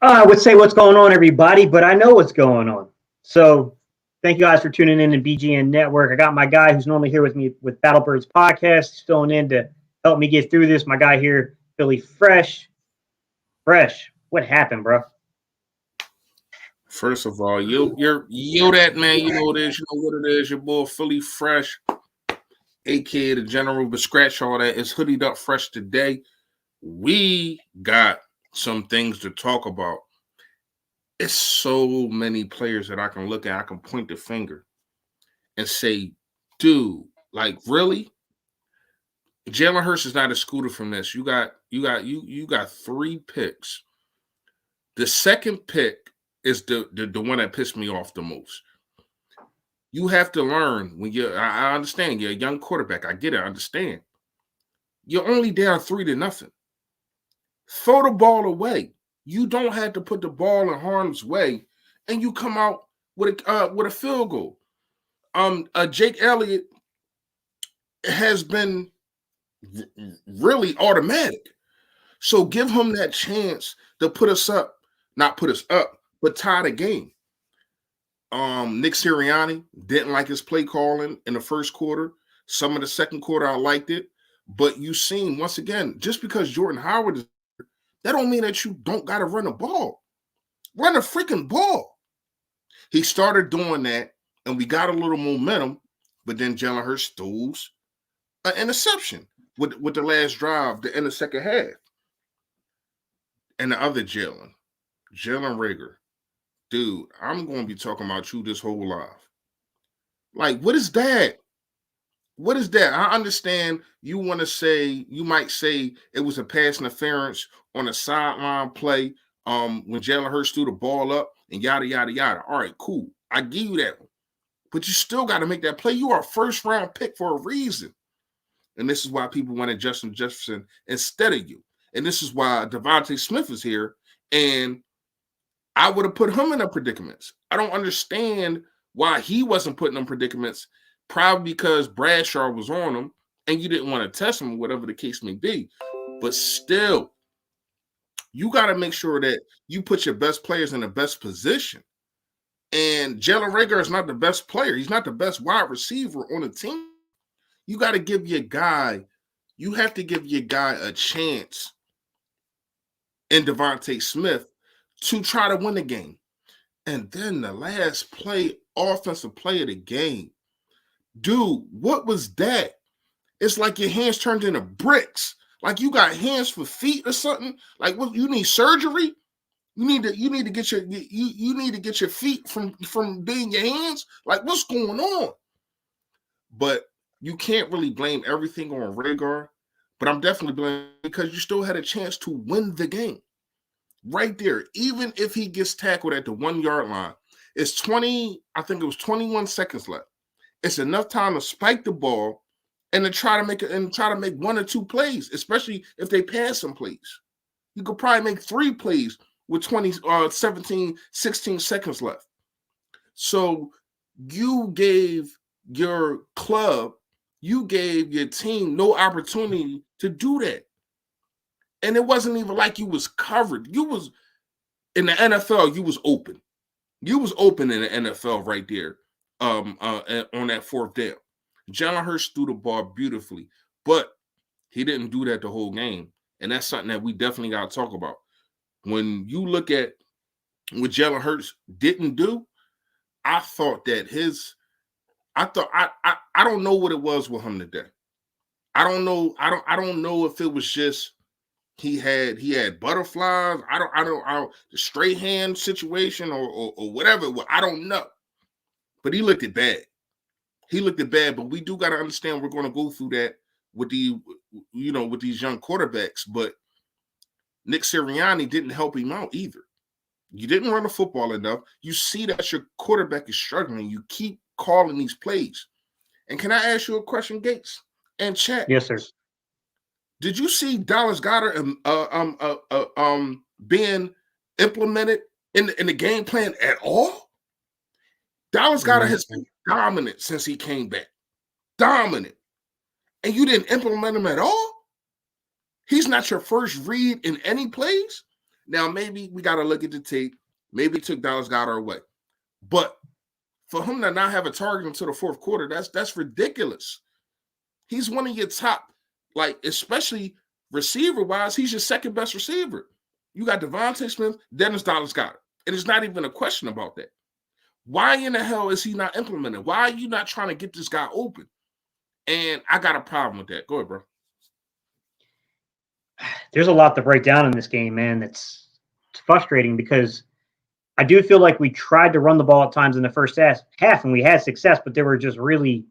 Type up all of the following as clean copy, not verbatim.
I would say what's going on, everybody, but I know what's going on. So thank you guys for tuning in to BGN Network. I got my guy who's normally here with me with Battlebirds Podcast. He's filling in to help me get through this. My guy here, Philly Fresh. Fresh. What happened, bro? First of all, yo that man, you know what it is. Your boy Philly Fresh, aka the General, but scratch all that. It's hoodied up fresh today. We got some things to talk about. It's so many players that I can look at. I can point the finger and say, dude, like really? Jalen Hurts is not excluded from this. You got three picks. The second pick is the one that pissed me off the most. You have to learn when I understand you're a young quarterback. I get it, I understand. You're only down 3-0. Throw the ball away. You don't have to put the ball in harm's way, and you come out with a field goal. Jake Elliott has been really automatic. So give him that chance to not put us up, but tie the game. Nick Sirianni didn't like his play calling in the first quarter. Some of the second quarter, I liked it. But you seen, once again, just because Jordan Howard is there, that don't mean that you don't got to run the ball. Run the freaking ball. He started doing that, and we got a little momentum, but then Jalen Hurts stole an interception with the last drive in the second half. And the other Jalen Rager. Dude, I'm going to be talking about you this whole life. Like, what is that? What is that? I understand you might say it was a pass interference on a sideline play when Jalen Hurts threw the ball up and yada, yada, yada. All right, cool. I give you that one. But you still got to make that play. You are a first-round pick for a reason. And this is why people wanted Justin Jefferson instead of you. And this is why Devontae Smith is here. And I would have put him in a predicaments. I don't understand why he wasn't putting them predicaments, probably because Bradshaw was on him and you didn't want to test him, whatever the case may be. But still, you got to make sure that you put your best players in the best position. And Jalen Reagor is not the best player. He's not the best wide receiver on the team. You got to give your guy, a chance in Devontae Smith to try to win the game. And then the last play, offensive play of the game. Dude, what was that? It's like your hands turned into bricks. Like you got hands for feet or something. Like what, you need surgery? You need to get your feet from being your hands. Like what's going on? But you can't really blame everything on Rhaegar. But I'm definitely blaming because you still had a chance to win the game. Right there, even if he gets tackled at the 1 yard line, it's 21 seconds left. It's enough time to spike the ball and to try to make one or two plays, especially if they pass some plays. You could probably make 3 plays with 16 seconds left. So you gave your team no opportunity to do that. And it wasn't even like you was covered. You was in the NFL, you was open. You was open in the NFL right there on that fourth down. Jalen Hurts threw the ball beautifully, but he didn't do that the whole game. And that's something that we definitely got to talk about. When you look at what Jalen Hurts didn't do, I thought that I don't know what it was with him today. I don't know if it was just he had butterflies. I don't the straight hand situation or whatever. I don't know. But he looked it bad. But we do got to understand we're going to go through that with with these young quarterbacks. But Nick Sirianni didn't help him out either. You didn't run the football enough. You see that your quarterback is struggling. You keep calling these plays. And can I ask you a question, Gates and chat? Yes, sir. Did you see Dallas Goedert being implemented in the game plan at all? Dallas Goedert has been dominant since he came back. Dominant. And you didn't implement him at all? He's not your first read in any plays? Now, maybe we got to look at the tape. Maybe it took Dallas Goedert away. But for him to not have a target until the fourth quarter, that's ridiculous. He's one of your top, like, especially receiver-wise, he's your second best receiver. You got Devontae Smith, Dennis Dallas Goedert. And it's not even a question about that. Why in the hell is he not implementing? Why are you not trying to get this guy open? And I got a problem with that. Go ahead, bro. There's a lot to break down in this game, man. It's frustrating because I do feel like we tried to run the ball at times in the first half and we had success, but there were just really,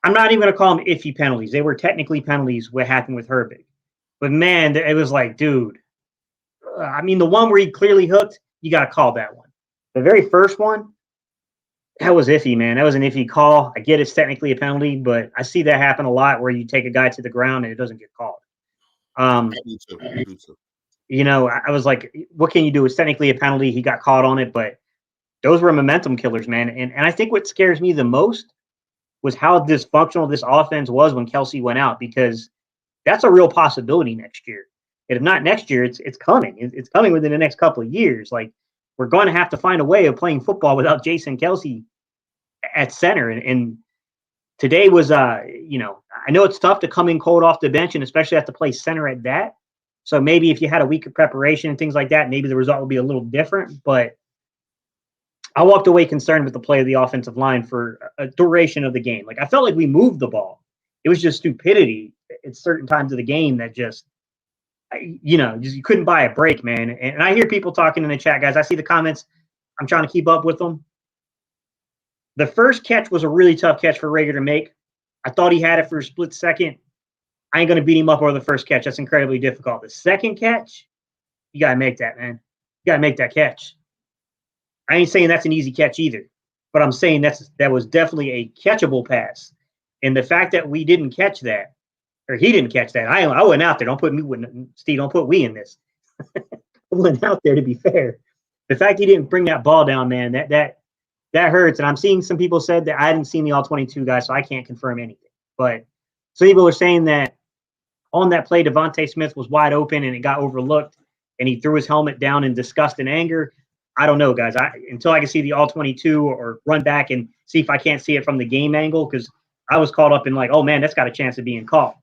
I'm not even going to call them iffy penalties. They were technically penalties what happened with Herbig. But man, it was like, dude, I mean, the one where he clearly hooked, you got to call that one. The very first one, that was iffy, man. That was an iffy call. I get it's technically a penalty, but I see that happen a lot where you take a guy to the ground and it doesn't get called. I do too. You know, I was like, what can you do? It's technically a penalty. He got caught on it, but those were momentum killers, man. And I think what scares me the most was how dysfunctional this offense was when Kelsey went out, because that's a real possibility next year. And if not next year, it's coming. It's coming within the next couple of years. Like, we're going to have to find a way of playing football without Jason Kelsey at center. And today was, you know, I know it's tough to come in cold off the bench and especially have to play center at that. So maybe if you had a week of preparation and things like that, maybe the result would be a little different. But I walked away concerned with the play of the offensive line for a duration of the game. Like, I felt like we moved the ball. It was just stupidity at certain times of the game that just, you know, just you couldn't buy a break, man. And I hear people talking in the chat, guys. I see the comments. I'm trying to keep up with them. The first catch was a really tough catch for Rager to make. I thought he had it for a split second. I ain't going to beat him up over the first catch. That's incredibly difficult. The second catch, you got to make that, man. You got to make that catch. I ain't saying that's an easy catch either, but I'm saying that was definitely a catchable pass. And the fact that we didn't catch that, or he didn't catch that, I went out there. Don't put me, Steve, don't put we in this. I went out there to be fair. The fact he didn't bring that ball down, man, that hurts. And I'm seeing some people said that I hadn't seen the all 22 guys, so I can't confirm anything. But some people are saying that on that play, Devontae Smith was wide open and it got overlooked, and he threw his helmet down in disgust and anger. I don't know, guys. Until I can see the all 22 or run back and see if I can't see it from the game angle, because I was caught up in like, oh man, that's got a chance of being called.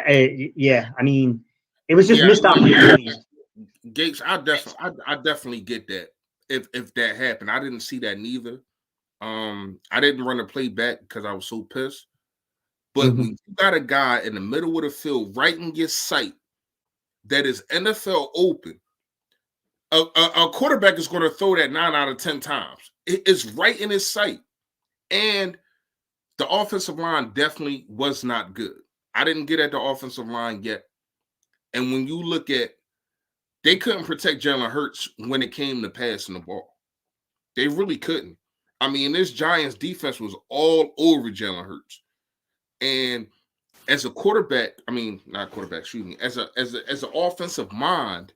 Yeah, I mean, it was just missed opportunities. Gates, I definitely get that. If that happened, I didn't see that neither. I didn't run the play back because I was so pissed. But when you got a guy in the middle of the field, right in your sight, that is NFL open, a quarterback is going to throw that 9 out of 10 times. It's right in his sight. And the offensive line definitely was not good. I didn't get at the offensive line yet. And when you look at, they couldn't protect Jalen Hurts when it came to passing the ball. They really couldn't. I mean, this Giants defense was all over Jalen Hurts. And as a quarterback, I mean, not quarterback, excuse me, as an offensive mind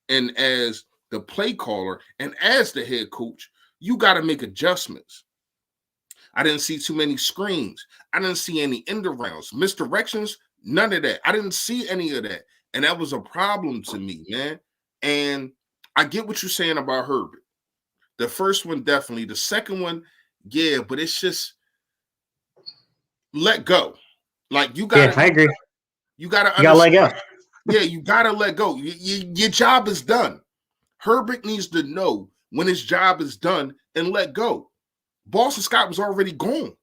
and as the play caller and as the head coach, you got to make adjustments. I didn't see too many screens. I didn't see any end arounds, misdirections, none of that. I didn't see any of that. And that was a problem to me, man. And I get what you're saying about Herbert. The first one, definitely. The second one, yeah, but it's just let go. Like, you got to. Yeah, I agree. You got to let go. Yeah, you got to let go. Your job is done. Herbert needs to know when his job is done and let go. Boston Scott was already gone.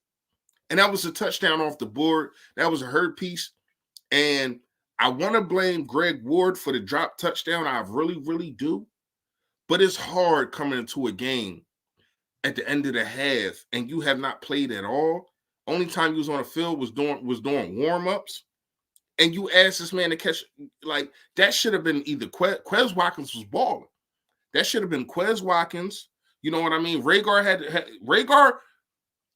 And that was a touchdown off the board. That was a hurt piece. And I want to blame Greg Ward for the drop touchdown. I really, really do. But it's hard coming into a game at the end of the half and you have not played at all. Only time you was on the field was doing warm-ups. And you asked this man to catch, like, that should have been either Quez Watkins was balling. That should have been Quez Watkins. You know what I mean? Rhaegar,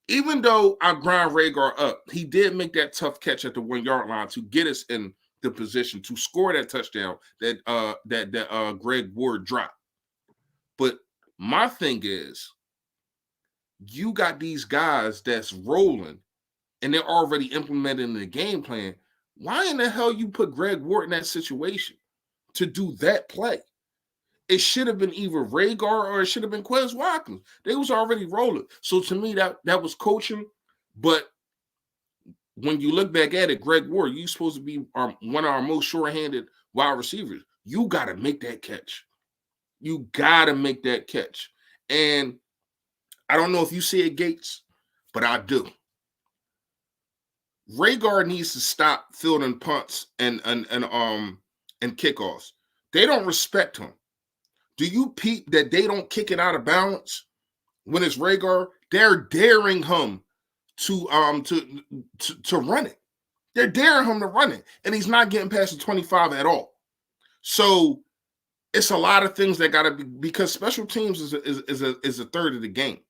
even though I grind Rhaegar up, he did make that tough catch at the 1 yard line to get us in the position to score that touchdown that Greg Ward dropped. But my thing is, you got these guys that's rolling and they're already implementing the game plan. Why in the hell you put Greg Ward in that situation? to do that play. It should have been either Rhaegar or it should have been Quez Watkins. They was already rolling. So to me, that was coaching. But when you look back at it, Greg Ward, you supposed to be one of our most sure-handed wide receivers. You got to make that catch. You got to make that catch. And I don't know if you see it, Gates, but I do. Rhaegar needs to stop fielding punts and kickoffs. They don't respect him. Do you peep that they don't kick it out of bounds when it's Rhaegar? They're daring him to run it. They're daring him to run it, and he's not getting past the 25 at all. So it's a lot of things that got to be, because special teams is a third of the game,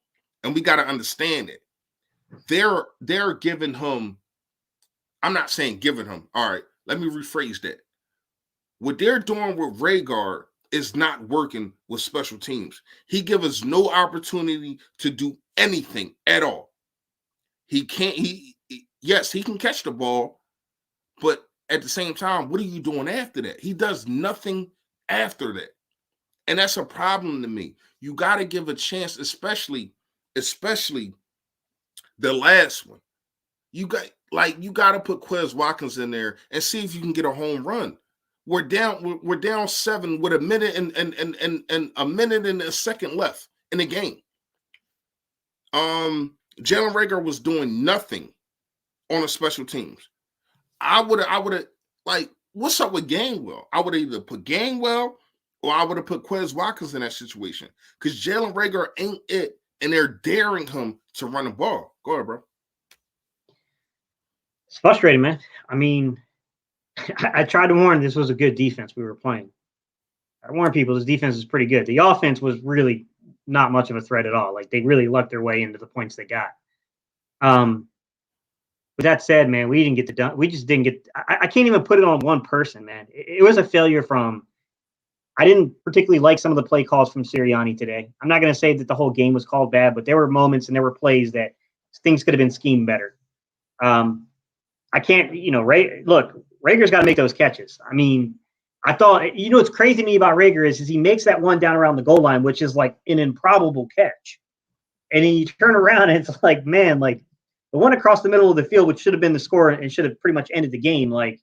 and we got to understand it. They're giving him. I'm not saying giving him. All right, let me rephrase that. What they're doing with Rhaegar is not working with special teams. He gives us no opportunity to do anything at all. He can't. Yes, he can catch the ball, but at the same time, what are you doing after that? He does nothing after that, and that's a problem to me. You got to give a chance, especially the last one. You got to put Quez Watkins in there and see if you can get a home run. We're down 7 with a minute and a minute and a second left in the game. Jalen Reagor was doing nothing on the special teams. I would have what's up with Gainwell? I would have either put Gainwell or I would have put Quez Watkins in that situation because Jalen Reagor ain't it, and they're daring him to run the ball. Go ahead, bro. It's frustrating, man. I mean, I tried to warn this was a good defense we were playing. I warned people this defense is pretty good. The offense was really not much of a threat at all. Like they really lucked their way into the points they got. With that said, man, we didn't get the done. We just didn't get. I can't even put it on one person, man. It was a failure from. I didn't particularly like some of the play calls from Sirianni today. I'm not going to say that the whole game was called bad, but there were moments and there were plays that things could have been schemed better. I can't, look, Rager's got to make those catches. I mean, I thought, what's crazy to me about Reagor is he makes that one down around the goal line, which is like an improbable catch. And then you turn around and it's like, man, like the one across the middle of the field, which should have been the score and should have pretty much ended the game. Like,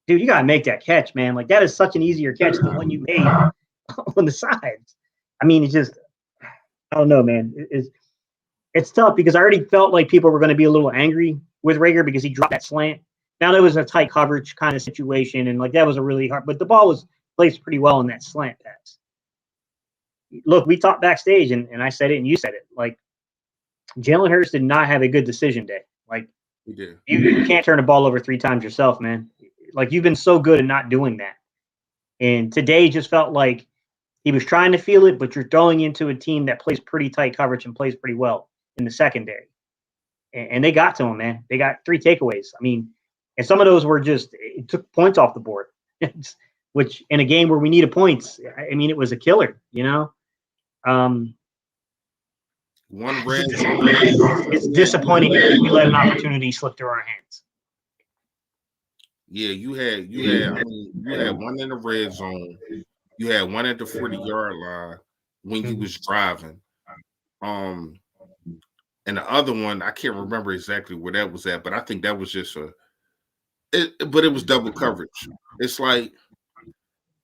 dude, you got to make that catch, man. Like that is such an easier catch than the one you made on the sides. I mean, it's just, I don't know, man. It's tough because I already felt like people were going to be a little angry with Reagor because he dropped that slant. Now there was a tight coverage kind of situation, and like that was a really hard. But the ball was placed pretty well in that slant pass. Look, we talked backstage, and I said it, and you said it. Like Jalen Hurts did not have a good decision day. Like he did. You can't turn the ball over 3 times yourself, man. Like you've been so good at not doing that. And today just felt like he was trying to feel it, but you're throwing into a team that plays pretty tight coverage and plays pretty well in the secondary. And they got to him, man. They got 3 takeaways. I mean, and some of those were just, it took points off the board, which in a game where we needed points, I mean, it was a killer, One red. It's disappointing that we let an opportunity slip through our hands. Yeah, you had one in the red zone. You had one at the 40-yard line when you was driving. And the other one, I can't remember exactly where that was at, but I think that was just but it was double coverage. It's like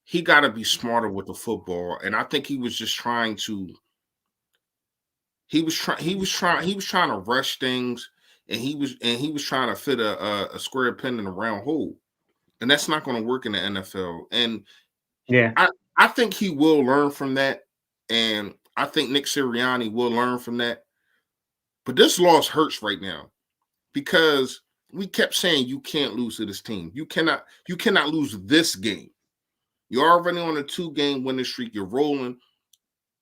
he got to be smarter with the football, and I think he was just trying to. He was trying to rush things, and he was trying to fit a square pin in a round hole, and that's not going to work in the NFL. And yeah, I think he will learn from that, and I think Nick Sirianni will learn from that. But this loss hurts right now because we kept saying you can't lose to this team. You cannot lose this game. You're already on a 2-game winning streak. You're rolling.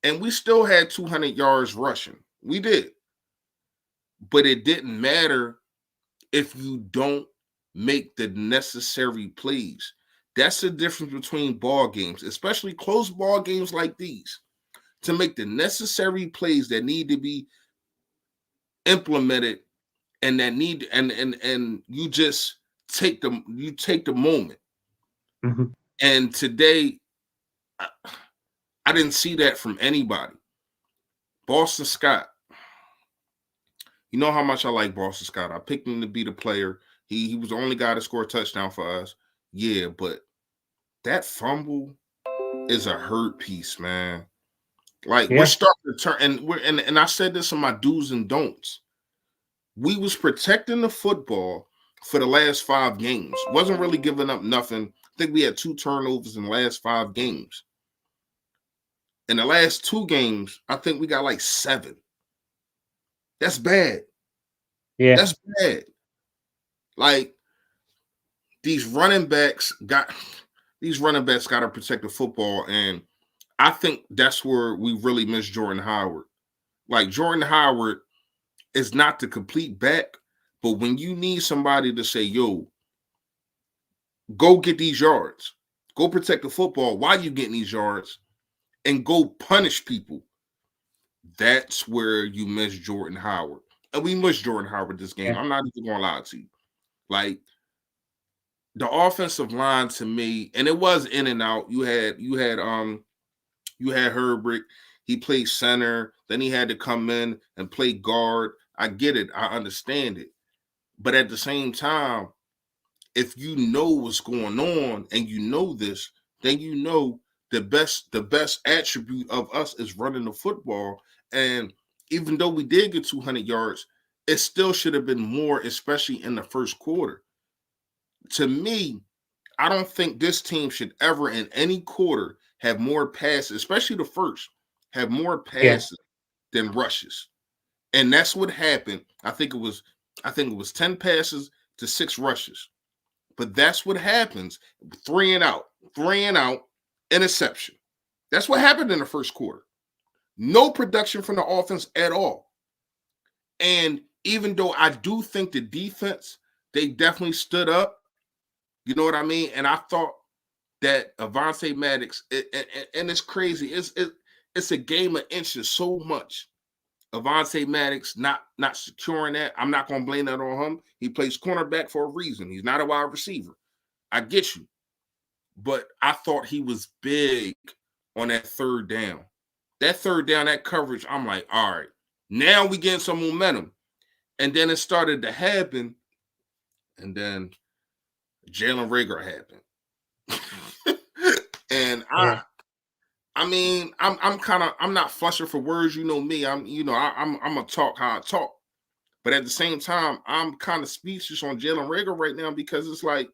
And we still had 200 yards rushing. We did. But it didn't matter if you don't make the necessary plays. That's the difference between ball games, especially close ball games like these. To make the necessary plays that need to be implemented and that need and you just take the moment. Mm-hmm. And today, I didn't see that from anybody. Boston Scott. You know how much I like Boston Scott. I picked him to be the player. He was the only guy to score a touchdown for us. Yeah, but that fumble is a hurt piece, man. Like we're starting to turn, and I said this in my do's and don'ts. We was protecting the football for the last 5 games. Wasn't really giving up nothing. I think we had 2 turnovers in the last 5 games. In the last 2 games, I think we got like 7. That's bad. Yeah. That's bad. Like these running backs got to protect the football, and I think that's where we really miss Jordan Howard. Like Jordan Howard is not the complete back, but when you need somebody to say, yo, go get these yards, go protect the football while you getting these yards, and go punish people, that's where you miss Jordan Howard. And we miss Jordan Howard this game. I'm not even gonna lie to you. Like the offensive line to me, and it was in and out. You had HeartBreaker. He played center, then he had to come in and play guard. I get it, I understand it. But at the same time, if you know what's going on and you know this, then you know the best attribute of us is running the football. And even though we did get 200 yards, it still should have been more, especially in the first quarter. To me, I don't think this team should ever in any quarter have more passes, especially the first, have more passes than rushes. And that's what happened. I think it was 10 passes to 6 rushes. But that's what happens. 3 and out, interception. That's what happened in the first quarter. No production from the offense at all. And even though I do think the defense, they definitely stood up. You know what I mean? And I thought that Avonte Maddox, and it's crazy. It's a game of inches so much. Avonte Maddox not securing that. I'm not going to blame that on him. He plays cornerback for a reason. He's not a wide receiver. I get you. But I thought he was big on that third down. That third down, that coverage, I'm like, all right, now we getting some momentum. And then it started to happen. And then Jalen Reagor happened. And I'm not flustered for words. You know me. I'm gonna talk how I talk. But at the same time, I'm kind of speechless on Jalen Reagor right now because it's like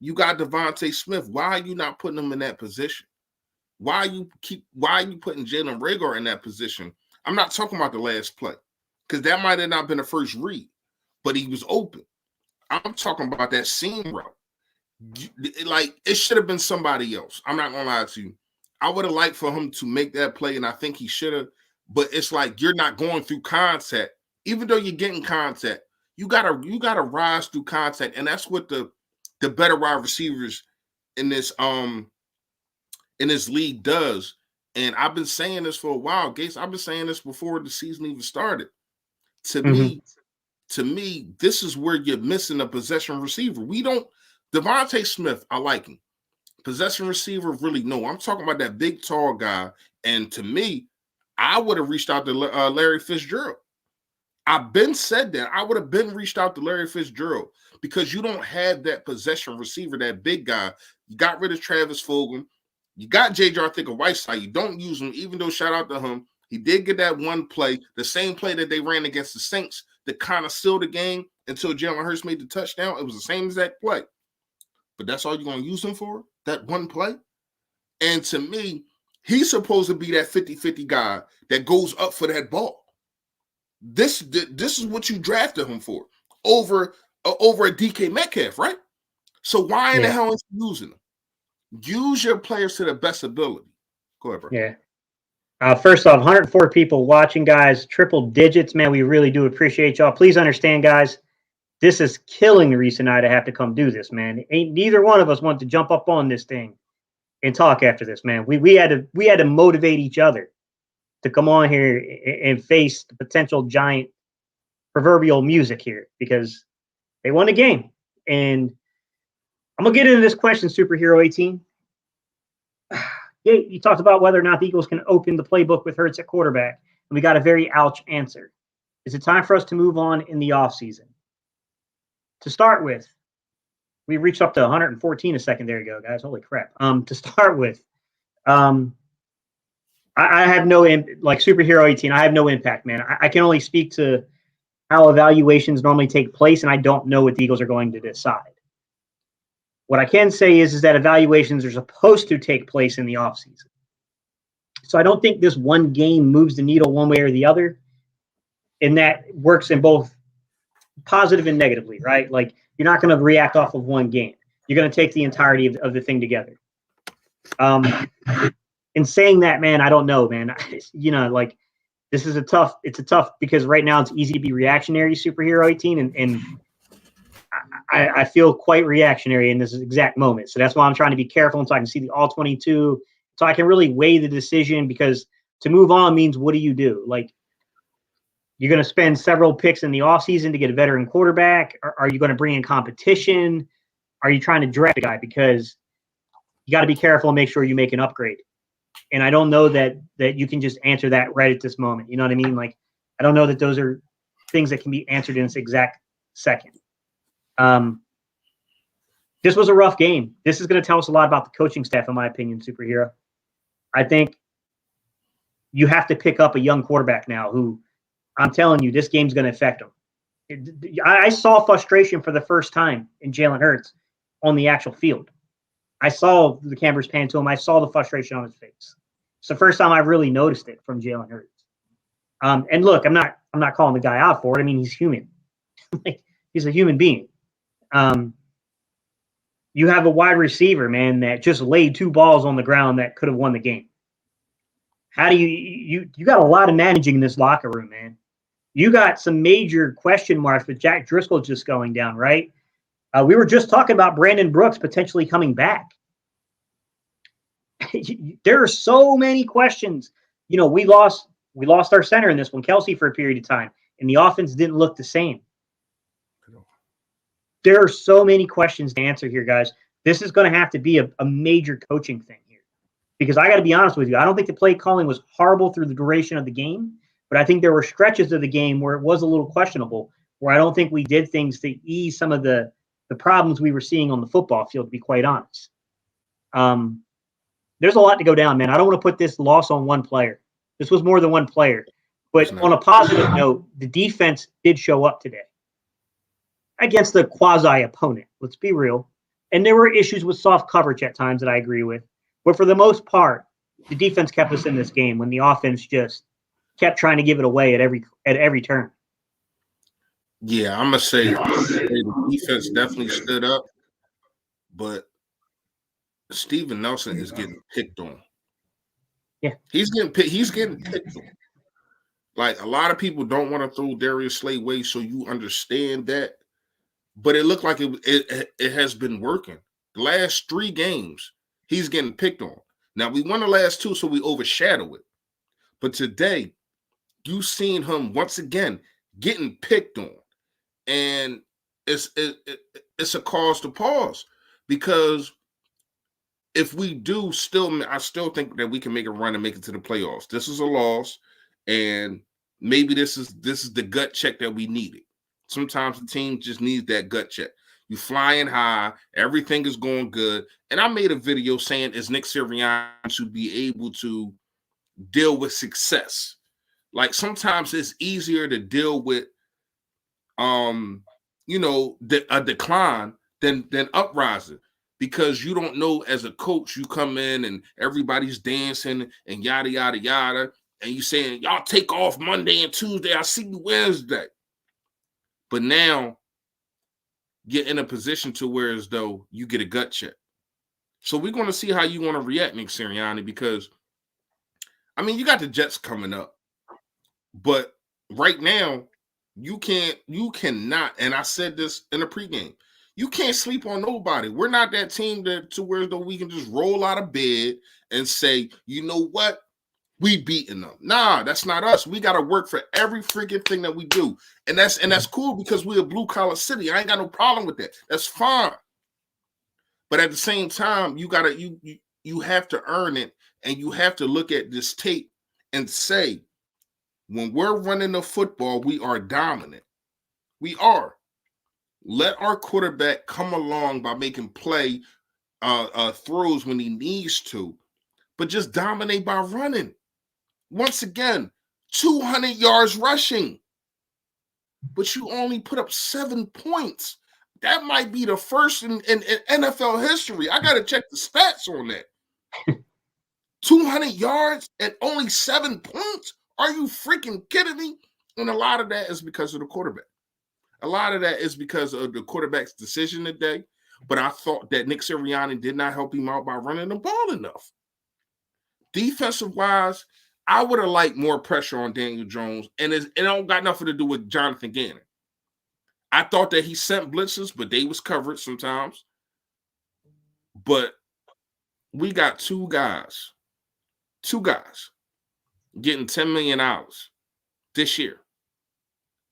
you got Devontae Smith. Why are you not putting him in that position? Why are you putting Jalen Reagor in that position? I'm not talking about the last play because that might have not been the first read, but he was open. I'm talking about that seam route. Like it should have been somebody else. I'm not gonna lie to you. I would have liked for him to make that play, and I think he should have. But it's like you're not going through contact, even though you're getting contact. You gotta rise through contact, and that's what the better wide receivers in this league does. And I've been saying this for a while, Gates. I've been saying this before the season even started. To me, this is where you're missing a possession receiver. Devontae Smith, I like him. Possession receiver, really no. I'm talking about that big, tall guy. And to me, I would have reached out to Larry Fitzgerald. I've been said that. I would have been reached out to Larry Fitzgerald because you don't have that possession receiver, that big guy. You got rid of Travis Fulgham. You got J.J. Whiteside. You don't use him, even though shout out to him. He did get that one play, the same play that they ran against the Saints that kind of sealed the game until Jalen Hurts made the touchdown. It was the same exact play. But that's all you're going to use him for? That one play? And to me, he's supposed to be that 50-50 guy that goes up for that ball. This is what you drafted him for over a DK Metcalf, right? So why in the hell is he using him? Use your players to the best ability. Go ahead, bro. Yeah. First off, 104 people watching, guys. Triple digits, man. We really do appreciate y'all. Please understand, guys. This is killing Reese and I to have to come do this, man. Neither one of us want to jump up on this thing and talk after this, man. We had to motivate each other to come on here and face the potential giant proverbial music here because they won the game. And I'm gonna get into this question, Superhero 18. Yeah, you talked about whether or not the Eagles can open the playbook with Hurts at quarterback, and we got a very ouch answer. Is it time for us to move on in the offseason? To start with, we reached up to 114 a second there ago, guys. Holy crap. To start with, I have no like Superhero 18. I have no impact, man. I can only speak to how evaluations normally take place, and I don't know what the Eagles are going to decide. What I can say is that evaluations are supposed to take place in the offseason. So I don't think this one game moves the needle one way or the other. And that works in both positive and negatively, right? Like you're not going to react off of one game. You're going to take the entirety of the thing together. In saying that, man, I don't know, man. Like this is it's a tough because right now it's easy to be reactionary, Superhero 18, and I feel quite reactionary in this exact moment. So that's why I'm trying to be careful until I can see the all 22, so I can really weigh the decision, because to move on means what do you do? Like, you're going to spend several picks in the offseason to get a veteran quarterback? Or are you going to bring in competition? Are you trying to draft a guy? Because you got to be careful and make sure you make an upgrade. And I don't know that you can just answer that right at this moment. You know what I mean? Like, I don't know that those are things that can be answered in this exact second. This was a rough game. This is going to tell us a lot about the coaching staff, in my opinion, Superhero. I think you have to pick up a young quarterback now who, I'm telling you, this game's going to affect him. I saw frustration for the first time in Jalen Hurts on the actual field. I saw the cameras pan to him. I saw the frustration on his face. It's the first time I really noticed it from Jalen Hurts. And look, I'm not calling the guy out for it. I mean, he's human. He's a human being. You have a wide receiver, man, that just laid 2 balls on the ground that could have won the game. How do you got a lot of managing in this locker room, man. You got some major question marks with Jack Driscoll just going down, right? We were just talking about Brandon Brooks potentially coming back. There are so many questions. You know, we lost our center in this one, Kelsey, for a period of time, and the offense didn't look the same. There are so many questions to answer here, guys. This is going to have to be a major coaching thing here, because I got to be honest with you. I don't think the play calling was horrible through the duration of the game, but I think there were stretches of the game where it was a little questionable, where I don't think we did things to ease some of the problems we were seeing on the football field, to be quite honest. There's a lot to go down, man. I don't want to put this loss on one player. This was more than one player. But on a positive note, the defense did show up today against the quasi opponent. Let's be real. And there were issues with soft coverage at times that I agree with. But for the most part, the defense kept us in this game when the offense just kept trying to give it away at every turn. Yeah, I'm gonna say the defense definitely stood up, but Steven Nelson is getting picked on. Yeah, he's getting picked on. Like, a lot of people don't want to throw Darius Slay away, so you understand that. But it looked like it has been working. The last 3 games, he's getting picked on. Now, we won the last 2, so we overshadow it. But today, you've seen him once again getting picked on. And it's a cause to pause, because if we do I still think that we can make a run and make it to the playoffs. This is a loss, and maybe this is the gut check that we needed. Sometimes the team just needs that gut check. You flying high, everything is going good. And I made a video saying, is Nick Sirianni to be able to deal with success? Like, sometimes it's easier to deal with a decline than uprising, because you don't know, as a coach, you come in and everybody's dancing and yada yada yada, and you saying, y'all take off Monday and Tuesday, I see you Wednesday. But now you're in a position to where, as though, you get a gut check. So we're going to see how you want to react, Nick Sirianni, because, I mean, you got the Jets coming up, but right now, you cannot, and I said this in the pregame, you can't sleep on nobody. We're not that team to where, though, we can just roll out of bed and say, you know what, we beating them. Nah, that's not us. We got to work for every freaking thing that we do. And that's cool, because we're a blue collar city. I ain't got no problem with that. That's fine. But at the same time, you have to earn it, and you have to look at this tape and say, when we're running the football, we are dominant. We are. Let our quarterback come along by making play throws when he needs to, but just dominate by running. Once again, 200 yards rushing, but you only put up 7 points. That might be the first in NFL history. I got to check the stats on that. 200 yards and only 7 points? Are you freaking kidding me? And a lot of that is because of the quarterback. A lot of that is because of the quarterback's decision today. But I thought that Nick Sirianni did not help him out by running the ball enough. Defensive-wise, I would have liked more pressure on Daniel Jones, and it don't got nothing to do with Jonathan Gannon. I thought that he sent blitzes, but they was covered sometimes. But we got two guys getting $10 million this year,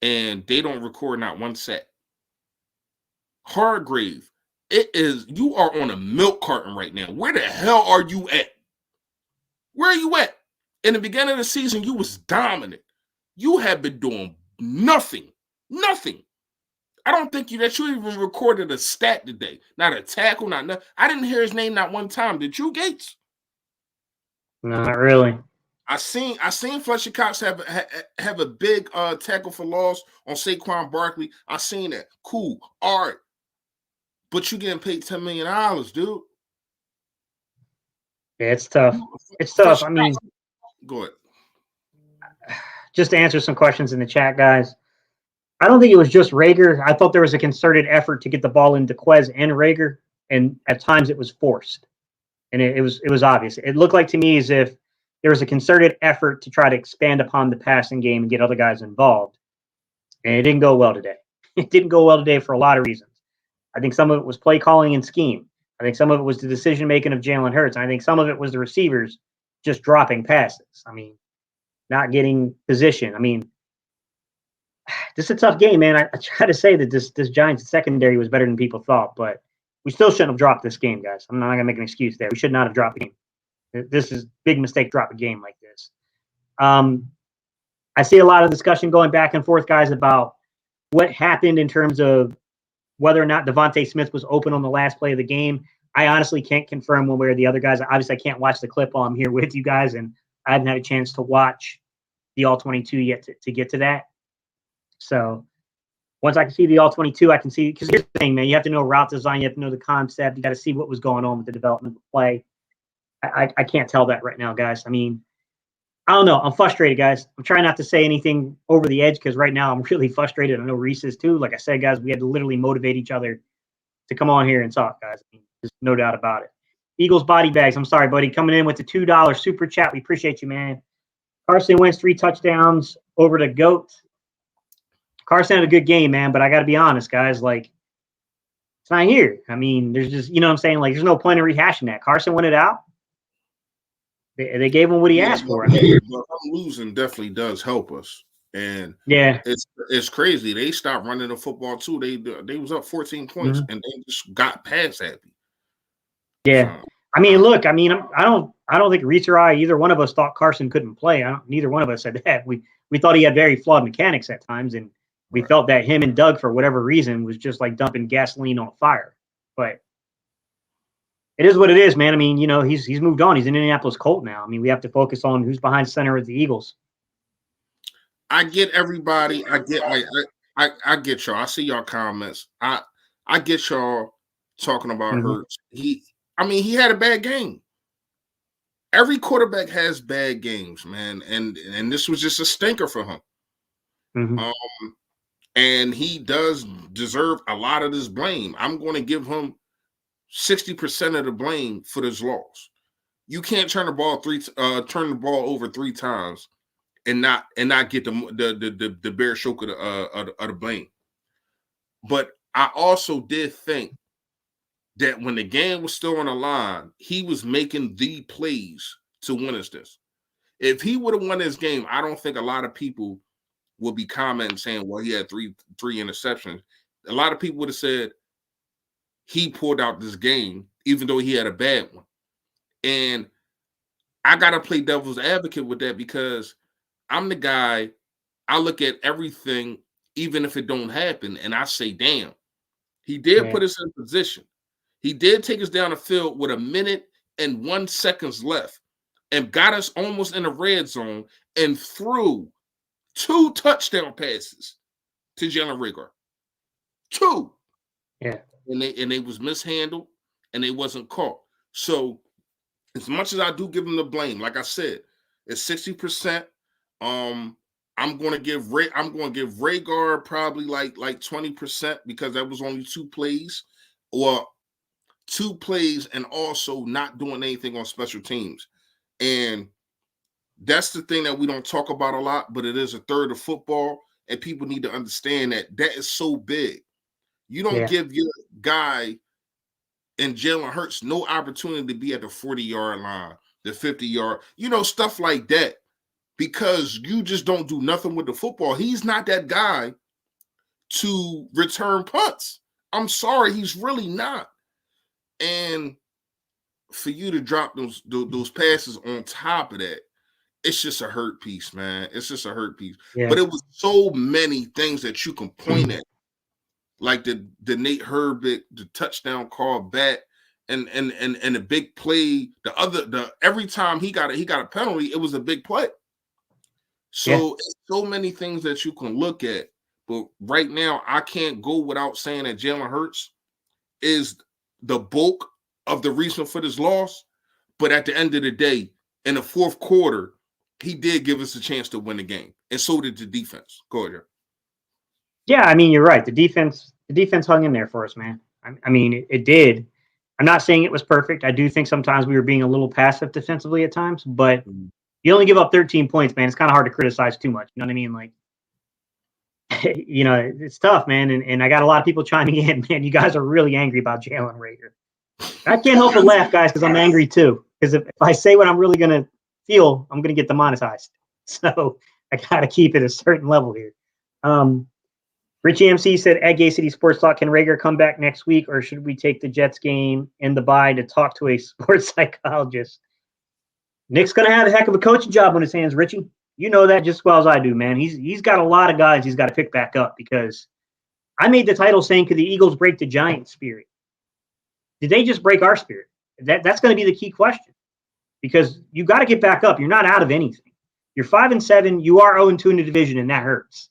and they don't record not one sack. Hargrave, you are on a milk carton right now. Where the hell are you at? Where are you at? In the beginning of the season, you was dominant. You have been doing nothing. I don't think that you even recorded a stat today. Not a tackle, not nothing. I didn't hear his name not one time. Did you, Gates? No, not really. I seen Fletcher Cox have a big tackle for loss on Saquon Barkley. I seen that. Cool. All right. But you getting paid $10 million, dude. Yeah, it's tough. It's tough. I mean, go ahead. Just to answer some questions in the chat, guys. I don't think it was just Rager. I thought there was a concerted effort to get the ball into Quez and Rager, and at times it was forced. And it was obvious. It looked like to me as if there was a concerted effort to try to expand upon the passing game and get other guys involved. And it didn't go well today. It didn't go well today for a lot of reasons. I think some of it was play calling and scheme. I think some of it was the decision-making of Jalen Hurts. I think some of it was the receivers just dropping passes. I mean, not getting position. I mean, this is a tough game, man. I try to say that this Giants secondary was better than people thought, but we still shouldn't have dropped this game, guys. I'm not going to make an excuse there. We should not have dropped the game. This is a big mistake to drop a game like this. I see a lot of discussion going back and forth, guys, about what happened in terms of whether or not Devontae Smith was open on the last play of the game. I honestly can't confirm one way or the other, guys. Obviously, I can't watch the clip while I'm here with you guys, and I haven't had a chance to watch the All-22 yet to get to that. So once I can see the All-22, I can see – because here's the thing, man. You have to know route design. You have to know the concept. You got to see what was going on with the development of the play. I can't tell that right now, guys. I mean, I don't know. I'm frustrated, guys. I'm trying not to say anything over the edge because right now I'm really frustrated. I know Reese is too. Like I said, guys, we had to literally motivate each other to come on here and talk, guys. I mean, there's no doubt about it. Eagles body bags. I'm sorry, buddy. Coming in with the $2 super chat. We appreciate you, man. Carson Wentz 3 touchdowns over to GOAT. Carson had a good game, man, but I got to be honest, guys. Like, it's not here. I mean, there's just, you know what I'm saying? Like, there's no point in rehashing that. Carson went it out. They gave him what he asked for. I mean, losing definitely does help us, and yeah, it's crazy. They stopped running the football too. They was up 14 points, and they just got past happy. Yeah, so, I mean, look, I mean, I don't think Reese or I, either one of us thought Carson couldn't play. Neither one of us said that. We thought he had very flawed mechanics at times, and we felt that him and Doug, for whatever reason, was just like dumping gasoline on fire. But it is what it is, man. I mean, you know, he's moved on. He's an Indianapolis Colt now. I mean, we have to focus on who's behind center of the Eagles. I get everybody. I get y'all. I see y'all comments. I get y'all talking about Hurts. He had a bad game. Every quarterback has bad games, man, and this was just a stinker for him. And he does deserve a lot of this blame. I'm going to give him 60% of the blame for this loss. You can't turn the ball over 3 times and not get the bare stroke of the blame. But I also did think that when the game was still on the line, he was making the plays to win us this. If he would have won this game, I don't think a lot of people would be commenting saying, well, he had three interceptions. A lot of people would have said, he pulled out this game, even though he had a bad one. And I got to play devil's advocate with that because I'm the guy, I look at everything, even if it don't happen, and I say, damn, he did put us in position. He did take us down the field with 1 minute and 1 second left and got us almost in the red zone and threw 2 touchdown passes to Jalen Rager. 2. Yeah. And they was mishandled and they wasn't caught. So as much as I do give him the blame, like I said, it's 60%. I'm going to give Rager probably like 20% because that was only 2 plays, or 2 plays, and also not doing anything on special teams. And that's the thing that we don't talk about a lot, but it is a third of football, and people need to understand that is so big. You don't give your guy and Jalen Hurts no opportunity to be at the 40-yard line, the 50-yard, stuff like that, because you just don't do nothing with the football. He's not that guy to return punts. I'm sorry, he's really not. And for you to drop those passes on top of that, it's just a hurt piece, man. It's just a hurt piece. Yeah. But it was so many things that you can point at, like the Nate Herbig, the touchdown call back, and the big play. Every time he got a penalty, it was a big play. So it's so many things that you can look at. But right now, I can't go without saying that Jalen Hurts is the bulk of the reason for this loss. But at the end of the day, in the fourth quarter, he did give us a chance to win the game. And so did the defense. Go ahead. Yeah, I mean, you're right. The defense hung in there for us, man. I mean, it did. I'm not saying it was perfect. I do think sometimes we were being a little passive defensively at times, but you only give up 13 points, man. It's kind of hard to criticize too much. You know what I mean? Like, it's tough, man. And I got a lot of people chiming in, man. You guys are really angry about Jalen Rager. I can't help but laugh, guys, because I'm angry too. Because if I say what I'm really going to feel, I'm going to get demonetized. So I got to keep it a certain level here. Richie MC said, at Gay City Sports Talk, can Rager come back next week, or should we take the Jets game in the bye to talk to a sports psychologist? Nick's going to have a heck of a coaching job on his hands, Richie. You know that just as well as I do, man. He's got a lot of guys he's got to pick back up, because I made the title saying, could the Eagles break the Giants' spirit? Did they just break our spirit? That's going to be the key question, because you got to get back up. You're not out of anything. You're 5-7. You are 0-2 in the division, and that hurts.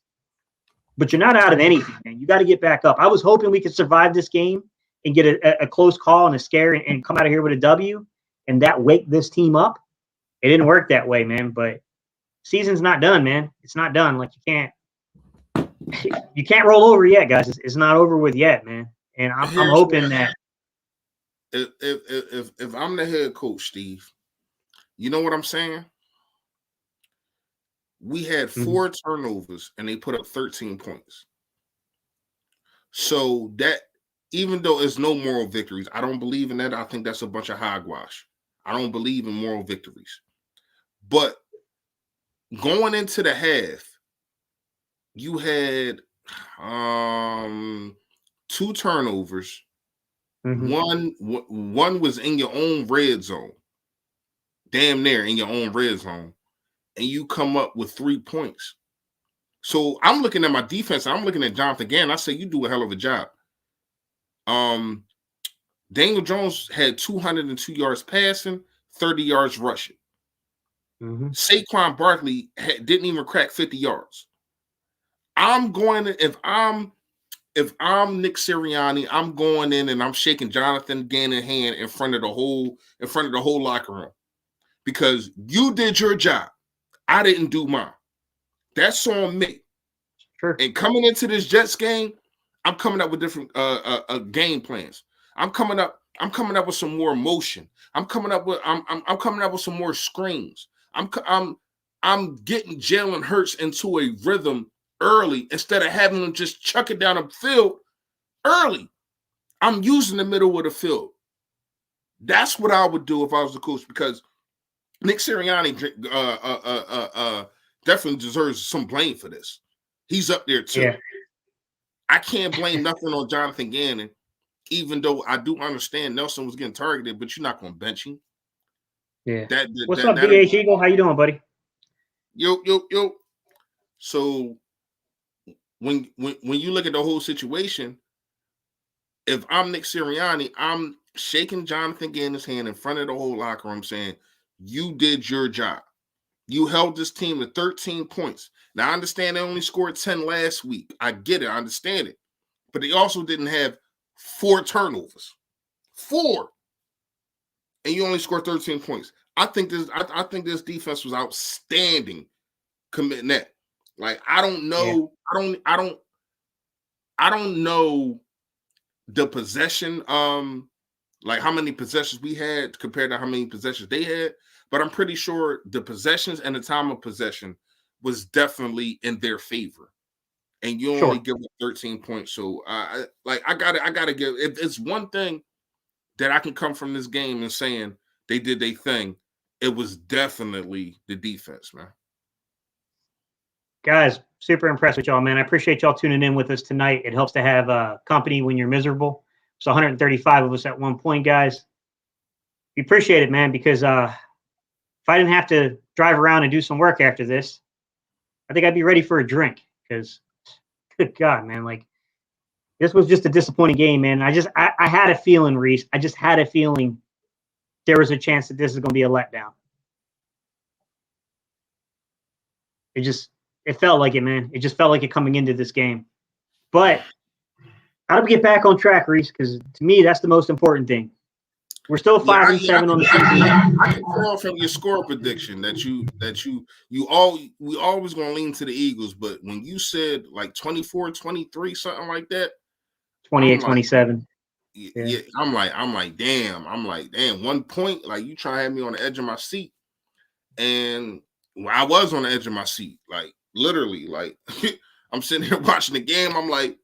But you're not out of anything, man. You got to get back up. I was hoping we could survive this game and get a close call and a scare and come out of here with a W, and that wake this team up. It didn't work that way, man. But season's not done, man. It's not done. Like, you can't roll over yet, guys. It's not over with yet, man. And I'm hoping that if I'm the head coach, Steve, you know what I'm saying? We had 4 turnovers and they put up 13 points. So that, even though it's no moral victories, I don't believe in that. I think that's a bunch of hogwash. I don't believe in moral victories. But going into the half, you had 2 turnovers. One was in your own red zone, damn near in your own red zone, and you come up with 3 points. So I'm looking at my defense. I'm looking at Jonathan Gannon. I say, you do a hell of a job. Daniel Jones had 202 yards passing, 30 yards rushing. Saquon Barkley didn't even crack 50 yards. I'm going to, if I'm Nick Sirianni, I'm going in and I'm shaking Jonathan Gannon's hand in front of the whole locker room, because you did your job. I didn't do mine. That's on me. Sure. And coming into this Jets game, I'm coming up with different game plans. I'm coming up with some more motion. I'm coming up with some more screens. I'm getting Jalen Hurts into a rhythm early instead of having him just chuck it down the field early. I'm using the middle of the field. That's what I would do if I was the coach, because Nick Sirianni definitely deserves some blame for this. He's up there too. Yeah. I can't blame nothing on Jonathan Gannon, even though I do understand Nelson was getting targeted, but you're not going to bench him. Yeah. What's up, BH Eagle? How you doing, buddy? Yo. So when you look at the whole situation, if I'm Nick Sirianni, I'm shaking Jonathan Gannon's hand in front of the whole locker room saying, you did your job. You held this team to 13 points. Now, I understand they only scored 10 last week. I get it. I understand it. But they also didn't have 4 turnovers. 4. And you only scored 13 points. I think this defense was outstanding committing that. Like, I don't know. Yeah. I don't know the possession, like how many possessions we had compared to how many possessions they had, but I'm pretty sure the possessions and the time of possession was definitely in their favor. And you only give them 13 points. So I gotta give, if it's one thing that I can come from this game and saying they did their thing, it was definitely the defense, man. Guys, super impressed with y'all, man. I appreciate y'all tuning in with us tonight. It helps to have company when you're miserable. So 135 of us at one point, guys. We appreciate it, man, because if I didn't have to drive around and do some work after this, I think I'd be ready for a drink because, good God, man, like, this was just a disappointing game, man. I had a feeling, Reese. I just had a feeling there was a chance that this is going to be a letdown. It felt like it, man. It just felt like it coming into this game. But how do we get back on track, Reese? Because to me, that's the most important thing. We're still 5-7 on the season. I can call from your score prediction that we always gonna lean to the Eagles, but when you said like 24-23, something like that, 28-27. Yeah, I'm like, damn. 1 point, like you trying to have me on the edge of my seat, and I was on the edge of my seat, like literally, like I'm sitting here watching the game. I'm like,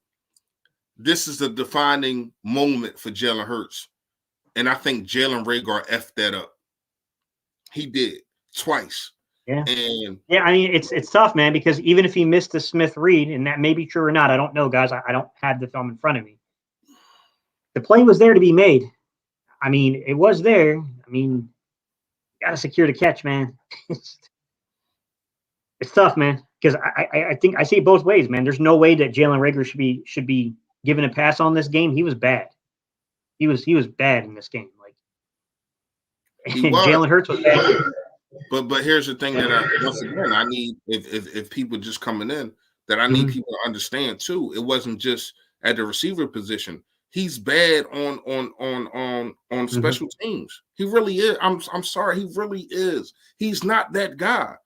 this is a defining moment for Jalen Hurts. And I think Jalen Reagor effed that up. He did twice. Yeah. I mean, it's tough, man, because even if he missed the Smith read, and that may be true or not, I don't know, guys. I don't have the film in front of me. The play was there to be made. I mean, it was there. I mean, you got to secure the catch, man. It's tough, man, because I think I see it both ways, man. There's no way that Jalen Reagor should be given a pass on this game. He was bad. He was bad in this game. Like, and Jalen Hurts was bad. But here's the thing that I need, if people just coming in, that I need people to understand too. It wasn't just at the receiver position. He's bad on special teams. He really is. I'm sorry, he really is. He's not that guy.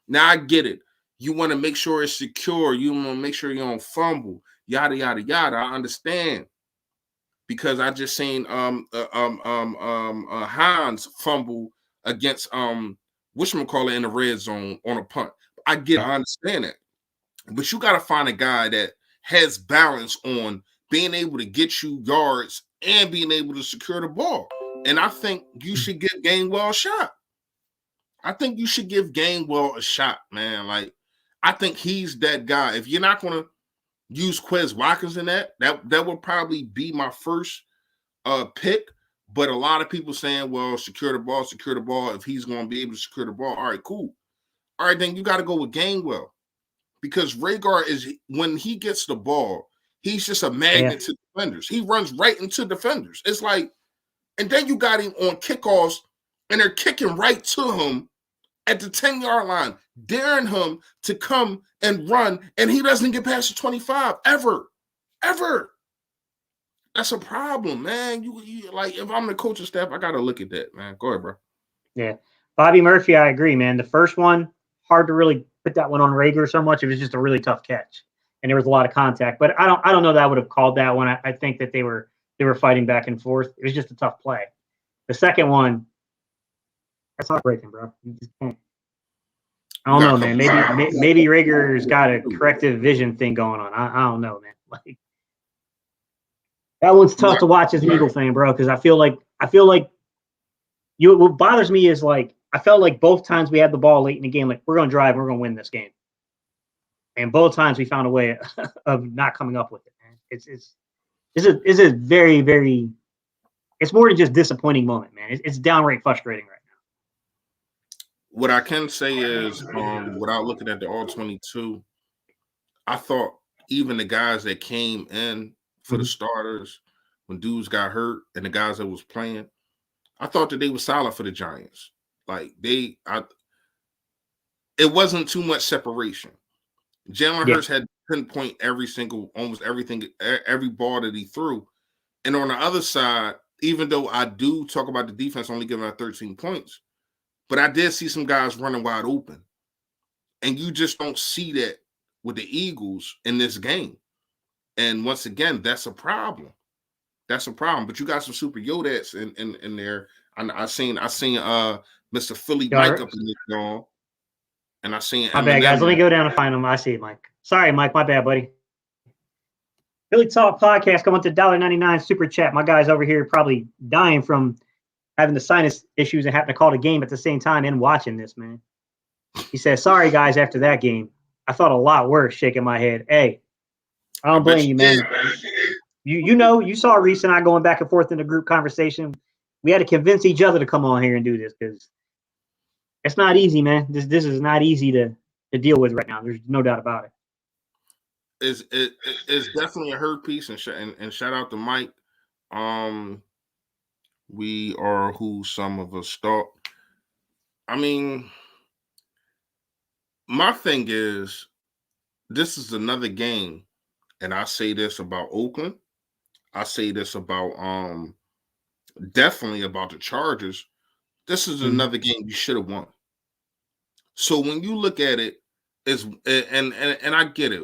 Now I get it. You want to make sure it's secure. You want to make sure you don't fumble. Yada yada yada. I understand, because I just seen Hines fumble against whatchamacallit in the red zone on a punt. I get it. I understand that, but you got to find a guy that has balance on being able to get you yards and being able to secure the ball. And I think you should give Gainwell a shot. I think you should give Gainwell a shot, man. Like, I think he's that guy. If you're not going to use Quez Watkins in that would probably be my first pick. But a lot of people saying, well, secure the ball. If he's going to be able to secure the ball, all right, cool. All right, then you got to go with Gainwell. Because Reagor is, when he gets the ball, he's just a magnet to defenders. He runs right into defenders. It's like, and then you got him on kickoffs, and they're kicking right to him at the 10-yard line, daring him to come and run, and he doesn't get past the 25 ever. That's a problem, man. You like, if I'm the coaching staff, I got to look at that, man. Go ahead, bro. Yeah. Bobby Murphy, I agree, man. The first one, hard to really put that one on Reagor so much. It was just a really tough catch, and there was a lot of contact. But I don't know that I would have called that one. I think that they were fighting back and forth. It was just a tough play. The second one, that's heartbreaking, bro. You just can't. I don't know, man. Maybe Reagor's got a corrective vision thing going on. I don't know, man. Like, that one's tough to watch as an Eagle fan, bro, because I feel like what bothers me is, like, I felt like both times we had the ball late in the game, like, we're going to drive, we're going to win this game. And both times we found a way of not coming up with it, man. It's is a very, very. It's more than just disappointing moment, man. It's downright frustrating right What I can say is, without looking at the all 22, I thought even the guys that came in for now. the starters when dudes got hurt and the guys that was playing, I thought that they were solid for the Giants. Like it wasn't too much separation. Jalen Yeah, Hurts had to pinpoint almost everything, every ball that he threw. And on the other side, even though I do talk about the defense only giving out 13 points, but I did see some guys running wide open. And you just don't see that with the Eagles in this game. And once again, that's a problem. That's a problem. But you got some super Yodats in there. I seen Mr. Philly y'all Mike right? up in this song, and I seen My bad, guys. Let me Eminem. go down and find him. I see it, Mike. Sorry, Mike. My bad, buddy. Philly Talk Podcast coming to $1.99 super chat. My guy's over here probably dying from having the sinus issues and having to call the game at the same time and watching this, man. He says, sorry, guys, after that game. I thought a lot worse, shaking my head. Hey, I I don't bet blame you you, did. man. You saw Reese and I going back and forth in the group conversation. We had to convince each other to come on here and do this because it's not easy, man. This is not easy to deal with right now. There's no doubt about it. It's definitely a hurt piece, and shout out to Mike. We are who some of us thought. I mean, my thing is, this is another game, and I say this about Oakland. I say this about definitely about the Chargers. This is Mhm. another game you should have won. So when you look at it, and I get it.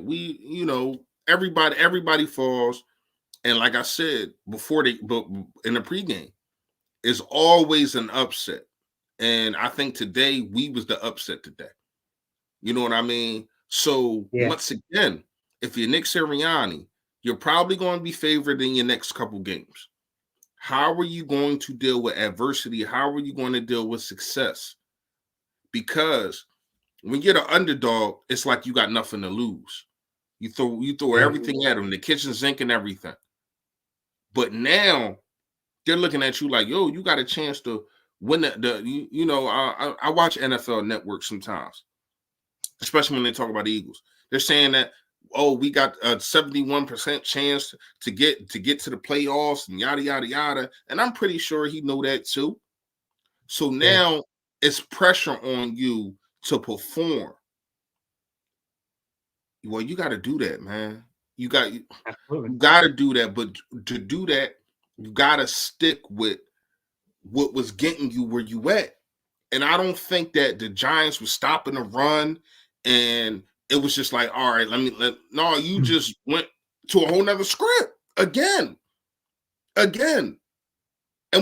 Everybody falls, and like I said before, but in the pregame, is always an upset. And I think today we was the upset today. You know what I mean? So Yeah. once again, if you're Nick Sirianni, you're probably going to be favored in your next couple games. How are you going to deal with adversity? How are you going to deal with success? Because when you're the underdog, it's like you got nothing to lose. You throw Yeah. everything at them, the kitchen sink and everything. But now they're looking at you like, yo, you got a chance to win I watch NFL Network sometimes, especially when they talk about the Eagles. They're saying that, oh, we got a 71% chance to get to the playoffs and yada yada yada. And I'm pretty sure he know that too. So Yeah. now it's pressure on you to perform. Well, you got to do that, man. You got Absolutely. to do that, but to do that, you got to stick with what was getting you where you at. And I don't think that the Giants were stopping the run, and it was just like, all right, no, you just went to a whole nother script again. And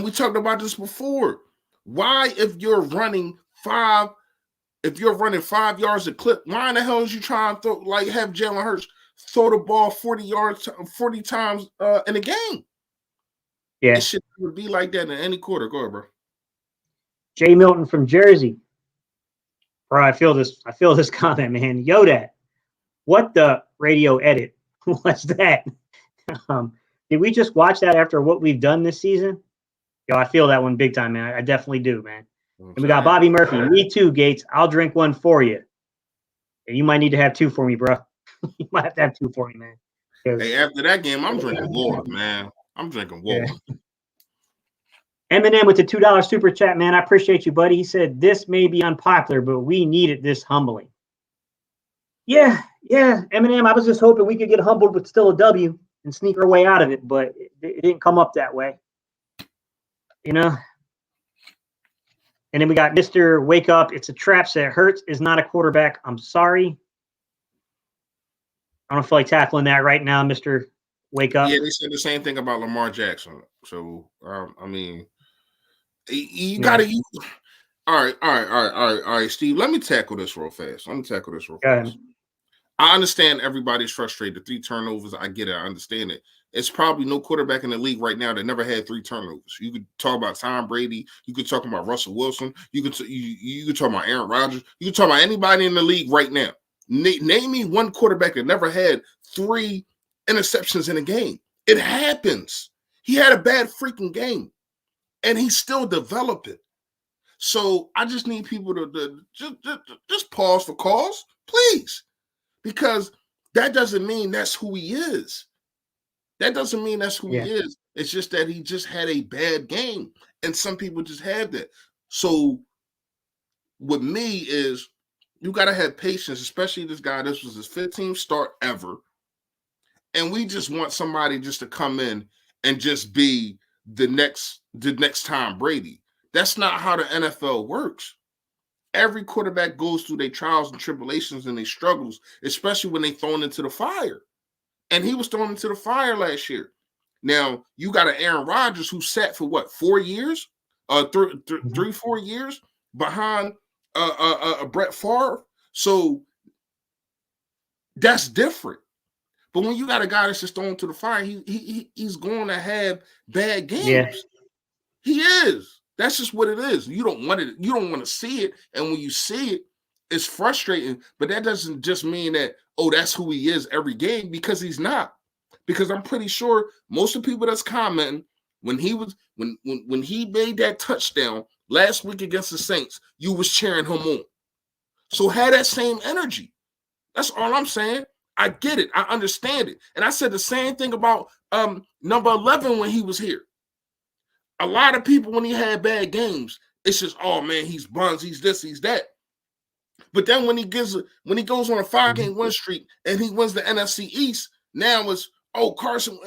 we talked about this before. Why, if you're running 5 yards a clip, why in the hell is you trying to have Jalen Hurts throw the ball 40 times in a game? Yeah. It should never be like that in any quarter. Go ahead, bro. Jay Milton from Jersey. Bro, I feel this comment, man. Yoda, what the radio edit was that? Did we just watch that after what we've done this season? Yo, I feel that one big time, man. I definitely do, man. And we got Bobby Murphy. Me too, Gates. I'll drink one for you. And you might need to have 2 for me, bro. You might have to have 2 for me, man. Hey, after that game, I'm drinking water, man. I'm drinking water. Yeah. Eminem with the $2 super chat, man. I appreciate you, buddy. He said, this may be unpopular, but we need it this humbling. Yeah, Eminem, I was just hoping we could get humbled with still a W and sneak our way out of it, but it didn't come up that way. You know? And then we got Mr. Wake Up. It's a trap set. Hurts is not a quarterback. I'm sorry. I don't feel like tackling that right now, Mr. Wake Up. Yeah, they said the same thing about Lamar Jackson. So, I mean, you got to use. All right, Steve. Let me tackle this real fast. I understand everybody's frustrated. 3 turnovers. I get it. I understand it. It's probably no quarterback in the league right now that never had 3 turnovers. You could talk about Tom Brady. You could talk about Russell Wilson. You could talk about Aaron Rodgers. You could talk about anybody in the league right now. Name me one quarterback that never had 3 interceptions in a game. It happens. He had a bad freaking game, and he's still developing. So I just need people to just pause for cause, please, because that doesn't mean that's who he is. That doesn't mean that's who he is. It's just that he just had a bad game, and some people just have that. So with me is you got to have patience, especially this guy. This was his 15th start ever. And we just want somebody just to come in and just be the next Tom Brady. That's not how the NFL works. Every quarterback goes through their trials and tribulations and their struggles, especially when they thrown into the fire. And he was thrown into the fire last year. Now, you got an Aaron Rodgers who sat for what, 4 years? 4 years behind Brett Favre. So that's different. But when you got a guy that's just thrown to the fire, he's going to have bad games. Yeah. He is. That's just what it is. You don't want it. You don't want to see it. And when you see it, it's frustrating. But that doesn't just mean that, oh, that's who he is every game, because he's not. Because I'm pretty sure most of the people that's commenting, when he made that touchdown last week against the Saints, you was cheering him on. So have that same energy. That's all I'm saying. I get it. I understand it. And I said the same thing about number 11 when he was here. A lot of people, when he had bad games, it's just, oh man, he's buns, he's this, he's that. But then when he goes on a 5-game win streak and he wins the NFC East, now it's, oh, Carson,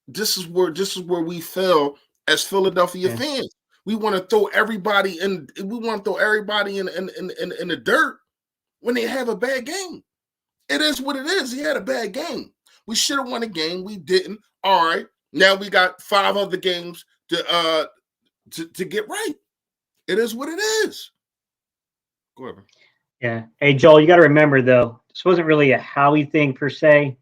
this is where we fell as Philadelphia fans. We want to throw everybody in. We want to throw everybody in the dirt when they have a bad game. It is what it is. He had a bad game. We should have won a game. We didn't. All right. Now we got 5 other games to get right. It is what it is. Go ahead. Yeah. Hey, Joel, you got to remember, though, this wasn't really a Howie thing per se.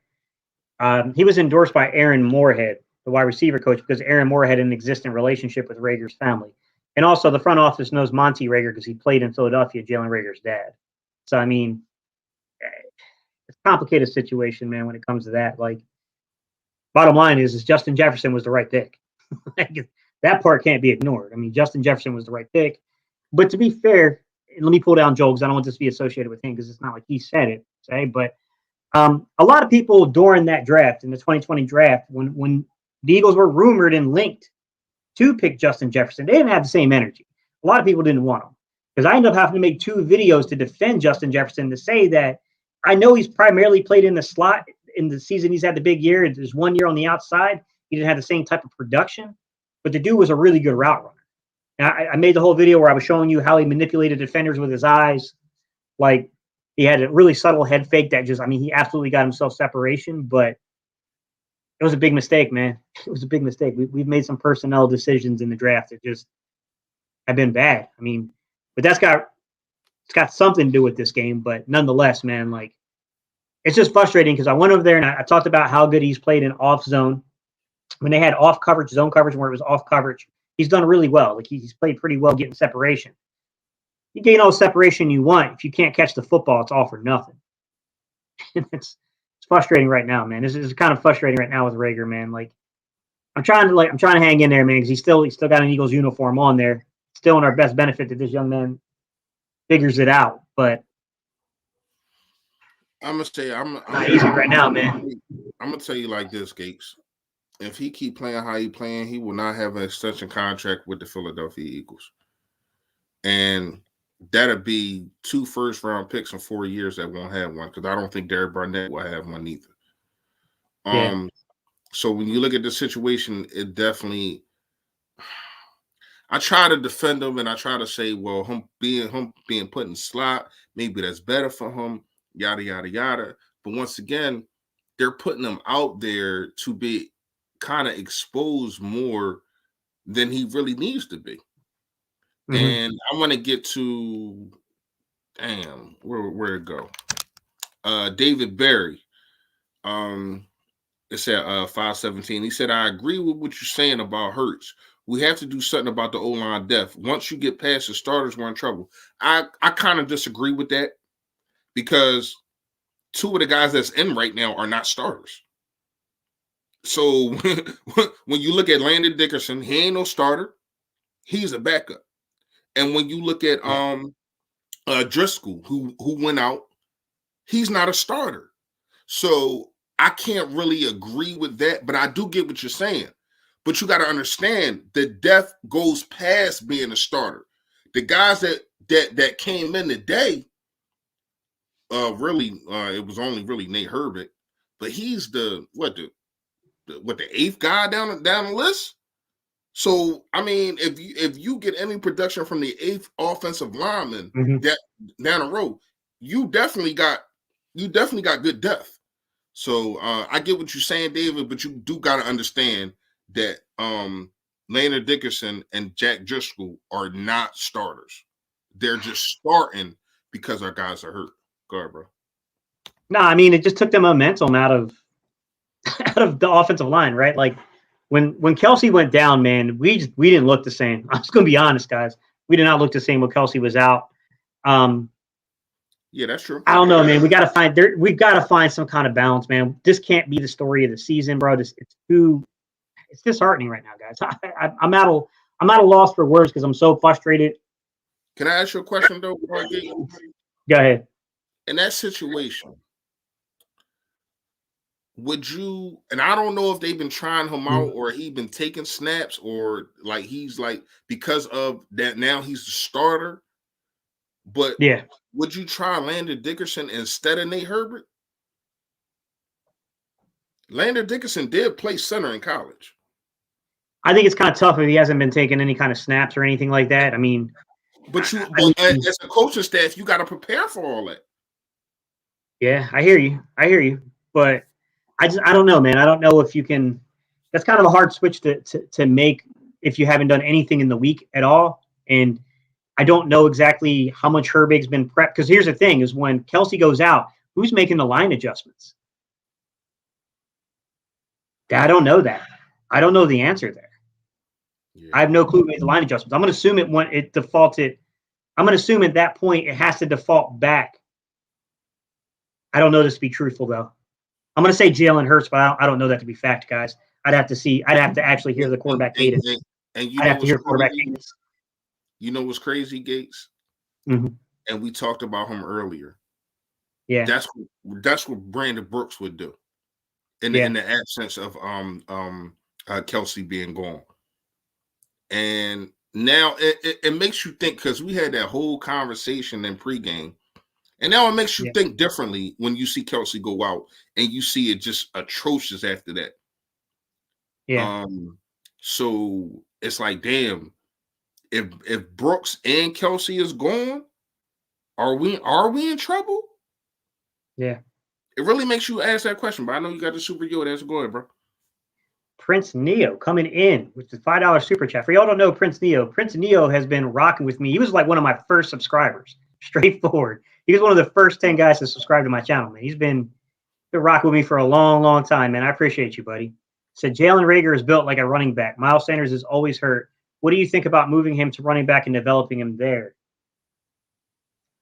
He was endorsed by Aaron Moorhead, the wide receiver coach, because Aaron Moorhead had an existing relationship with Rager's family. And also the front office knows Monty Rager because he played in Philadelphia, Jalen Rager's dad. So, I mean, it's a complicated situation, man, when it comes to that. Like, bottom line is Justin Jefferson was the right pick. That part can't be ignored. I mean, Justin Jefferson was the right pick. But to be fair, let me pull down Joel because I don't want this to be associated with him because it's not like he said it, say, but a lot of people during that draft, in the 2020 draft, when the Eagles were rumored and linked to pick Justin Jefferson, they didn't have the same energy. A lot of people didn't want him because I ended up having to make 2 videos to defend Justin Jefferson to say that I know he's primarily played in the slot in the season. He's had the big year. There's 1 year on the outside. He didn't have the same type of production, but the dude was a really good route runner. Now, I made the whole video where I was showing you how he manipulated defenders with his eyes. Like, he had a really subtle head fake that just, I mean, he absolutely got himself separation, but it was a big mistake, man. It was a big mistake. We've made some personnel decisions in the draft that just have been bad. I mean, but it's got something to do with this game, but nonetheless, man, like, it's just frustrating because I went over there and I talked about how good he's played in off zone. When they had off coverage, zone coverage, where it was off coverage, he's done really well. Like, he's played pretty well getting separation. You gain all the separation you want. If you can't catch the football, it's all for nothing. And it's frustrating right now, man. This is kind of frustrating right now with Rager, man. Like, I'm trying to hang in there, man, because he's still got an Eagles uniform on there. Still in our best benefit that this young man figures it out. But I'm gonna say I'm not easy right now, man. I'm gonna tell you like this, Gates. If he keep playing how he playing, he will not have an extension contract with the Philadelphia Eagles. And that'll be 2 first-round picks in 4 years that won't have one, because I don't think Derek Barnett will have one either. Yeah. So when you look at the situation, it definitely, I try to defend him and I try to say, well, him being put in slot, maybe that's better for him, yada, yada, yada. But once again, they're putting him out there to be kind of exposed more than he really needs to be. Mm-hmm. And I want to get to, where'd it go? David Berry. It's at 517. He said, I agree with what you're saying about Hurts. We have to do something about the O-line depth. Once you get past the starters, we're in trouble. I kind of disagree with that because 2 of the guys that's in right now are not starters. So when you look at Landon Dickerson, he ain't no starter. He's a backup. And when you look at Driscoll, who went out, he's not a starter. So I can't really agree with that, but I do get what you're saying. But you got to understand that depth goes past being a starter. The guys that came in today, it was only really Nate Herbert, but he's the eighth guy down the list. So I mean, if you get any production from the eighth offensive lineman that down the road, you definitely got good depth. So I get what you're saying, David, but you do got to understand that Leonard Dickerson and Jack Driscoll are not starters. They're just starting because our guys are hurt. Go ahead, bro. No, I mean it just took the momentum out of the offensive line, right? Like when Kelsey went down, man, we didn't look the same. I'm just gonna be honest, guys. We did not look the same when Kelsey was out. Yeah, that's true. I don't know, man. We've got to find some kind of balance, man. This can't be the story of the season, bro. It's disheartening right now, guys. I'm at a loss for words because I'm so frustrated. Can I ask you a question though? Go ahead. In that situation, would you, and I don't know if they've been trying him out or he been taking snaps or like he's like because of that now he's the starter. But yeah, would you try Landon Dickerson instead of Nate Herbert? Landon Dickerson did play center in college. I think it's kind of tough if he hasn't been taking any kind of snaps or anything like that. I mean, but as a coaching staff, you got to prepare for all that. Yeah, I hear you. But I don't know, man. I don't know if you can. That's kind of a hard switch to make if you haven't done anything in the week at all. And I don't know exactly how much Herbig's been prepped. Because here's the thing: is when Kelsey goes out, who's making the line adjustments? I don't know that. I don't know the answer there. Yeah. I have no clue who made the line adjustments. I'm going to assume it defaulted. I'm going to assume at that point it has to default back. I don't know this to be truthful though. I'm going to say Jalen Hurts, but I don't know that to be fact, guys. I'd have to see. I'd have to actually hear the quarterback cadence. And I'd have to hear quarterback cadence. You know what's crazy, Gates? Mm-hmm. And we talked about him earlier. Yeah, that's what Brandon Brooks would do in the absence of Kelsey being gone. And now it makes you think because we had that whole conversation in pregame. And now it makes you think differently when you see Kelsey go out and you see it just atrocious after that. Yeah. So it's like, damn, if Brooks and Kelsey is gone, are we in trouble? Yeah. It really makes you ask that question, but I know you got the super Yoda. That's go ahead, bro. Prince Neo coming in with the $5 super chat. For y'all don't know Prince Neo. Prince Neo has been rocking with me. He was like one of my first subscribers. Straightforward. He was one of the first 10 guys to subscribe to my channel, man. He's been rocking with me for a long, long time, man. I appreciate you, buddy. Said Jalen Reagor is built like a running back. Miles Sanders is always hurt. What do you think about moving him to running back and developing him there?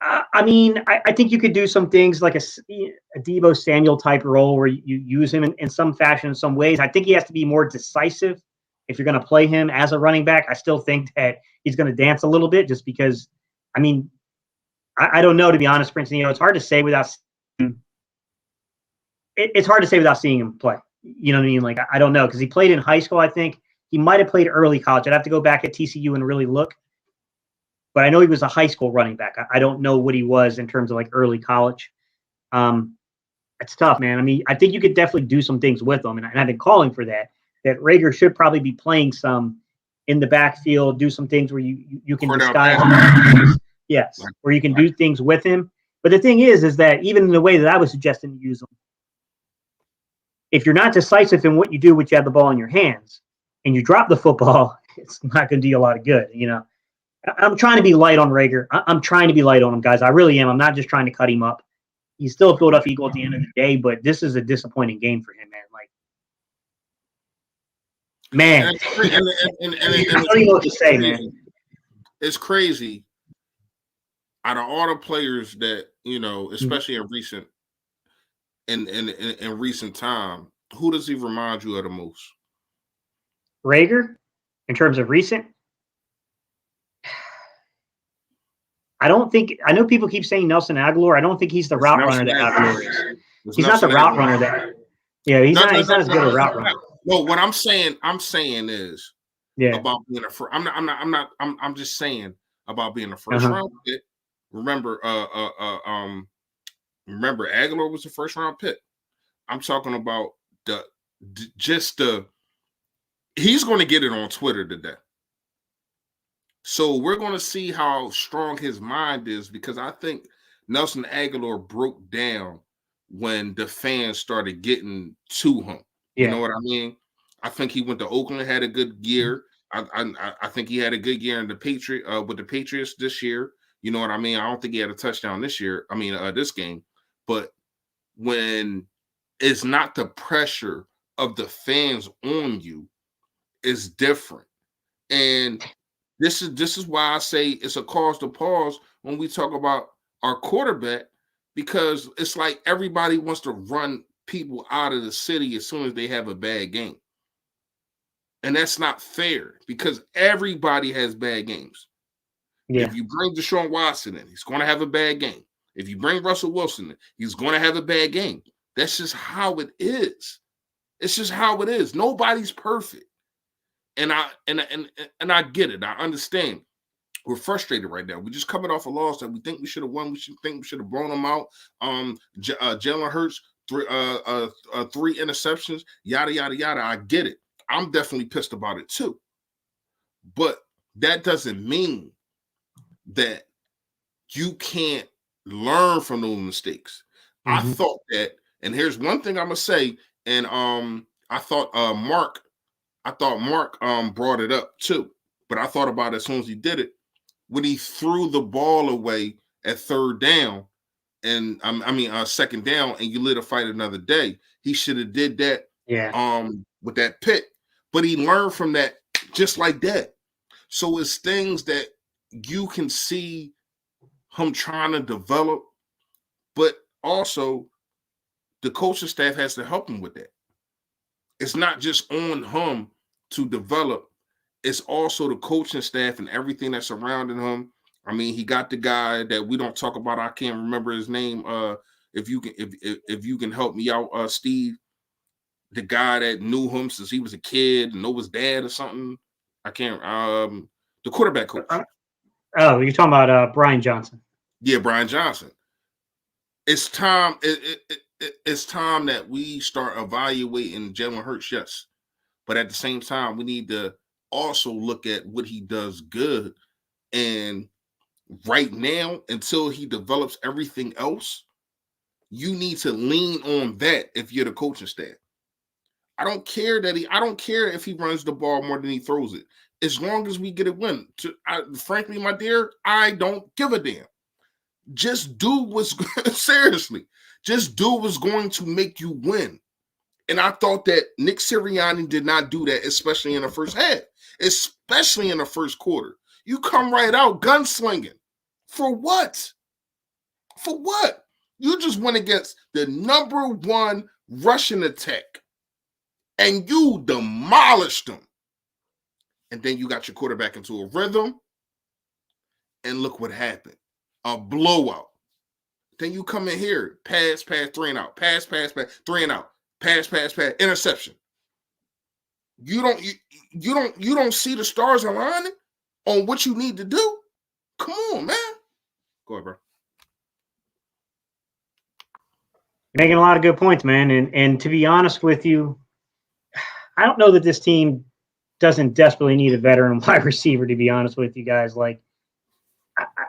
I mean, I think you could do some things like a Deebo Samuel type role where you use him in some fashion, in some ways. I think he has to be more decisive if you're going to play him as a running back. I still think that he's going to dance a little bit just because, I mean, I don't know, to be honest, Prince. You know, it's hard to say without it's hard to say without seeing him play. You know what I mean? Like, I don't know, because he played in high school, I think. He might have played early college. I'd have to go back at TCU and really look. But I know he was a high school running back. I don't know what he was in terms of like early college. It's tough, man. I mean, I think you could definitely do some things with him, and I've been calling for that. That Reagor should probably be playing some in the backfield, do some things where you can disguise him. Yes, where you can do things with him. But the thing is that even in the way that I was suggesting to use him, if you're not decisive in what you do when you have the ball in your hands and you drop the football, it's not going to do you a lot of good, you know. I'm trying to be light on Reagor. I'm trying to be light on him, guys. I really am. I'm not just trying to cut him up. He's still a Philadelphia Eagle at the end of the day, but this is a disappointing game for him, man. Like, man, I don't even know what to say, man. It's crazy. Out of all the players that, you know, especially in recent time, Who does he remind you of the most? Rager, in terms of recent. I don't think I know people keep saying Nelson Aguilar. I don't think he's the It's route runner Nelson that Aguilar. Aguilar is. It's He's not the Nelson route Aguilar. runner that. Yeah, he's not as good a route runner. No, what I'm saying is Yeah. about being a first. I'm just saying about being a first round pick. Remember, remember Aguilar was a first round pick. I'm talking about he's going to get it on Twitter today. So we're going to see how strong his mind is, because I think Nelson Aguilar broke down when the fans started getting to him. Yeah. You know what I mean? I think he went to Oakland, had a good year. I think he had a good year in the with the Patriots this year. You know what I mean? I don't think he had a touchdown this year. I mean, this game. But when it's not the pressure of the fans on you, it's different. And this is why I say it's a cause to pause when we talk about our quarterback, because it's like everybody wants to run people out of the city as soon as they have a bad game. And that's not fair, because everybody has bad games. Yeah. If you bring Deshaun Watson in, he's going to have a bad game. If you bring Russell Wilson in, he's going to have a bad game. That's just how it is. It's just how it is. Nobody's perfect. And I get it. I understand. We're frustrated right now. We're just coming off a loss that we think we should have won. We should have blown them out. Jalen Hurts, three interceptions, yada, yada, yada. I get it. I'm definitely pissed about it too. But that doesn't mean that you can't learn from those mistakes. Mm-hmm. I thought that, and here's one thing I'm going to say, and I thought Mark brought it up too, but I thought about it as soon as he did it. When he threw the ball away at third down, and second down, and you lit a fight another day, he should have did that. Yeah. With that pick, but he learned from that just like that. So it's things that you can see him trying to develop, but also the coaching staff has to help him with that. It's not just on him to develop. It's also the coaching staff and everything that's surrounding him. I mean, he got the guy that we don't talk about. I can't remember his name. If you can help me out, Steve, the guy that knew him since he was a kid, know his dad or something. I can't. The quarterback coach. Oh, you're talking about Brian Johnson. Yeah, Brian Johnson. It's time. It's time that we start evaluating Jalen Hurts. Yes, but at the same time, we need to also look at what he does good. And right now, until he develops everything else, you need to lean on that if you're the coaching staff. I don't care if he runs the ball more than he throws it. As long as we get a win. Frankly, my dear, I don't give a damn. Just do what's seriously. Just do what's going to make you win. And I thought that Nick Sirianni did not do that, especially in the first half, especially in the first quarter. You come right out gunslinging. For what? For what? You just went against the number one rushing attack, and you demolished them. And then you got your quarterback into a rhythm, and look what happened. A blowout. Then you come in here, pass, 3 and out, pass, 3 and out, pass, interception. You don't see the stars aligning on what you need to do? Come on, man. Go ahead, bro. You're making a lot of good points, man. And to be honest with you, I don't know that this team doesn't desperately need a veteran wide receiver, to be honest with you guys. Like,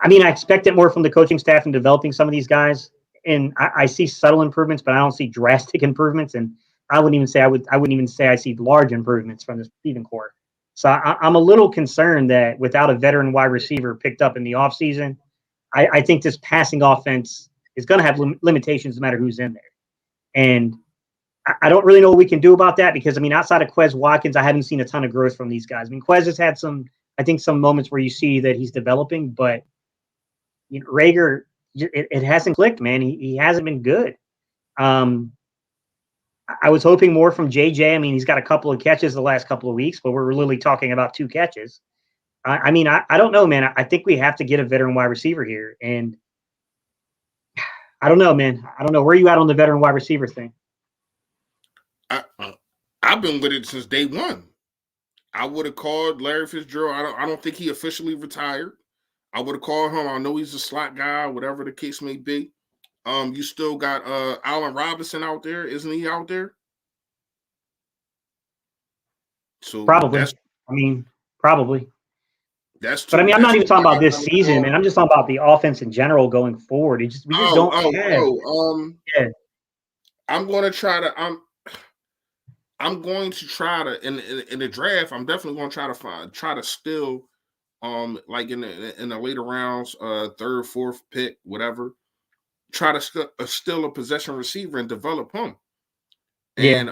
I mean, I expect it more from the coaching staff in developing some of these guys. And I see subtle improvements, but I don't see drastic improvements. And I wouldn't even say I see large improvements from the receiving core. So I'm a little concerned that without a veteran wide receiver picked up in the offseason, I think this passing offense is going to have limitations no matter who's in there. And I don't really know what we can do about that because, I mean, outside of Quez Watkins, I haven't seen a ton of growth from these guys. I mean, Quez has had some moments where you see that he's developing, but you know, Rager, it hasn't clicked, man. He hasn't been good. I I was hoping more from JJ. I mean, he's got a couple of catches the last couple of weeks, but we're literally talking about 2 catches. I mean, I don't know, man. I think we have to get a veteran wide receiver here, and I don't know, man. I don't know. Where are you at on the veteran wide receiver thing? I've been with it since day one. I would have called Larry Fitzgerald. I don't think he officially retired. I would have called him. I know he's a slot guy, whatever the case may be. You still got Allen Robinson out there, isn't he out there? So Probably. Probably. That's but I mean, I'm not even talking about this season, man. I'm just talking about the offense in general going forward. We just don't have. Yeah. I'm going to try to in the draft. I'm definitely going to try to steal like in the later rounds, third, fourth pick, whatever. Try to steal a possession receiver and develop him. And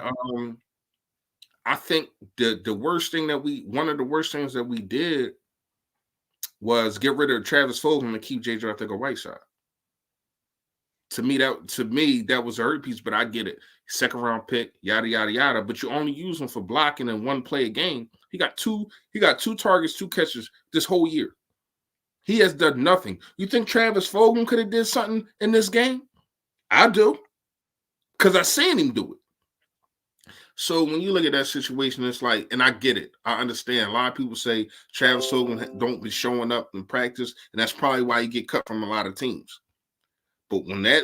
I think one of the worst things that we did was get rid of Travis Fulgham and keep J.J. Arcega-Whiteside. To me, that was a hurt piece, but I get it. Second round pick, yada yada yada. But you only use him for blocking and one play a game. He got two targets, 2 catches this whole year. He has done nothing. You think Travis Fulgham could have did something in this game? I do, because I seen him do it. So when you look at that situation, it's like, and I get it. I understand. A lot of people say Travis Fulgham don't be showing up in practice, and that's probably why you get cut from a lot of teams. But when that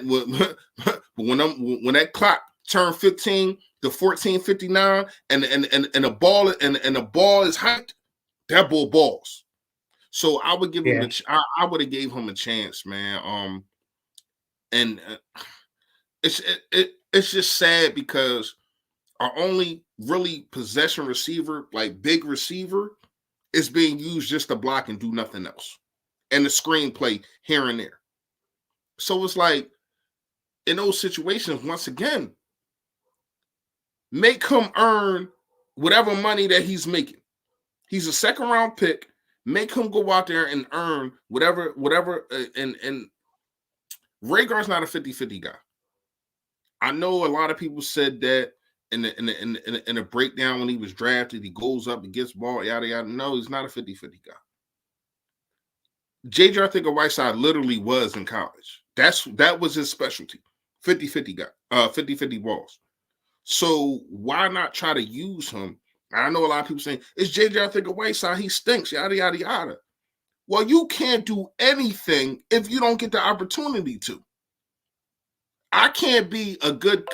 clock turned 15 to 14:59, and the ball is hyped, that bull balls. So I would give him I would have gave him a chance, man. And it's just sad because our only really possession receiver, like big receiver, is being used just to block and do nothing else, and the screenplay here and there. So it's like, in those situations, once again, make him earn whatever money that he's making. He's a second round pick. Make him go out there and earn whatever. And Rhaegar's not a 50-50 guy. I know a lot of people said that in the breakdown when he was drafted, he goes up, he gets ball, yada yada. No, he's not a 50-50 guy. J.J. Arcega-Whiteside literally was in college. That was his specialty. 50-50 guy, 50-50 balls. So why not try to use him? I know a lot of people saying, it's J.J. Arcega-Whiteside, he stinks, yada, yada, yada. Well, you can't do anything if you don't get the opportunity to. I can't be a good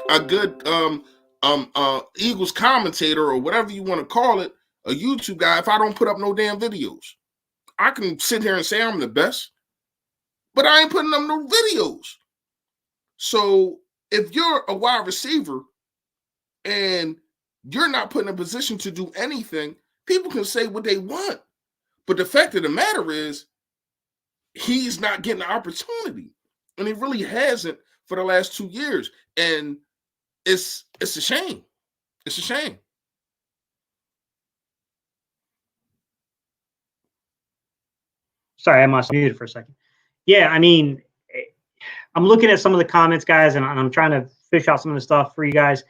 Eagles commentator or whatever you want to call it, a YouTube guy, if I don't put up no damn videos. I can sit here and say I'm the best, but I ain't putting up no videos. So if you're a wide receiver and you're not put in a position to do anything, people can say what they want. But the fact of the matter is, he's not getting the opportunity. And he really hasn't for the last 2 years. And it's a shame. It's a shame. Sorry, I must muted for a second. Yeah, I mean, I'm looking at some of the comments, guys, and I'm trying to fish out some of the stuff for you guys.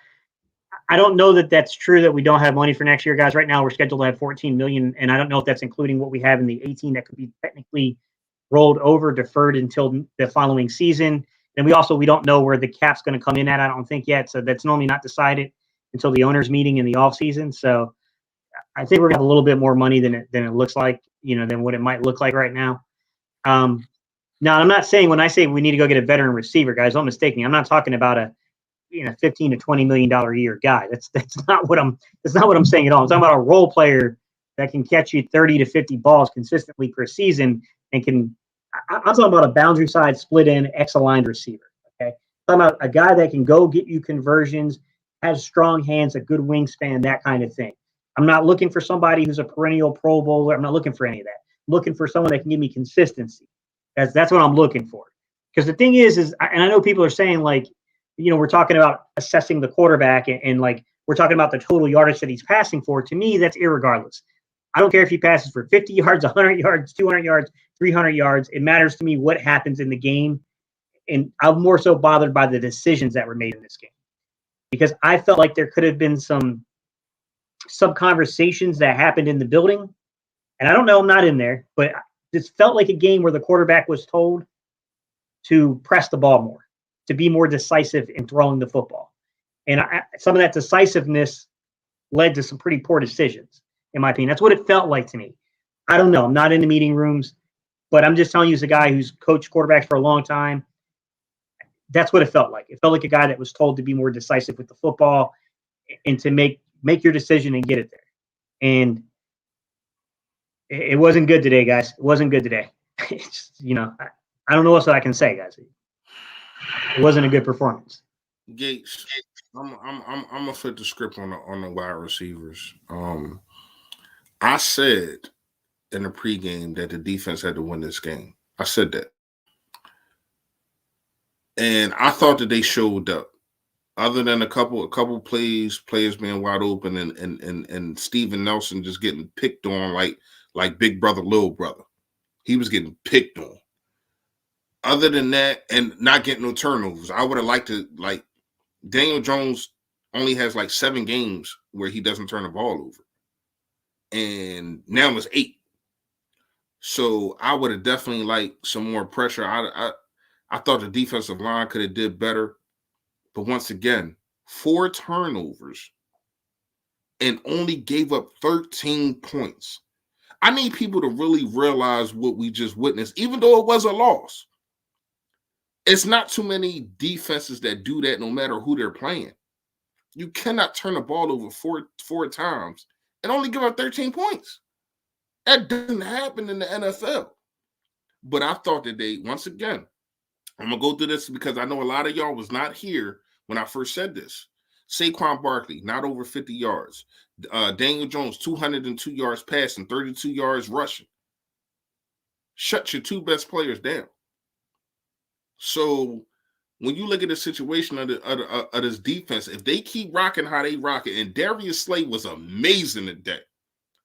I don't know that that's true that we don't have money for next year, guys. Right now, we're scheduled to have 14 million, and I don't know if that's including what we have in the 18 that could be technically rolled over, deferred until the following season. And we don't know where the cap's going to come in at, I don't think yet. So that's normally not decided until the owners meeting in the off season. So I think we're going to have a little bit more money than it looks like, than what it might look like right now. Now, I'm not saying when I say we need to go get a veteran receiver, guys, don't mistake me. I'm not talking about a $15 to $20 million a year guy. That's not what I'm saying at all. I'm talking about a role player that can catch you 30 to 50 balls consistently per season and can. I'm talking about a boundary side split in X-aligned receiver. Okay, I'm talking about a guy that can go get you conversions, has strong hands, a good wingspan, that kind of thing. I'm not looking for somebody who's a perennial Pro Bowler. I'm not looking for any of that. I'm looking for someone that can give me consistency. That's what I'm looking for. Because the thing is, and I know people are saying like, we're talking about assessing the quarterback and like we're talking about the total yardage that he's passing for. To me, that's irregardless. I don't care if he passes for 50 yards, 100 yards, 200 yards, 300 yards. It matters to me what happens in the game. And I'm more so bothered by the decisions that were made in this game. because I felt like there could have been some conversations that happened in the building. And I don't know, I'm not in there, but this felt like a game where the quarterback was told to press the ball more, to be more decisive in throwing the football. And some of that decisiveness led to some pretty poor decisions, in my opinion. That's what it felt like to me. I don't know. I'm not in the meeting rooms, but I'm just telling you as a guy who's coached quarterbacks for a long time. That's what it felt like. It felt like a guy that was told to be more decisive with the football and to make your decision and get it there. And it wasn't good today, guys. It wasn't good today. It's, I don't know what else I can say, guys. It wasn't a good performance. Gates, I'm gonna flip the script on the wide receivers. I said in the pregame that the defense had to win this game. I said that, and I thought that they showed up. Other than a couple players being wide open, and Steven Nelson just getting picked on like big brother, little brother. He was getting picked on. Other than that, and not getting no turnovers, I would have liked to, like, Daniel Jones only has like 7 games where he doesn't turn the ball over. And now it's 8. So I would have definitely liked some more pressure. I thought the defensive line could have did better. But once again, 4 turnovers and only gave up 13 points. I need people to really realize what we just witnessed, even though it was a loss. It's not too many defenses that do that no matter who they're playing. You cannot turn the ball over four times and only give up 13 points. That doesn't happen in the NFL. But I thought that they, once again, I'm going to go through this because I know a lot of y'all was not here when I first said this. Saquon Barkley, not over 50 yards. Daniel Jones, 202 yards passing, 32 yards rushing. Shut your 2 best players down. So when you look at the situation of this defense, if they keep rocking how they rock it, and Darius Slay was amazing today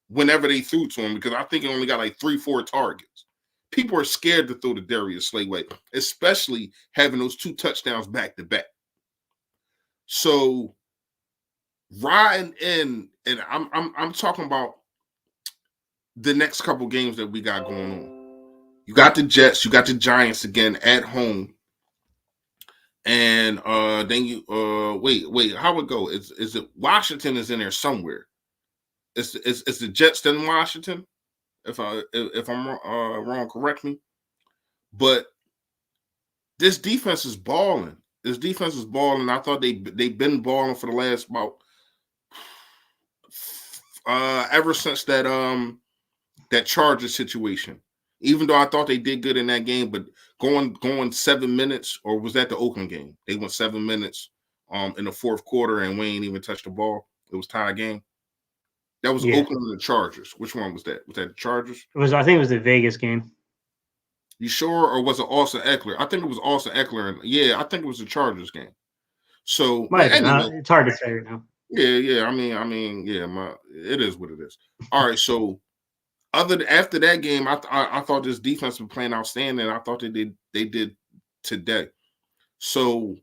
whenever they threw to him, because I think he only got like 3-4 targets. People are scared to throw the Darius Slay way, especially having those 2 touchdowns back to back. So riding in, and I'm talking about the next couple games that we got going on. You got the Jets, you got the Giants again at home. And then you wait, how it go? Is it Washington is in there somewhere? It's the Jets then Washington? If I'm wrong, correct me. But this defense is balling. I thought they've been balling for the last about ever since that Chargers situation. Even though I thought they did good in that game, but going 7 minutes, or was that the Oakland game? They went 7 minutes in the fourth quarter, and we ain't even touched the ball. It was tie game. That was Oakland and the Chargers. Which one was that? Was that the Chargers? I think it was the Vegas game. You sure, or was it Austin Eckler? I think it was Austin Eckler. Yeah, I think it was the Chargers game. So anyway, it's hard to say right now. Yeah. I mean, yeah. It is what it is. All right, so. After that game, I thought this defense was playing outstanding. I thought they did today. So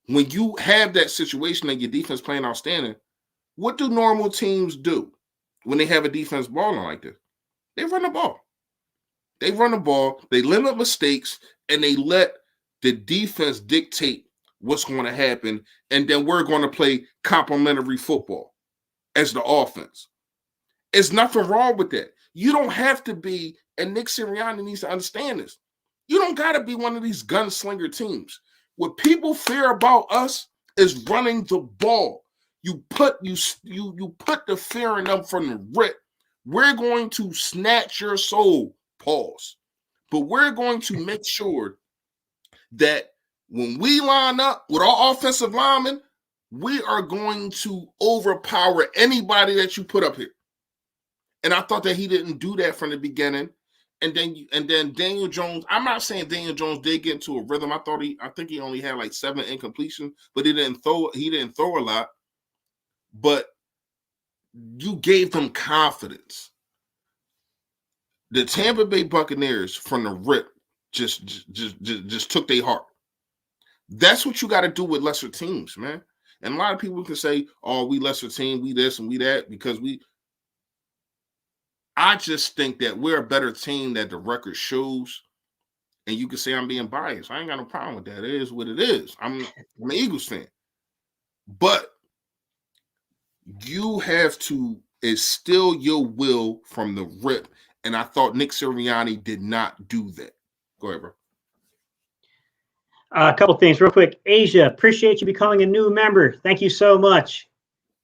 when you have that situation and your defense playing outstanding, what do normal teams do when they have a defense balling like this? They run the ball. They limit mistakes, and they let the defense dictate what's going to happen, and then we're going to play complementary football as the offense. There's nothing wrong with that. You don't have to be, and Nick Sirianni needs to understand this. You don't got to be one of these gunslinger teams. What people fear about us is running the ball. You put the fear in them from the rip. We're going to snatch your soul, pause. But we're going to make sure that when we line up with our offensive linemen, we are going to overpower anybody that you put up here. And I thought that he didn't do that from the beginning. And then Daniel Jones, I'm not saying Daniel Jones did get into a rhythm. I think he only had like 7 incompletions, but he didn't throw a lot. But you gave them confidence. The Tampa Bay Buccaneers from the rip just took their heart. That's what you got to do with lesser teams, man. And a lot of people can say, "Oh, we lesser team, we this and we that," because I just think that we're a better team that the record shows. And you can say I'm being biased. I ain't got no problem with that. It is what it is. I'm an Eagles fan. But you have to instill your will from the rip. And I thought Nick Sirianni did not do that. Go ahead, bro. A couple things real quick. Asia, appreciate you becoming a new member. Thank you so much.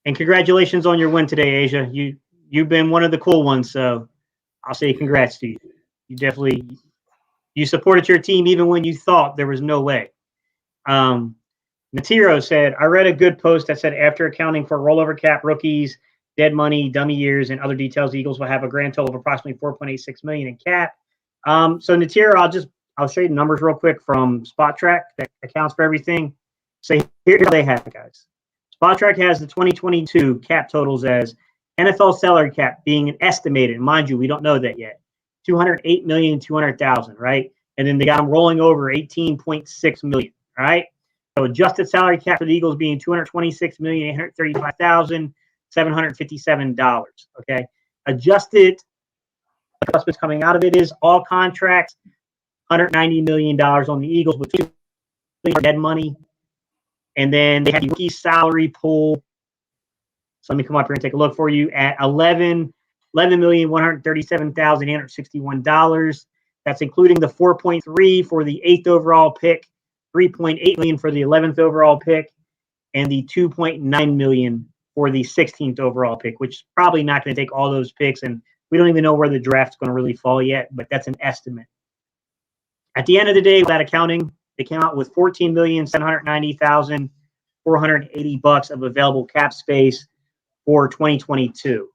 And congratulations on your win today, Asia. You've been one of the cool ones, so I'll say congrats to you. You supported your team even when you thought there was no way. Natiro said, I read a good post that said after accounting for rollover cap, rookies, dead money, dummy years, and other details, the Eagles will have a grand total of approximately $4.86 million in cap. So Natiro, I'll show you the numbers real quick from Spot Track that accounts for everything. So here they have it, guys. Spot Track has the 2022 cap totals as NFL salary cap being an estimated. Mind you, we don't know that yet. $208,200,000, right? And then they got them rolling over $18.6 million, right? So adjusted salary cap for the Eagles being $226,835,757. Okay. Adjusted adjustments coming out of it is all contracts, $190 million on the Eagles with $2 million dead money. And then they had the rookie salary pool. So let me come up here and take a look for you at $11,137,861. That's including the 4.3 for the 8th overall pick, 3.8 million for the 11th overall pick, and the 2.9 million for the 16th overall pick, which is probably not going to take all those picks. And we don't even know where the draft's going to really fall yet, but that's an estimate. At the end of the day, without accounting, they came out with $14,790,480 of available cap space for 2022.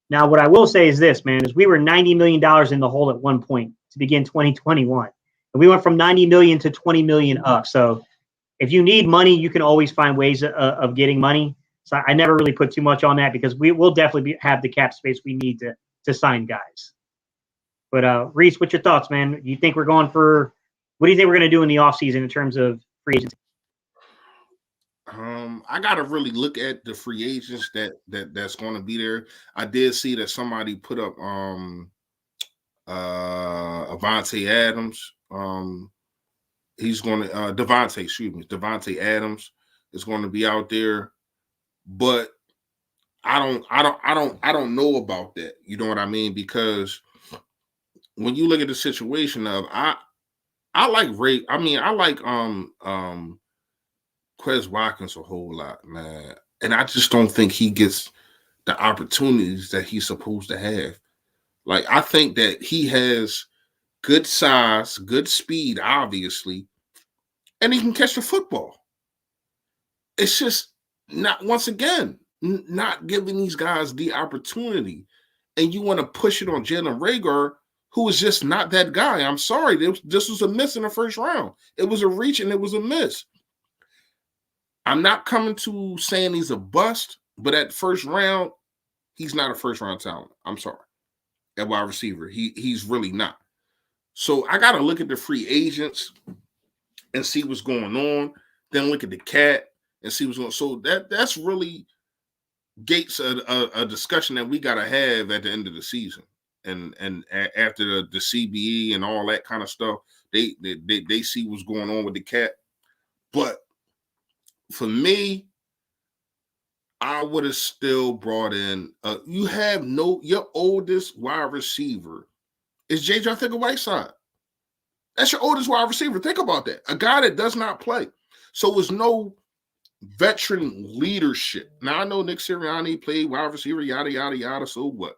Now, what I will say is this, man, is we were $90 million in the hole at one point to begin 2021. And we went from 90 million to 20 million up. So if you need money, you can always find ways of getting money. So I never really put too much on that because we will definitely have the cap space we need to sign guys. But Reese, what's your thoughts, man? What do you think we're going to do in the offseason in terms of free agency? I gotta really look at the free agents that's going to be there. I did see that somebody put up Avante Adams. He's going to Devontae Adams is going to be out there, but I don't know about that. You know what I mean? Because when you look at the situation of I like Ray. I mean, I like Quez Watkins a whole lot, man. And I just don't think he gets the opportunities that he's supposed to have. Like, I think that he has good size, good speed, obviously, and he can catch the football. It's just not, once again, not giving these guys the opportunity. And you want to push it on Jalen Reagor, who is just not that guy. I'm sorry. This was a miss in the first round. It was a reach and it was a miss. I'm not coming to saying he's a bust, but at first round, he's not a first round talent. I'm sorry. At wide receiver, he's really not. So I got to look at the free agents and see what's going on. Then look at the cat and see what's going on. So that's really gates a discussion that we got to have at the end of the season. And after the CBE and all that kind of stuff, they see what's going on with the cat. But for me, I would have still brought in. Your oldest wide receiver is J.J. Arcega-Whiteside. That's your oldest wide receiver. Think about that. A guy that does not play. So it's no veteran leadership. Now, I know Nick Sirianni played wide receiver, yada, yada, yada. So what?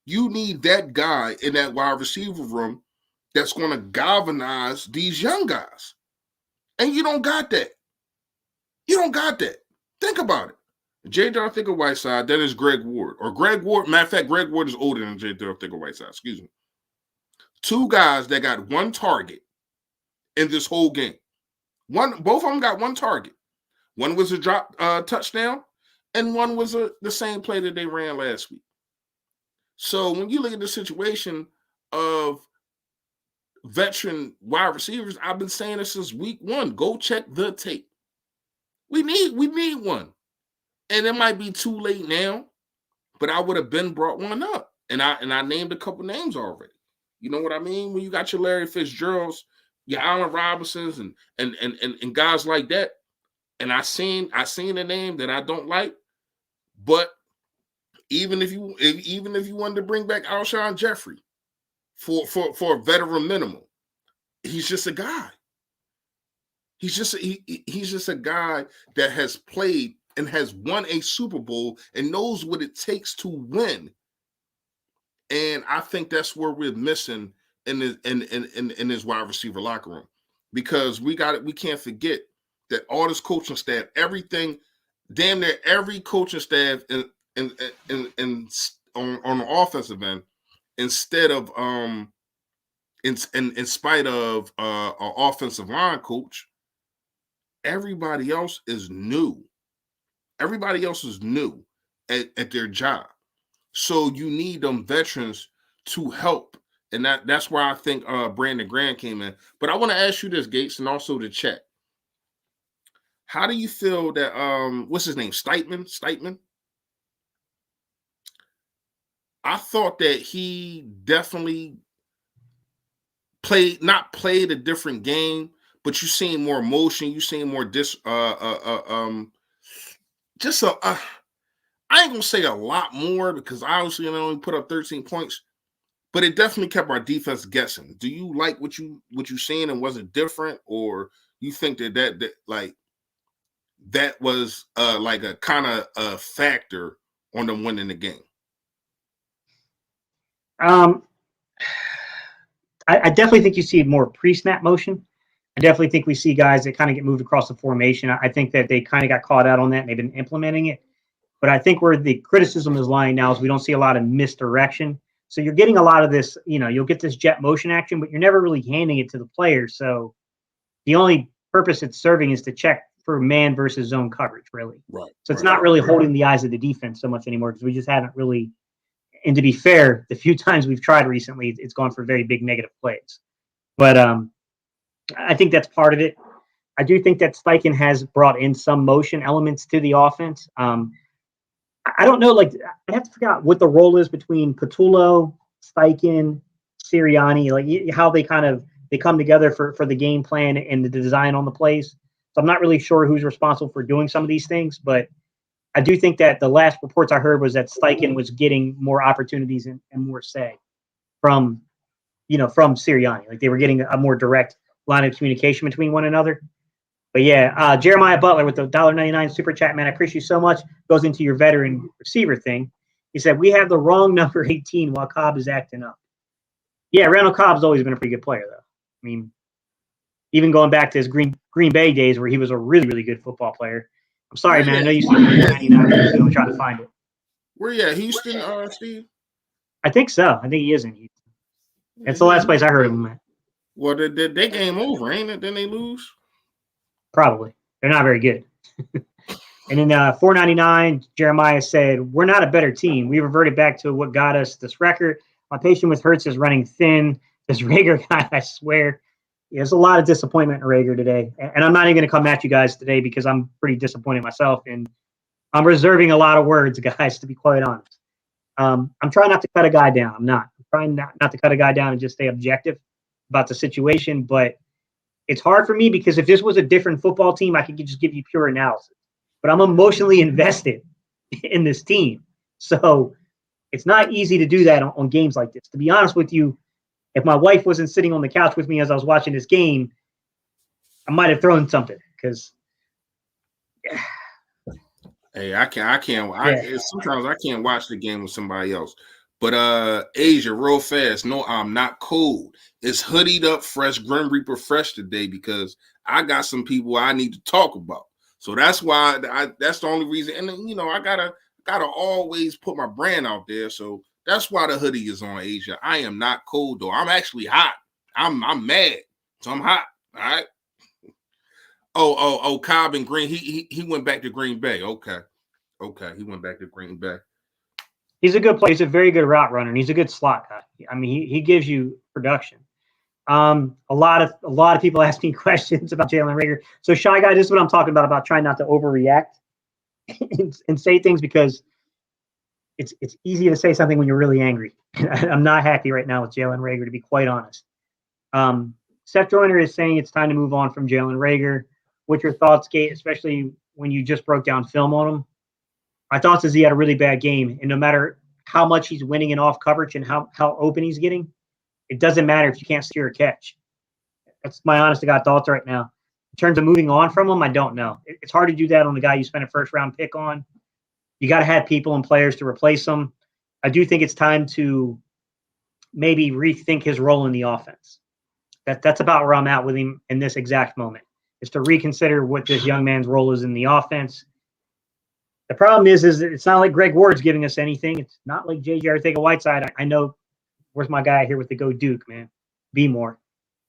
You need that guy in that wide receiver room that's going to galvanize these young guys. And you don't got that. You don't got that. Think about it. J.J. Arcega-Whiteside, then is Greg Ward. Or Greg Ward, matter of fact, Greg Ward is older than J.J. Arcega-Whiteside. Excuse me. Two guys that got one target in this whole game. Both of them got one target. One was a drop touchdown, and one was the same play that they ran last week. So when you look at the situation of veteran wide receivers, I've been saying this since week one. Go check the tape. We need one. And it might be too late now, but I would have been brought one up. And I named a couple names already. You know what I mean? When you got your Larry Fitzgeralds, your Allen Robinsons, and guys like that. And I seen a name that I don't like, but even if you wanted to bring back Alshon Jeffrey for a veteran minimum, he's just a guy. He's just a guy that has played and has won a Super Bowl and knows what it takes to win. And I think that's where we're missing in this wide receiver locker room, because we can't forget that all this coaching staff, everything, damn near every coaching staff on the offensive end, instead of in spite of an offensive line coach, everybody else is new. Everybody else is new at their job. So you need them veterans to help. And that's where I think Brandon Graham came in. But I want to ask you this, Gates, and also the chat. How do you feel that what's his name? Stiteman? I thought that he definitely played a different game, but you seen more emotion, you seen more I ain't gonna say a lot more, because obviously they only put up 13 points, but it definitely kept our defense guessing. Do you like what you seen, and was it different, or you think that was like a kind of a factor on them winning the game? I definitely think you see more pre-snap motion. I definitely think we see guys that kind of get moved across the formation. I think that they kind of got caught out on that and they've been implementing it. But I think where the criticism is lying now is we don't see a lot of misdirection. So you're getting a lot of this, you'll get this jet motion action, but you're never really handing it to the player. So the only purpose it's serving is to check for man versus zone coverage, really. Right. So it's not really holding the eyes of the defense so much anymore, because we just haven't really. And to be fair, the few times we've tried recently, it's gone for very big negative plays. But I think that's part of it. I do think that Steichen has brought in some motion elements to the offense. I don't know, I have to figure out what the role is between Patullo, Steichen, Sirianni, how they come together for the game plan and the design on the plays. So I'm not really sure who's responsible for doing some of these things, but I do think that the last reports I heard was that Steichen was getting more opportunities and more say from Sirianni. Like they were getting a more direct line of communication between one another. But yeah, Jeremiah Butler with the $1.99 super chat, man. I appreciate you so much. Goes into your veteran receiver thing. He said, we have the wrong number 18 while Cobb is acting up. Yeah, Randall Cobb's always been a pretty good player, though. I mean, even going back to his Green Bay days where he was a really, really good football player. I'm sorry, man. I know you said 99. I'm trying to find it. Where you at? Houston, Steve? I think so. I think he is in Houston. It's the last place I heard of him at. Well, they game over, ain't it? Then they lose? Probably. They're not very good. And then $4.99, Jeremiah said, we're not a better team. We reverted back to what got us this record. My patient with Hurts is running thin. This Rager guy, I swear. Yeah, there's a lot of disappointment in Rager today. And I'm not even going to come at you guys today because I'm pretty disappointed myself. And I'm reserving a lot of words, guys, to be quite honest. I'm trying not to cut a guy down. I'm trying not to cut a guy down and just stay objective about the situation. But it's hard for me because if this was a different football team, I could just give you pure analysis. But I'm emotionally invested in this team. So it's not easy to do that on games like this. To be honest with you, if my wife wasn't sitting on the couch with me as I was watching this game, I might have thrown something because. Hey, I can't. Sometimes I can't watch the game with somebody else. But Asia, real fast. No, I'm not cold. It's hoodied up, fresh, Grim Reaper fresh today because I got some people I need to talk about. So that's why that's the only reason. And then, I gotta always put my brand out there. So that's why the hoodie is on, Asia. I am not cold though. I'm actually hot. I'm mad. So I'm hot. All right. Oh, Cobb and Green. He went back to Green Bay. Okay. He went back to Green Bay. He's a good player. He's a very good route runner, and he's a good slot guy. I mean, he gives you production. A lot of people ask me questions about Jalen Rager. So Shy Guy, this is what I'm talking about trying not to overreact and say things, because it's easy to say something when you're really angry. I'm not happy right now with Jalen Rager, to be quite honest. Seth Joyner is saying it's time to move on from Jalen Rager. What's your thoughts, Kate, especially when you just broke down film on him? My thoughts is he had a really bad game, and no matter how much he's winning in off coverage and how open he's getting, it doesn't matter if you can't secure a catch. That's my honest to God thoughts right now. In terms of moving on from him, I don't know. It's hard to do that on the guy you spent a first round pick on. You got to have people and players to replace him. I do think it's time to maybe rethink his role in the offense. That's about where I'm at with him in this exact moment, is to reconsider what this young man's role is in the offense. The problem is it's not like Greg Ward's giving us anything. It's not like J.J. Arcega-Whiteside. I know, where's my guy here with the Go Duke, man? Be more.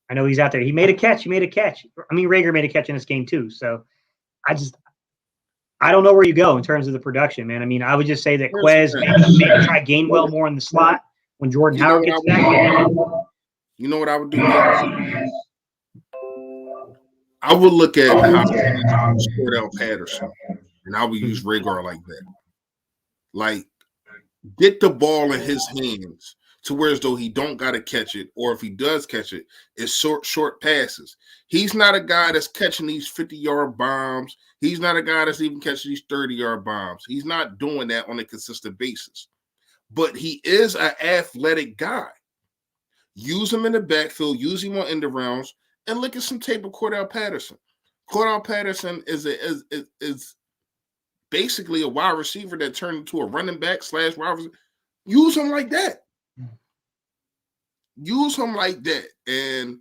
I know he's out there. He made a catch. I mean, Rager made a catch in this game too. So I don't know where you go in terms of the production, man. I mean, I would just say that Quez maybe try Gainwell more in the slot when Jordan Howard gets back. You know what I would do next? I would look at how Cordell Patterson, and I would use Rager like that. Like, get the ball in his hands to where as though he don't got to catch it, or if he does catch it, it's short passes. He's not a guy that's catching these 50-yard bombs. He's not a guy that's even catching these 30-yard bombs. He's not doing that on a consistent basis. But he is an athletic guy. Use him in the backfield, use him on end rounds, and look at some tape of Cordell Patterson. Cordell Patterson is basically a wide receiver that turned into a running back / wide receiver. Use him like that. Use him like that. And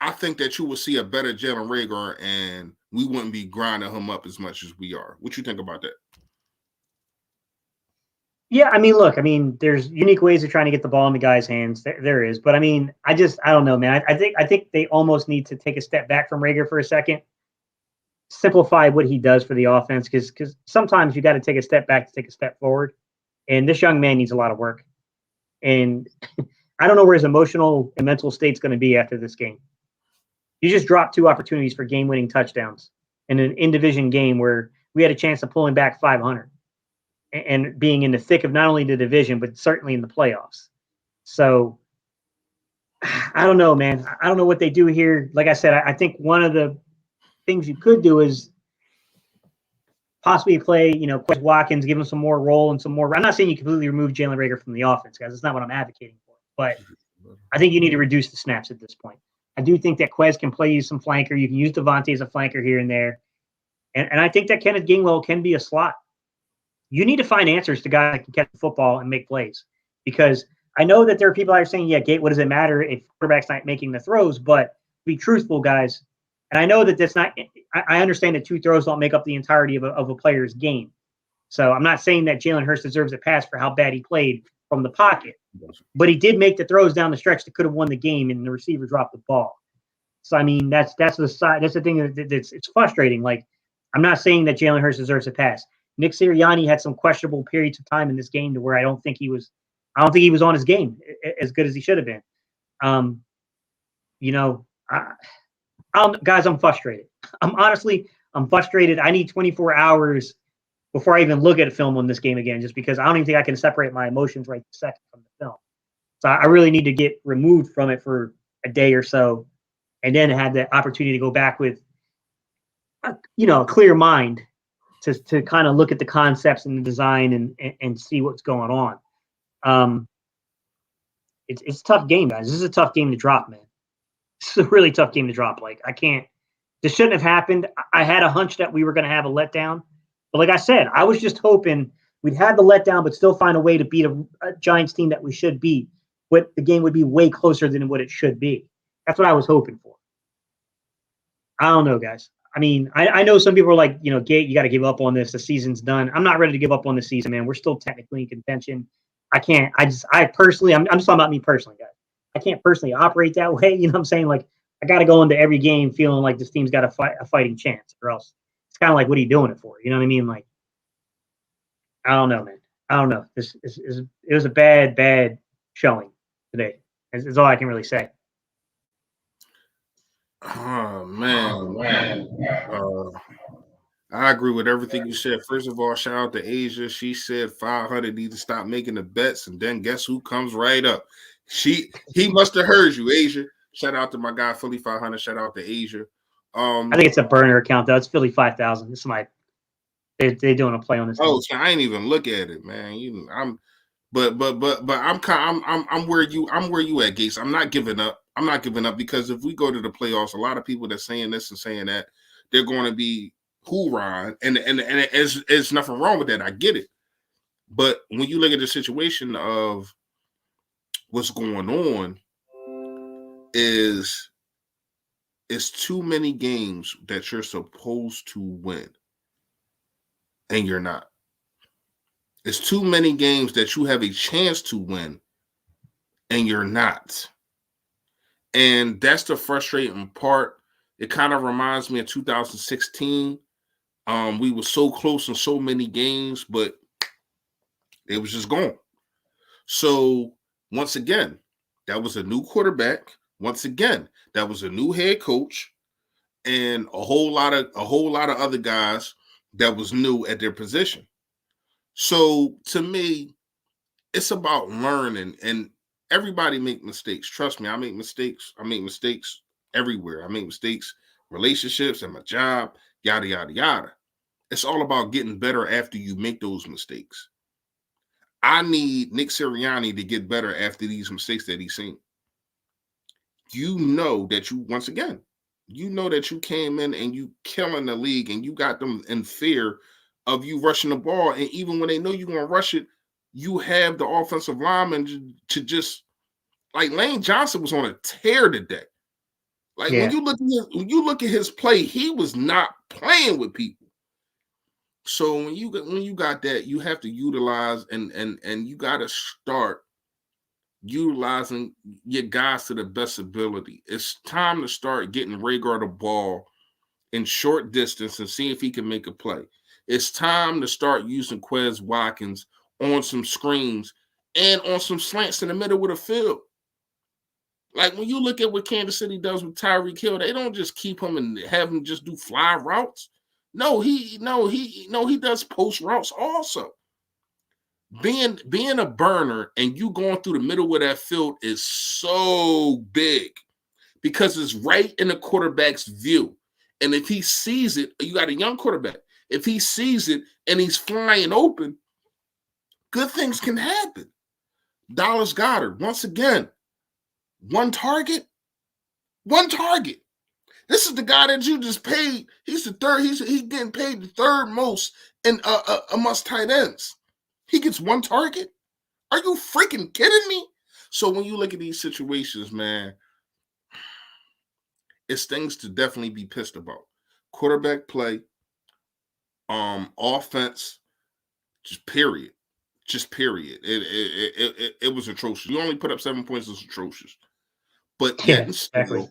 I think that you will see a better Jalen Rager, and we wouldn't be grinding him up as much as we are. What you think about that? Yeah, I mean, look, there's unique ways of trying to get the ball in the guy's hands. There is. But, I don't know, man. I think they almost need to take a step back from Rager for a second, simplify what he does for the offense, because sometimes you got to take a step back to take a step forward. And this young man needs a lot of work. And I don't know where his emotional and mental state's going to be after this game. You just dropped 2 opportunities for game-winning touchdowns in an in-division game where we had a chance of pulling back 500 and being in the thick of not only the division, but certainly in the playoffs. So I don't know, man. I don't know what they do here. Like I said, I think one of the things you could do is possibly play, Quez Watkins, give him some more role and some more. I'm not saying you completely remove Jalen Rager from the offense, guys. That's not what I'm advocating for. But I think you need to reduce the snaps at this point. I do think that Quez can play you some flanker. You can use Devontae as a flanker here and there. And I think that Kenneth Gainwell can be a slot. You need to find answers to guys that can catch the football and make plays. Because I know that there are people that are saying, yeah, Gate, what does it matter if quarterback's not making the throws? But be truthful, guys. And I know that that's not – I understand that 2 throws don't make up the entirety of a player's game. So I'm not saying that Jalen Hurts deserves a pass for how bad he played from the pocket. But he did make the throws down the stretch that could have won the game, and the receiver dropped the ball. So, that's the side. That's the thing it's frustrating. Like, I'm not saying that Jalen Hurts deserves a pass. Nick Sirianni had some questionable periods of time in this game to where I don't think he was on his game as good as he should have been. Guys, I'm frustrated. I'm frustrated. I need 24 hours before I even look at a film on this game again, just because I don't even think I can separate my emotions right this second from the film. So I really need to get removed from it for a day or so, and then have the opportunity to go back with, a clear mind to kind of look at the concepts and the design and see what's going on. It's a tough game, guys. This is a tough game to drop, man. This is a really tough game to drop. Like, this shouldn't have happened. I had a hunch that we were going to have a letdown. But like I said, I was just hoping we'd have the letdown, but still find a way to beat a Giants team that we should beat. But the game would be way closer than what it should be. That's what I was hoping for. I don't know, guys. I know some people are like, Gate, you got to give up on this. The season's done. I'm not ready to give up on the season, man. We're still technically in contention. I can't. I personally, I'm just talking about me personally, guys. I can't personally operate that way. You know what I'm saying? Like, I got to go into every game feeling like this team's got a fighting chance, or else it's kind of like, what are you doing it for? You know what I mean? Like, I don't know, man. I don't know. It was a bad showing today. Is all I can really say. Oh man. I agree with everything you said. First of all, shout out to Asia. She said 500 need to stop making the bets, and then guess who comes right up? He must have heard you, Asia. Shout out to my guy Philly 500. Shout out to Asia. I think it's a burner account though. It's Philly 5,000. It's my they're doing a play on this. So I ain't even look at it, man. But I'm where you at, Gates. I'm not giving up. I'm not giving up because if we go to the playoffs, a lot of people that's saying this and saying that, they're going to be hoorah, and it's nothing wrong with that. I get it, but when you look at the situation of what's going on, is it's too many games that you're supposed to win, and you're not. It's too many games that you have a chance to win, and you're not. And that's the frustrating part. It kind of reminds me of 2016. We were so close in so many games, but it was just gone. So once again, that was a new quarterback. Once again, that was a new head coach, and a whole lot of other guys that was new at their position. So to me, it's about learning, and everybody make mistakes. Trust me, I make mistakes. I make mistakes everywhere. I make mistakes, relationships, and my job, yada, yada, yada. It's all about getting better after you make those mistakes. I need Nick Sirianni to get better after these mistakes that he's seen. You know that you came in and you killing the league, and you got them in fear of you rushing the ball. And even when they know you're going to rush it, you have the offensive lineman to just, like, Lane Johnson was on a tear today. Like, when you look at his play, he was not playing with people. So when you got that, you have to utilize and you got to start utilizing your guys to the best ability. It's time to start getting Rhaegar the ball in short distance and see if he can make a play. It's time to start using Quez Watkins on some screens and on some slants in the middle of the field. Like, when you look at what Kansas City does with Tyreek Hill, they don't just keep him and have him just do fly routes. No, he does post routes also. Being a burner and you going through the middle of that field is so big because it's right in the quarterback's view. And if he sees it, you got a young quarterback. If he sees it and he's flying open, good things can happen. Dallas Goedert, once again, one target. This is the guy that you just paid. He's the third. He's getting paid the third most in amongst tight ends. He gets one target. Are you freaking kidding me? So when you look at these situations, man, it's things to definitely be pissed about. Quarterback play, offense, just period. It was atrocious. You only put up 7 points. It's atrocious. But yet and still,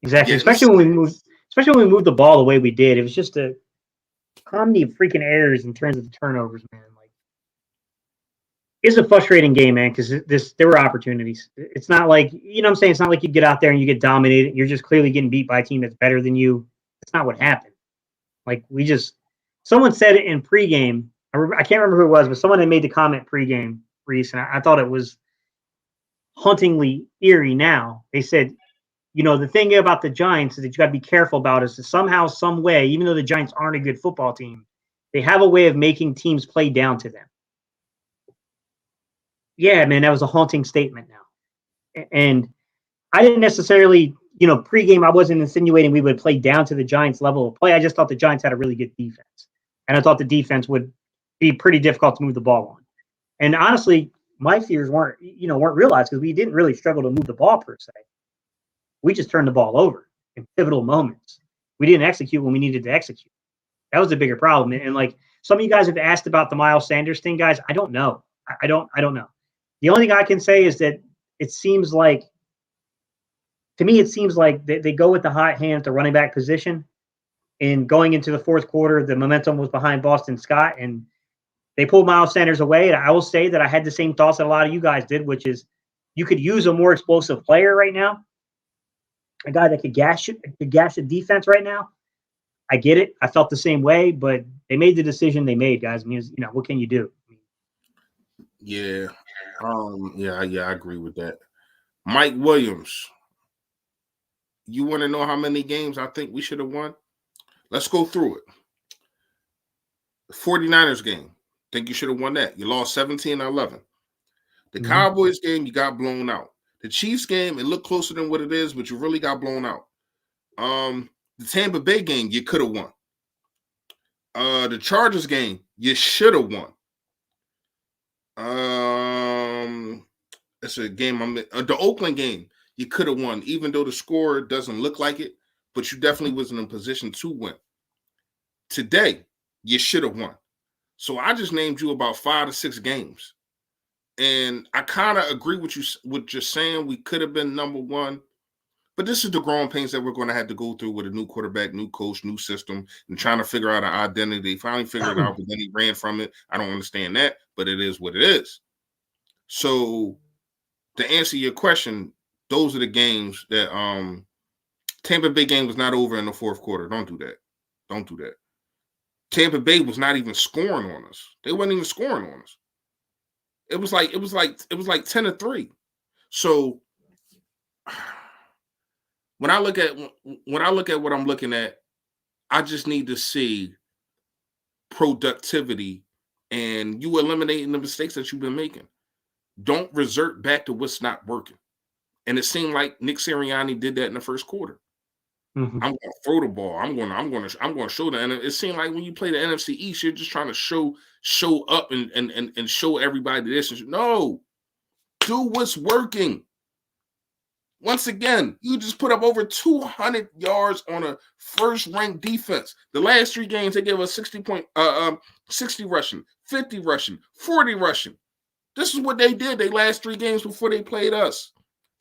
exactly. Especially when we moved the ball the way we did. It was just a comedy of freaking errors in terms of the turnovers, man. Like, it's a frustrating game, man, because there were opportunities. It's not like, you know what I'm saying? It's not like you get out there and you get dominated. You're just clearly getting beat by a team that's better than you. That's not what happened. Like, someone said it in pregame. I can't remember who it was, but someone had made the comment pregame, Reese, and I thought it was hauntingly eerie now. They said, the thing about the Giants is that you got to be careful about is that somehow, some way, even though the Giants aren't a good football team, they have a way of making teams play down to them. Yeah, man, that was a haunting statement now. And I didn't necessarily, pregame, I wasn't insinuating we would play down to the Giants level of play. I just thought the Giants had a really good defense. And I thought the defense would be pretty difficult to move the ball on. And honestly, my fears weren't realized because we didn't really struggle to move the ball per se. We just turned the ball over in pivotal moments. We didn't execute when we needed to execute. That was the bigger problem. And like some of you guys have asked about the Miles Sanders thing, guys. I don't know. I don't know. The only thing I can say is that it seems like they go with the hot hand at the running back position. And going into the fourth quarter, the momentum was behind Boston Scott, and they pulled Miles Sanders away. And I will say that I had the same thoughts that a lot of you guys did, which is you could use a more explosive player right now. a guy that could gash the defense right now. I get it. I felt the same way, but they made the decision they made, guys. I mean, what can you do? Yeah. Yeah, I agree with that. Mike Williams, you want to know how many games I think we should have won? Let's go through it. 49ers game, think you should have won that. You lost 17-11. The Cowboys game, you got blown out. The Chiefs game, it looked closer than what it is, but you really got blown out. The Tampa Bay game, you could have won. The Chargers game, you should have won. It's a game. The Oakland game, you could have won, even though the score doesn't look like it, but you definitely wasn't in position to win. Today, you should have won. So I just named you about 5 to 6 games. And I kind of agree with you, what you're saying. We could have been number one. But this is the growing pains that we're going to have to go through with a new quarterback, new coach, new system, and trying to figure out an identity. Finally figured it out, but then he ran from it. I don't understand that, but it is what it is. So to answer your question, those are the games that Tampa Bay game was not over in the fourth quarter. Don't do that. Don't do that. Tampa Bay was not even scoring on us. They weren't even scoring on us. It was like 10-3. So when I look at what I'm looking at, I just need to see productivity and you eliminating the mistakes that you've been making. Don't revert back to what's not working. And it seemed like Nick Sirianni did that in the first quarter. I'm going to throw the ball. I'm going to show that. And it seemed like when you play the NFC East, you're just trying to show up and show everybody this. No, do what's working. Once again, you just put up over 200 yards on a first-ranked defense. The last 3 games, they gave us 60 rushing, 50 rushing, 40 rushing. This is what they did they last 3 games before they played us.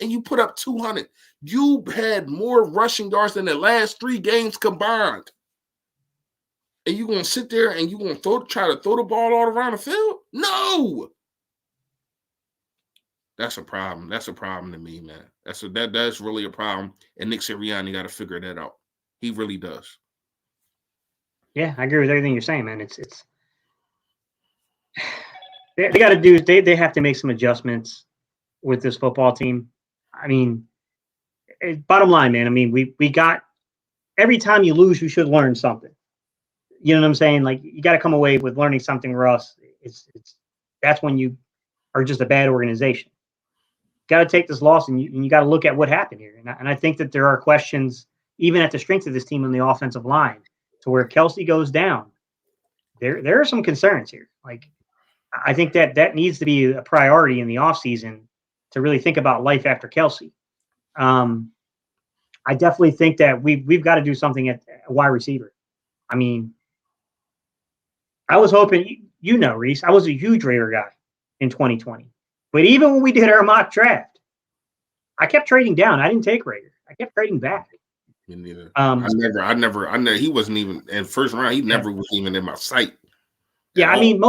And you put up 200. You had more rushing yards than the last 3 games combined. And you're going to sit there and you're going to try to throw the ball all around the field? No! That's a problem. That's a problem to me, man. That's really a problem. And Nick Sirianni got to figure that out. He really does. Yeah, I agree with everything you're saying, man. It's they got to do. They have to make some adjustments with this football team. I mean, bottom line, man. I mean, we got every time you lose, you should learn something. You know what I'm saying? Like you got to come away with learning something, Russ. It's that's when you are just a bad organization. Got to take this loss and you got to look at what happened here. And I think that there are questions, even at the strength of this team on the offensive line, to where Kelsey goes down. There are some concerns here. Like, I think that needs to be a priority in the offseason to really think about life after Kelsey. I definitely think that we've got to do something at wide receiver. I mean, I was hoping, Reese, I was a huge Raider guy in 2020. But even when we did our mock draft, I kept trading down. I didn't take Raider. I kept trading back. Me neither. I never. He wasn't even in first round. He never was even in my sight. Yeah, I mean,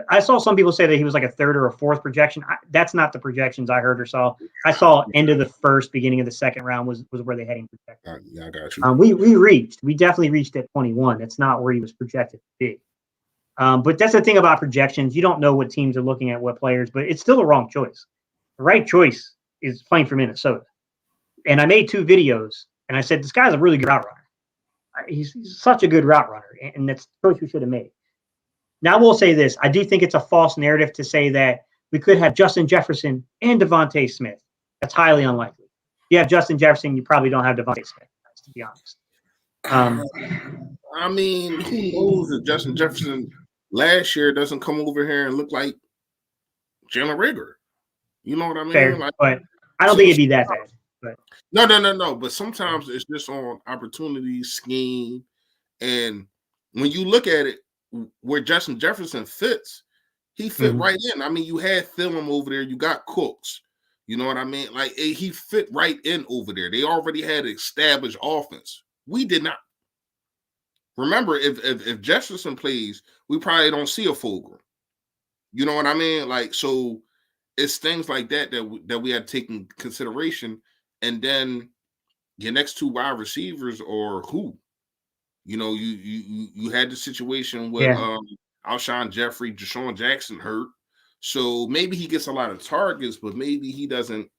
I saw some people say that he was like a 3rd or a 4th projection. That's not the projections I heard or saw. I saw end of the 1st, beginning of the 2nd round was where they had him projected. Yeah, I got you. We definitely reached at 21. That's not where he was projected to be. But that's the thing about projections. You don't know what teams are looking at, what players, but it's still a wrong choice. The right choice is playing for Minnesota. And I made 2 videos, and I said, this guy's a really good route runner. He's such a good route runner, and that's the choice we should have made. Now, we'll say this. I do think it's a false narrative to say that we could have Justin Jefferson and Devontae Smith. That's highly unlikely. If you have Justin Jefferson, you probably don't have Devontae Smith, to be honest. I mean, who knows if Justin Jefferson last year doesn't come over here and look like Jalen Rager. You know what I mean? Fair, but I don't think it'd be that bad. But. No. But sometimes it's just on opportunity, scheme. And when you look at it, where Justin Jefferson fits, he fit right in. I mean, you had Thielen over there. You got Cooks. You know what I mean? Like, he fit right in over there. They already had established offense. We did not. Remember, if Jefferson plays, we probably don't see a Fulgham. You know what I mean? Like, so it's things like that we had to take in consideration. And then your next two wide receivers or who? You know, you had the situation with Alshon Jeffrey, Deshaun Jackson hurt. So maybe he gets a lot of targets, but maybe he doesn't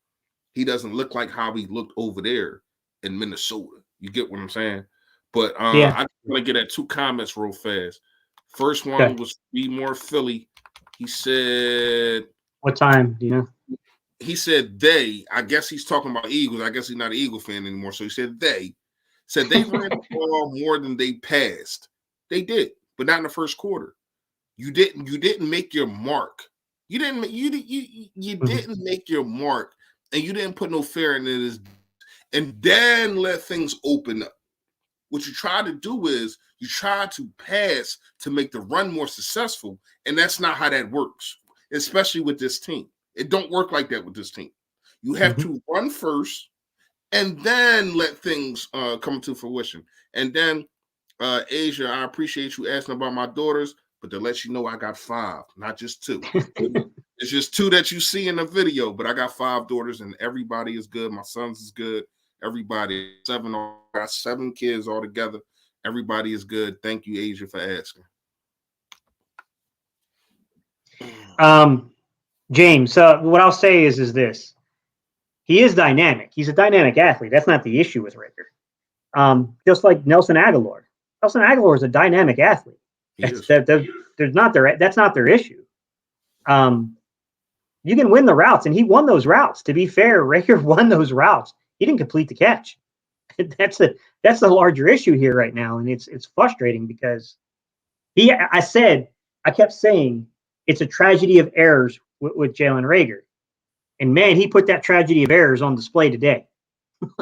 look like how he looked over there in Minnesota. You get what I'm saying? But I want to get at two comments real fast. First one was Be More Philly. He said, what time? Do you know? He said they. I guess he's talking about Eagles. I guess he's not an Eagle fan anymore. So he said they ran the ball more than they passed. They did, but not in the first quarter. You didn't make your mark. You didn't make your mark, and you didn't put no fear in it, and then let things open up. What you try to do is you try to pass to make the run more successful, and that's not how that works, especially with this team. It don't work like that with this team. You have to run first and then let things come to fruition. And then, Asia, I appreciate you asking about my daughters, but to let you know, I got 5, not just 2. It's just 2 that you see in the video, but I got 5 daughters, and everybody is good. My sons is good. Everybody, 7, I got 7 kids all together. Everybody is good. Thank you, Asia, for asking. James, what I'll say is this. He is dynamic. He's a dynamic athlete. That's not the issue with Raker. Just like Nelson Aguilar. Nelson Aguilar is a dynamic athlete. That's not their issue. You can win the routes, and he won those routes. To be fair, Raker won those routes. He didn't complete the catch. That's the larger issue here right now, and it's frustrating because I kept saying it's a tragedy of errors with Jalen Reagor. And man, he put that tragedy of errors on display today.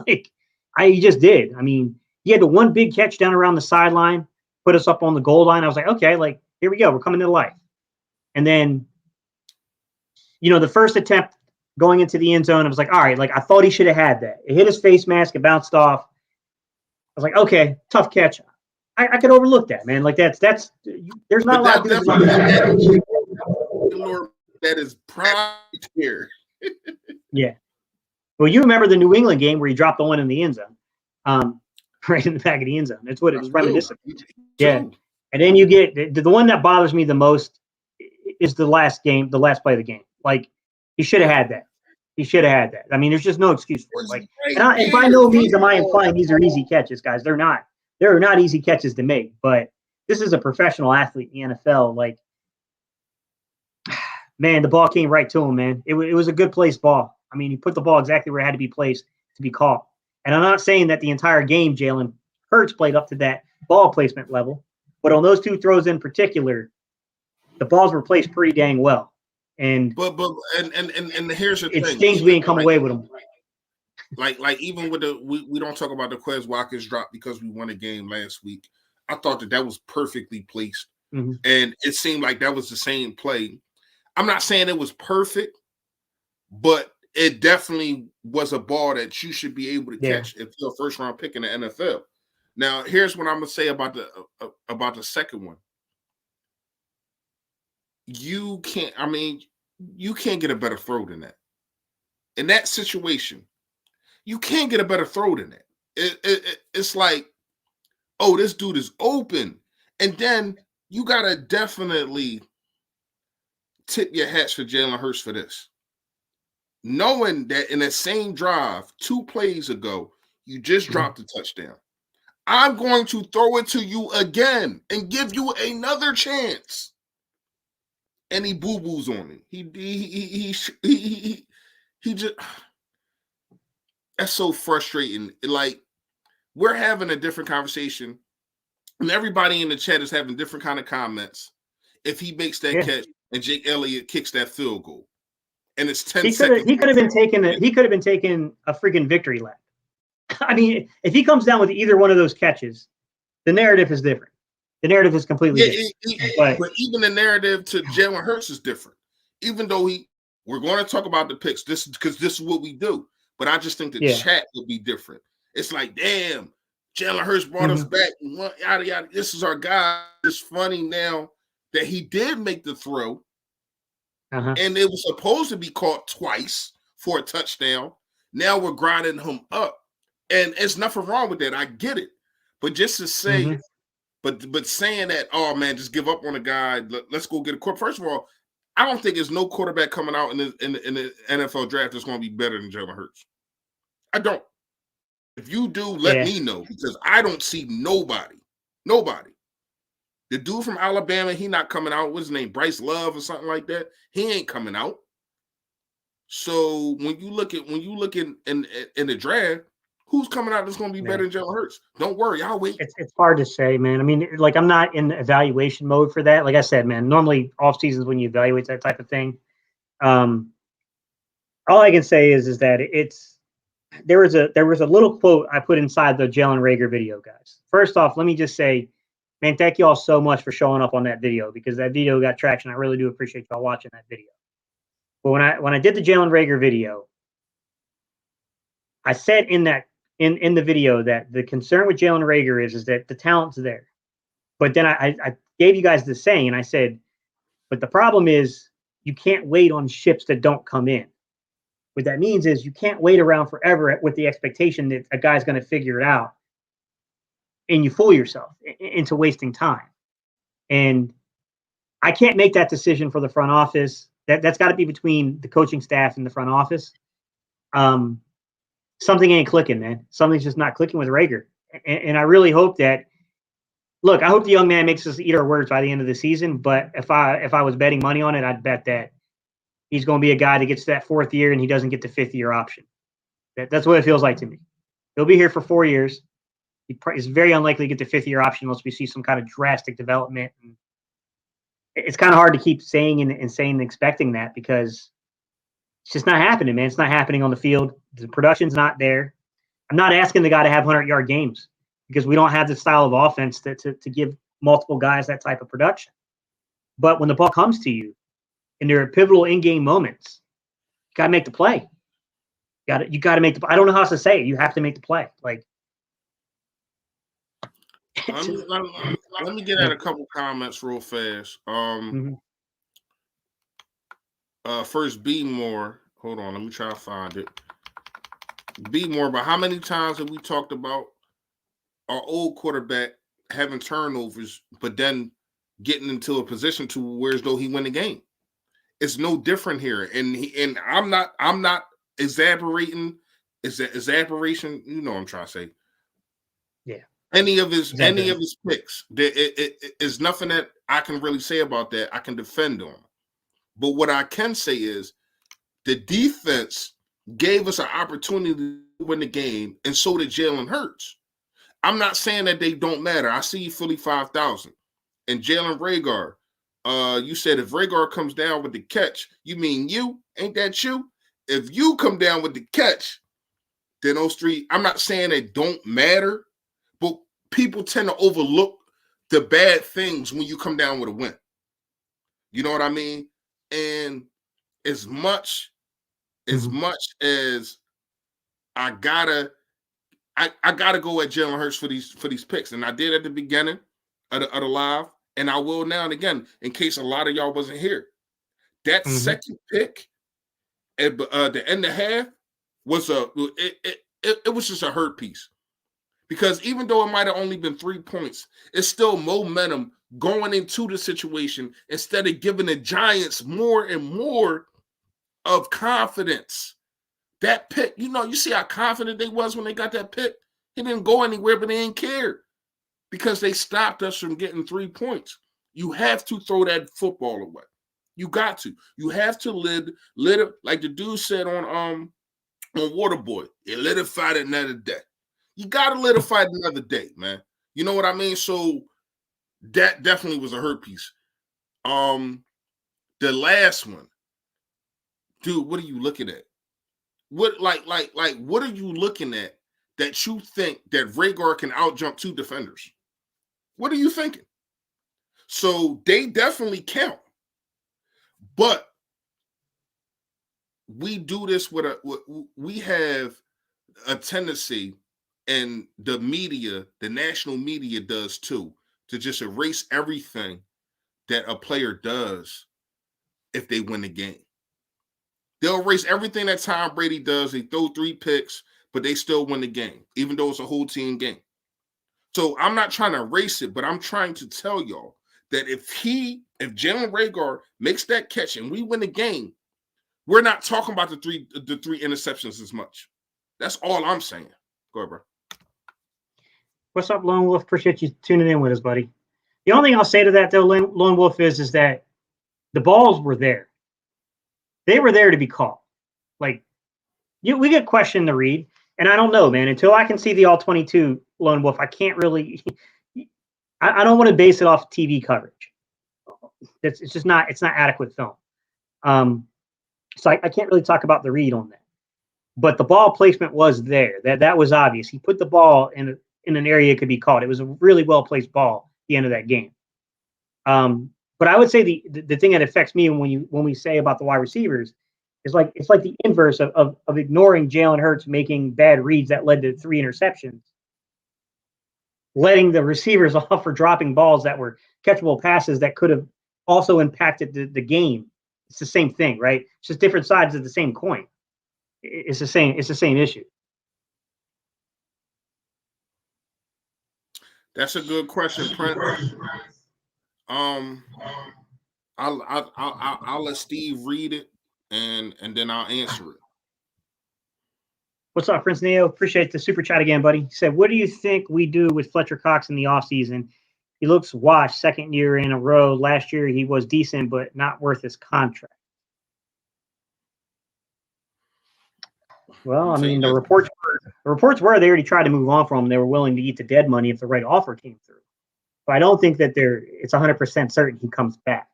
He just did. I mean, he had the one big catch down around the sideline, put us up on the goal line. I was like, okay, here we go. We're coming to life. And then, the first attempt going into the end zone, I was like, all right, I thought he should have had that. It hit his face mask, it bounced off. I was like, okay, tough catch. I could overlook that, man. There's not a lot of that is pride here. Yeah. Well, you remember the New England game where he dropped the one in the end zone, right in the back of the end zone. That's what it was reminiscent. Yeah. And then you get the one that bothers me the most is the last play of the game. He should have had that. He should have had that. I mean, there's just no excuse for it. And by no means am I implying these are easy catches, guys. They're not. They're not easy catches to make. But this is a professional athlete in the NFL. Man, the ball came right to him, man. It was a good placed ball. I mean, he put the ball exactly where it had to be placed to be caught. And I'm not saying that the entire game Jalen Hurts played up to that ball placement level, but on those 2 throws in particular, the balls were placed pretty dang well. And here's the thing. It stings we ain't come away with them. Even with we don't talk about the Quez Watkins drop because we won a game last week. I thought that was perfectly placed. And it seemed like that was the same play. I'm not saying it was perfect, but it definitely was a ball that you should be able to catch if you're a first round pick in the NFL. Now, here's what I'm gonna say about the second one. You can't get a better throw than that. In that situation, you can't get a better throw than that. It's like, oh, this dude is open, and then you gotta definitely tip your hats for Jalen Hurts for this. Knowing that in that same drive 2 plays ago, you just dropped a touchdown. I'm going to throw it to you again and give you another chance. And he boo-boos on me. He just, that's so frustrating. We're having a different conversation, and everybody in the chat is having different kind of comments. If he makes that catch and Jake Elliott kicks that field goal, and it's 10 seconds. He could have been taking a freaking victory lap. I mean, if he comes down with either one of those catches, the narrative is different. The narrative is completely different. But even the narrative to Jalen Hurts is different. Even though we're going to talk about the picks, because this is what we do. But I just think the chat would be different. It's like, damn, Jalen Hurts brought us back. Yada, yada. This is our guy. It's funny now that he did make the throw. And it was supposed to be caught twice for a touchdown. Now we're grinding him up. And there's nothing wrong with that. I get it. But just to say, but saying that, oh man, just give up on a guy. Let's go get a quarterback. First of all, I don't think there's no quarterback coming out in the NFL draft that's going to be better than Jalen Hurts. I don't. If you do, let me know, because I don't see nobody. Nobody. The dude from Alabama, he not coming out. What's his name? Bryce Love or something like that. He ain't coming out. So when you look in the draft, who's coming out that's going to be better than Jalen Hurts? Don't worry, I'll wait. It's hard to say, man. I mean, like, I'm not in evaluation mode for that. Like I said, man, normally off seasons when you evaluate that type of thing. All I can say is that there was a little quote I put inside the Jalen Rager video, guys. First off, let me just say, man, thank you all so much for showing up on that video, because that video got traction. I really do appreciate y'all watching that video. But when I did the Jalen Rager video, I said in the video that the concern with Jalen Rager is that the talent's there. But then I gave you guys the saying, and I said, but the problem is you can't wait on ships that don't come in. What that means is you can't wait around forever with the expectation that a guy's going to figure it out, and you fool yourself into wasting time. And I can't make that decision for the front office. That's got to be between the coaching staff and the front office. Something ain't clicking, man. Something's just not clicking with Rager. And I really hope that, look, I hope the young man makes us eat our words by the end of the season. But if I was betting money on it, I'd bet that he's going to be a guy that gets to that fourth year and he doesn't get the fifth year option. That's what it feels like to me. He'll be here for 4 years. He's very unlikely to get the fifth year option unless we see some kind of drastic development. And it's kind of hard to keep saying and expecting that, because it's just not happening, man. It's not happening on the field. The production's not there. I'm not asking the guy to have 100-yard games, because we don't have the style of offense to give multiple guys that type of production. But when the ball comes to you and there are pivotal in-game moments, you got to make the play. You got to make the. I don't know how else to say it. You have to make the play. Like, let me get at a couple comments real fast. First, Be More. Hold on, let me try to find it. Be More. But how many times have we talked about our old quarterback having turnovers, but then getting into a position to where as though he win the game? It's no different here. And I'm not exaggerating. It's an exaggeration. You know what I'm trying to say. Yeah. Any of his picks, there's nothing that I can really say about that. I can defend on. But what I can say is the defense gave us an opportunity to win the game, and so did Jalen Hurts. I'm not saying that they don't matter. I see Philly 5,000. And Jalen Rager, you said if Rager comes down with the catch, you mean you? Ain't that you? If you come down with the catch, then those three, I'm not saying they don't matter, but people tend to overlook the bad things when you come down with a win. You know what I mean? And as much as I gotta go at Jalen Hurts for these picks, and I did at the beginning of the live, and I will now and again in case a lot of y'all wasn't here. That second pick at the end of half was it was just a hurt piece, because even though it might have only been 3 points, it's still momentum going into the situation instead of giving the Giants more and more of confidence. That pick, you see how confident they was when they got that pick? He didn't go anywhere, but they didn't care because they stopped us from getting 3 points. You have to throw that football away. You got to. You have to let it, like the dude said on Waterboy, you let it fight another day. You got to let it fight another day, man. You know what I mean? So that definitely was a hurt piece. The last one, dude, what are you looking at? What what are you looking at that you think that Rager can outjump 2 defenders? What are you thinking? So they definitely count. But we do this we have a tendency, and the media, the national media does too, to just erase everything that a player does if they win the game. They'll erase everything that Tom Brady does. They throw 3 picks. but they still win the game, even though it's a whole team game. So I'm not trying to erase it, but I'm trying to tell y'all that if Jalen Reagor makes that catch and we win the game, we're not talking about the three interceptions as much. That's all I'm saying. Go ahead, bro. What's up, Lone Wolf? Appreciate you tuning in with us, buddy. The only thing I'll say to that, though, Lone Wolf, is that the balls were there. They were there to be caught. Like, we get questioned the read, and I don't know, man. Until I can see the all-22, Lone Wolf, I can't really – I don't want to base it off TV coverage. It's just not – it's not adequate film. So I can't really talk about the read on that. But the ball placement was there. That was obvious. He put the ball in an area it could be caught. It was a really well-placed ball at the end of that game. But I would say the thing that affects me when we say about the wide receivers is like it's like the inverse of ignoring Jalen Hurts making bad reads that led to 3 interceptions, letting the receivers off for dropping balls that were catchable passes that could have also impacted the game. It's the same thing, right? It's just different sides of the same coin. It's the same issue. That's a good question, Prince. I'll let Steve read it and then I'll answer it. What's up, Prince Neo? Appreciate the super chat again, buddy. He said, what do you think we do with Fletcher Cox in the offseason? He looks washed, second year in a row. Last year he was decent, but not worth his contract. Well, I mean, the reports were they already tried to move on from him. They were willing to eat the dead money if the right offer came through. But I don't think that it's 100% certain he comes back.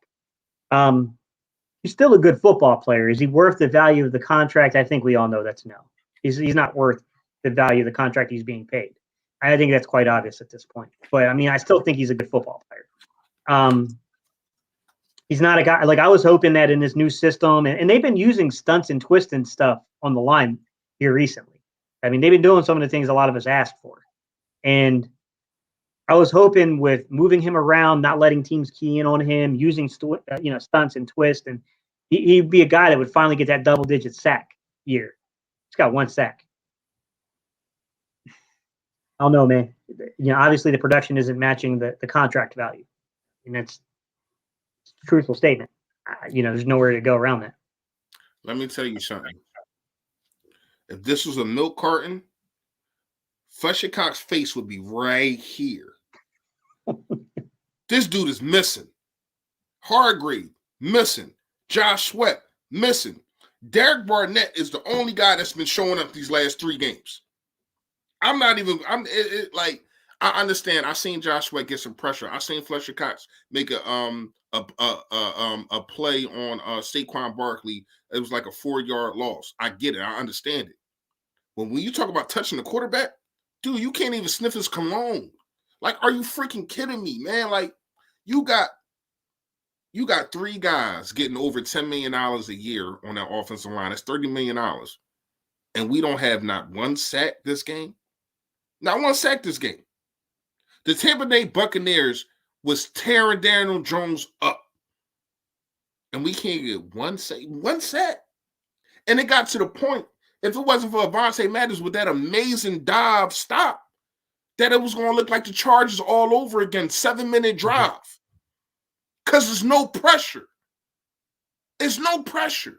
He's still a good football player. Is he worth the value of the contract? I think we all know that's no. He's not worth the value of the contract he's being paid. I think that's quite obvious at this point. But I mean, I still think he's a good football player. He's not a guy like I was hoping that in this new system, and they've been using stunts and twists and stuff on the line here recently. I mean, they've been doing some of the things a lot of us asked for. And I was hoping with moving him around, not letting teams key in on him, using stunts and twists, and he'd be a guy that would finally get that double-digit sack year. He's got 1 sack. I don't know, man. Obviously the production isn't matching the contract value, and that's a truthful statement. There's nowhere to go around that. Let me tell you something. If this was a milk carton, Fletcher Cox's face would be right here. This dude is missing. Hargrave, missing. Josh Sweat, missing. Derek Barnett is the only guy that's been showing up these last 3 games. I understand. I seen Josh Sweat get some pressure. I seen Fletcher Cox make a play on Saquon Barkley. It was like a 4-yard loss. I get it. I understand it. But when you talk about touching the quarterback, dude, you can't even sniff his cologne. Like, are you freaking kidding me, man? Like, you got 3 guys getting over $10 million a year on that offensive line. That's $30 million. And we don't have not 1 sack this game. Not 1 sack this game. The Tampa Bay Buccaneers was tearing Daniel Jones up. And we can't get 1 sack. And it got to the point, if it wasn't for Avonte Mathis with that amazing dive stop, that it was going to look like the Chargers all over again, 7-minute drive. Because there's no pressure. There's no pressure.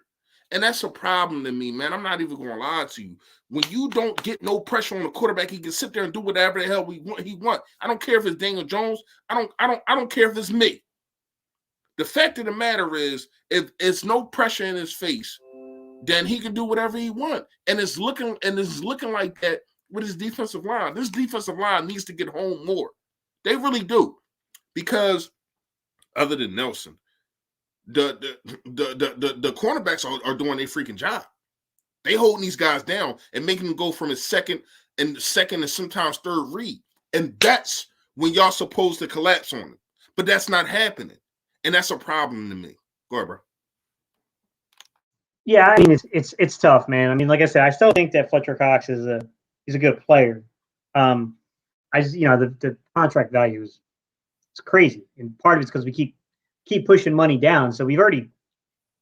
And that's a problem to me, man. I'm not even going to lie to you. When you don't get no pressure on the quarterback, he can sit there and do whatever the hell he want. I don't care if it's Daniel Jones. I don't care if it's me. The fact of the matter is, if it's no pressure in his face, then he can do whatever he wants. And it's looking like that with his defensive line. This defensive line needs to get home more. They really do. Because other than Nelson, the cornerbacks are doing their freaking job. They holding these guys down and making them go from his second and sometimes third read. And that's when y'all supposed to collapse on it. But that's not happening. And that's a problem to me. Go ahead, bro. Yeah, I mean it's tough, man. I mean, like I said, I still think that Fletcher Cox is a good player. I just the contract value is crazy, and part of it's because we keep pushing money down. So we've already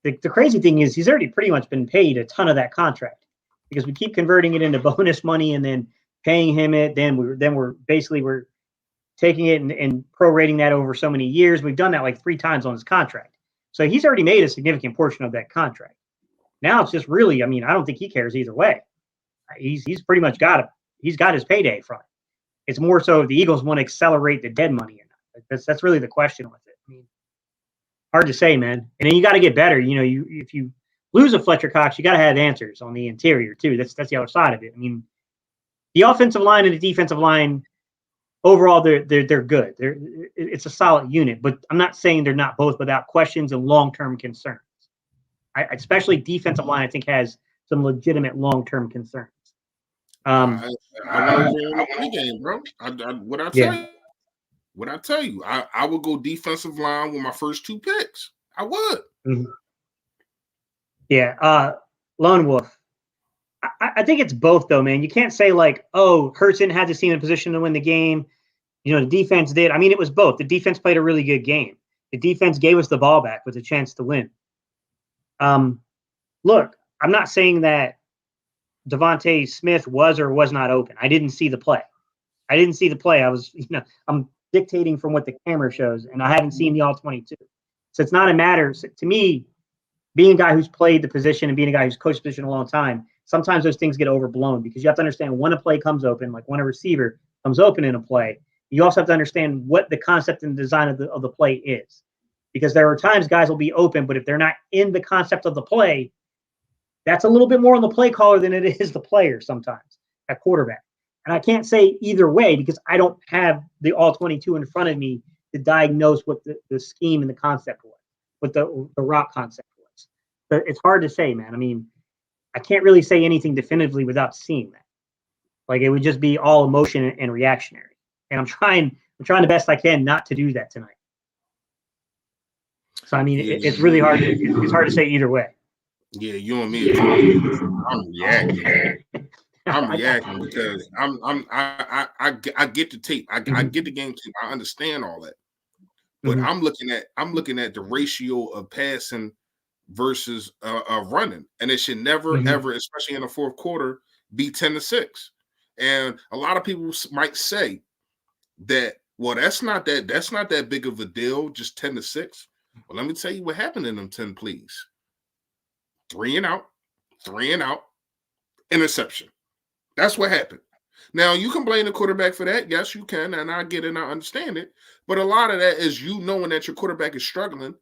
the crazy thing is he's already pretty much been paid a ton of that contract. because we keep converting it into bonus money and then paying him it. Then we're taking it and prorating that over so many years. We've done that like 3 times on his contract. So he's already made a significant portion of that contract. Now it's just really, I mean, I don't think he cares either way. He's pretty much got it. He's got his payday from it. It's more so if the Eagles want to accelerate the dead money or not. That's really the question with it. I mean, hard to say, man. And then you got to get better. You know, if you lose a Fletcher Cox, you got to have answers on the interior too. That's the other side of it. I mean, the offensive line and the defensive line overall, they're good. It's a solid unit, but I'm not saying they're not both without questions and long-term concerns. Especially defensive line, I think has some legitimate long-term concerns. I went over in the pregame, bro. What I tell you, I would go defensive line with my first 2 picks. I would. Mm-hmm. Yeah, Lone Wolf. I think it's both though, man. You can't say like, oh, Hurts didn't have the team in position to win the game. You know, the defense did. I mean, it was both. The defense played a really good game. The defense gave us the ball back with a chance to win. Look, I'm not saying that Devontae Smith was or was not open. I didn't see the play. I was, I'm dictating from what the camera shows, and I haven't seen the all 22. So it's not a matter to me. Being a guy who's played the position and being a guy who's coached the position a long time, sometimes those things get overblown because you have to understand when a play comes open, like when a receiver comes open in a play. You also have to understand what the concept and design of the play is, because there are times guys will be open, but if they're not in the concept of the play, that's a little bit more on the play caller than it is the player sometimes at quarterback. And I can't say either way because I don't have the all 22 in front of me to diagnose what the scheme and the concept was, what the route concept was. But it's hard to say, man. I mean, I can't really say anything definitively without seeing that. Like it would just be all emotion and reactionary. And I'm trying the best I can not to do that tonight. So I mean, it's really hard. It's hard to say either way. Yeah, you and me. I'm reacting. I'm reacting because I get the tape. I get the game tape. I understand all that. But I'm looking at the ratio of passing versus running, and it should never ever, especially in the fourth quarter, be 10-6. And a lot of people might say that, well, that's not that big of a deal, just 10-6. Well, let me tell you what happened in them 10 plays. 3 and out, interception. That's what happened. Now, you can blame the quarterback for that. Yes, you can, and I get it and I understand it. But a lot of that is you knowing that your quarterback is struggling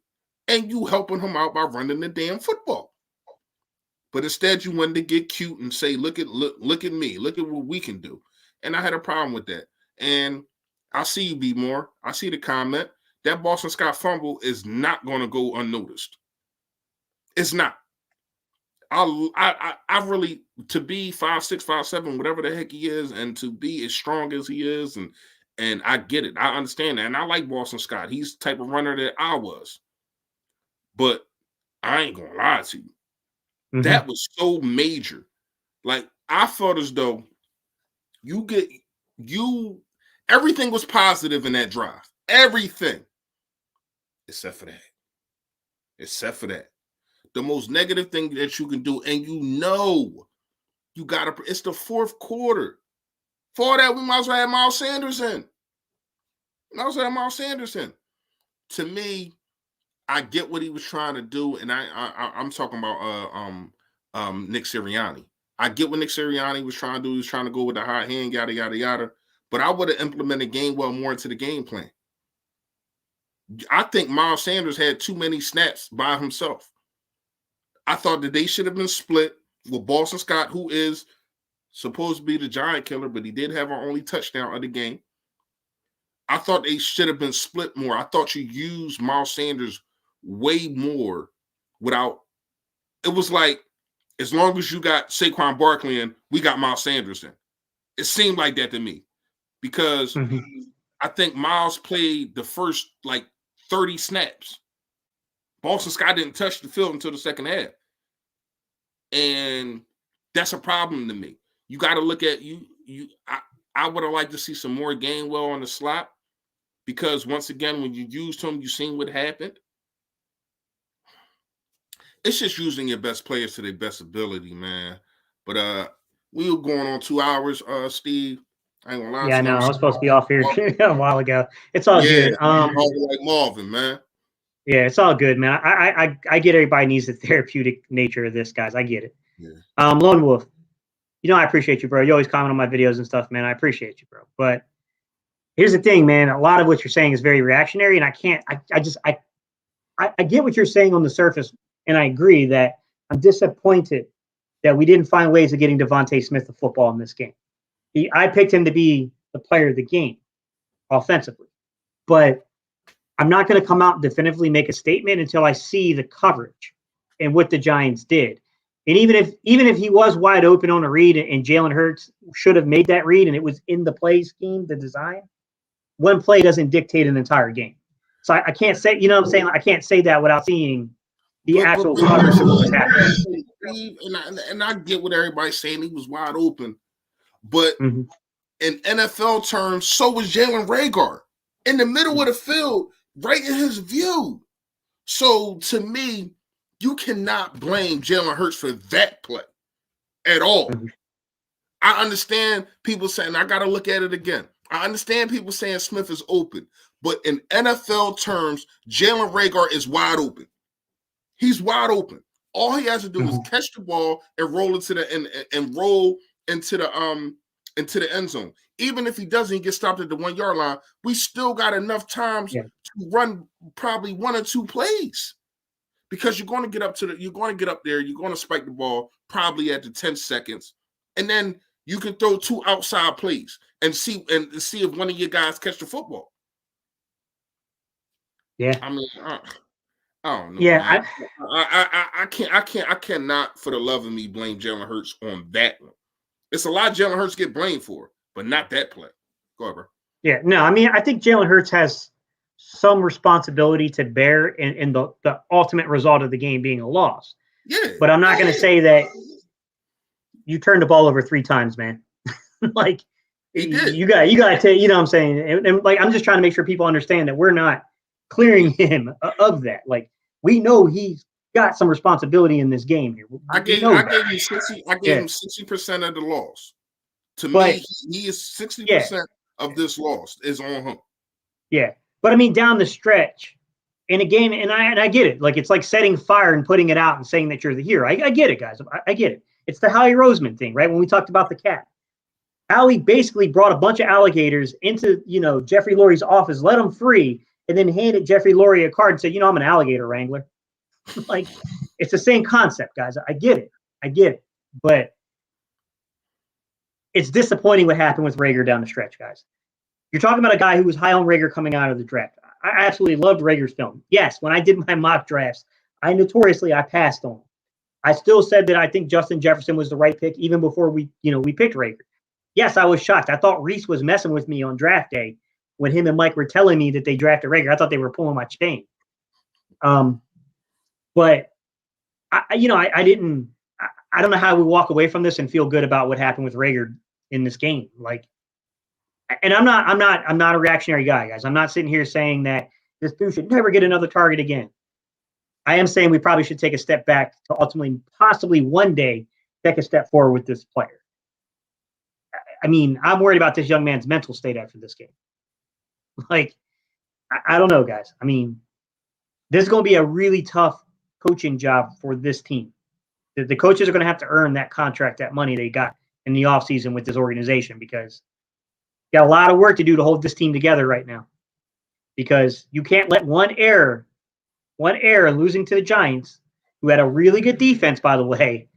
and you helping him out by running the damn football. But instead, you wanted to get cute and say, look at me. Look at what we can do. And I had a problem with that. And I see you, B. Moore. I see the comment. That Boston Scott fumble is not going to go unnoticed. It's not. I really, to be 5'6", 5'7", whatever the heck he is, and to be as strong as he is, and I get it. I understand that. And I like Boston Scott. He's the type of runner that I was. But I ain't going to lie to you. That was so major. Like, I felt as though everything was positive in that drive. Everything. Except for that. The most negative thing that you can do, and it's the fourth quarter. For that, we might as well have Miles Sanders in. To me, I get what he was trying to do, and I'm talking about Nick Sirianni. I get what Nick Sirianni was trying to do. He was trying to go with the high hand, yada, yada, yada. But I would have implemented Gainwell more into the game plan. I think Miles Sanders had too many snaps by himself. I thought that they should have been split with Boston Scott, who is supposed to be the giant killer, but he did have our only touchdown of the game. I thought they should have been split more. I thought you used Miles Sanders way more without – it was like, as long as you got Saquon Barkley in, we got Miles Sanders in. It seemed like that to me because I think Miles played the first, 30 snaps. Boston Scott didn't touch the field until the second half. And that's a problem to me. You got to look at I would have liked to see some more Gainwell on the slot because once again, when you used him, you seen what happened. It's just using your best players to their best ability, man. But we were going on 2 hours, Steve. I ain't gonna lie. Yeah, I know. I was supposed to be off here a while ago. It's all good. Like Marvin, man. Yeah, it's all good, man. I get everybody needs the therapeutic nature of this, guys. I get it. Yeah. Lone Wolf, I appreciate you, bro. You always comment on my videos and stuff, man. I appreciate you, bro. But here's the thing, man. A lot of what you're saying is very reactionary, and I get what you're saying on the surface, and I agree that I'm disappointed that we didn't find ways of getting Devontae Smith the football in this game. I picked him to be the player of the game offensively, but I'm not going to come out and definitively make a statement until I see the coverage and what the Giants did. And even if he was wide open on a read and Jalen Hurts should have made that read and it was in the play scheme, the design, one play doesn't dictate an entire game. So I can't say, you know what I'm saying? I can't say that without seeing the actual coverage of what's happening. And I get what everybody's saying. He was wide open. But in NFL terms, so was Jalen Reagor in the middle of the field, right in his view. So to me, you cannot blame Jalen Hurts for that play at all. I understand people saying, I got to look at it again. I understand people saying Smith is open. But in NFL terms, Jalen Reagor is wide open. He's wide open. All he has to do is catch the ball and roll into the end zone. Even if he doesn't, he gets stopped at the 1 yard line. We still got enough times to run probably one or two plays because you're going to get up there, you're going to spike the ball probably at the 10 seconds, and then you can throw two outside plays and see if one of your guys catch the football. Yeah, I mean, I don't know. Yeah, I cannot for the love of me blame Jalen Hurts on that one. It's a lot Jalen Hurts get blamed for, but not that play. Go ahead, bro. Yeah, no, I mean, I think Jalen Hurts has some responsibility to bear in the ultimate result of the game being a loss. Yeah. But I'm not going to say that you turned the ball over 3 times, man. Like, he did. You got to tell, you know what I'm saying? And like, I'm just trying to make sure people understand that we're not clearing him of that. Like, we know he's got some responsibility in this game here. I gave him 60% of the loss. To me, he is 60% of this loss is on him. Yeah. But I mean, down the stretch in a game, and I get it. Like, it's like setting fire and putting it out and saying that you're the hero. I get it, guys. I get it. It's the Howie Roseman thing, right? When we talked about the cat. Howie basically brought a bunch of alligators into, Jeffrey Lurie's office, let them free, and then handed Jeffrey Lurie a card and said, I'm an alligator wrangler. Like, it's the same concept, guys. I get it. But it's disappointing what happened with Reagor down the stretch, guys. You're talking about a guy who was high on Reagor coming out of the draft. I absolutely loved Rager's film. Yes, when I did my mock drafts, I passed on him. I still said that I think Justin Jefferson was the right pick even before we picked Reagor. Yes, I was shocked. I thought Reese was messing with me on draft day when him and Mike were telling me that they drafted Reagor. I thought they were pulling my chain. But I don't know how we walk away from this and feel good about what happened with Reagor in this game. Like, and I'm not a reactionary guy, guys. I'm not sitting here saying that this dude should never get another target again. I am saying we probably should take a step back to ultimately, possibly one day, take a step forward with this player. I mean, I'm worried about this young man's mental state after this game. Like, I don't know, guys. I mean, this is going to be a really tough coaching job for this team. The coaches are going to have to earn that contract, that money they got in the offseason with this organization, because you got a lot of work to do to hold this team together right now. Because you can't let one error losing to the Giants, who had a really good defense, by the way.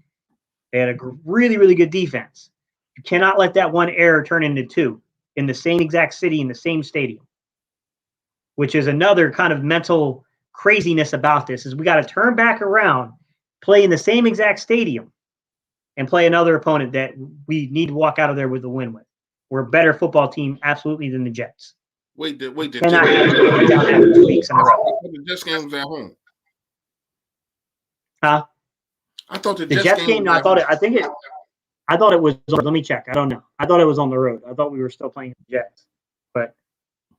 They had a really, really good defense. You cannot let that one error turn into 2 in the same exact city, in the same stadium, which is another kind of mental craziness about this, is we got to turn back around, play in the same exact stadium, and play another opponent that we need to walk out of there with a win with. We're a better football team, absolutely, than the Jets. The Jets game was at home. Huh? I thought the Jets game. No, I thought it was. Let me check. I don't know. I thought it was on the road. I thought we were still playing the Jets, but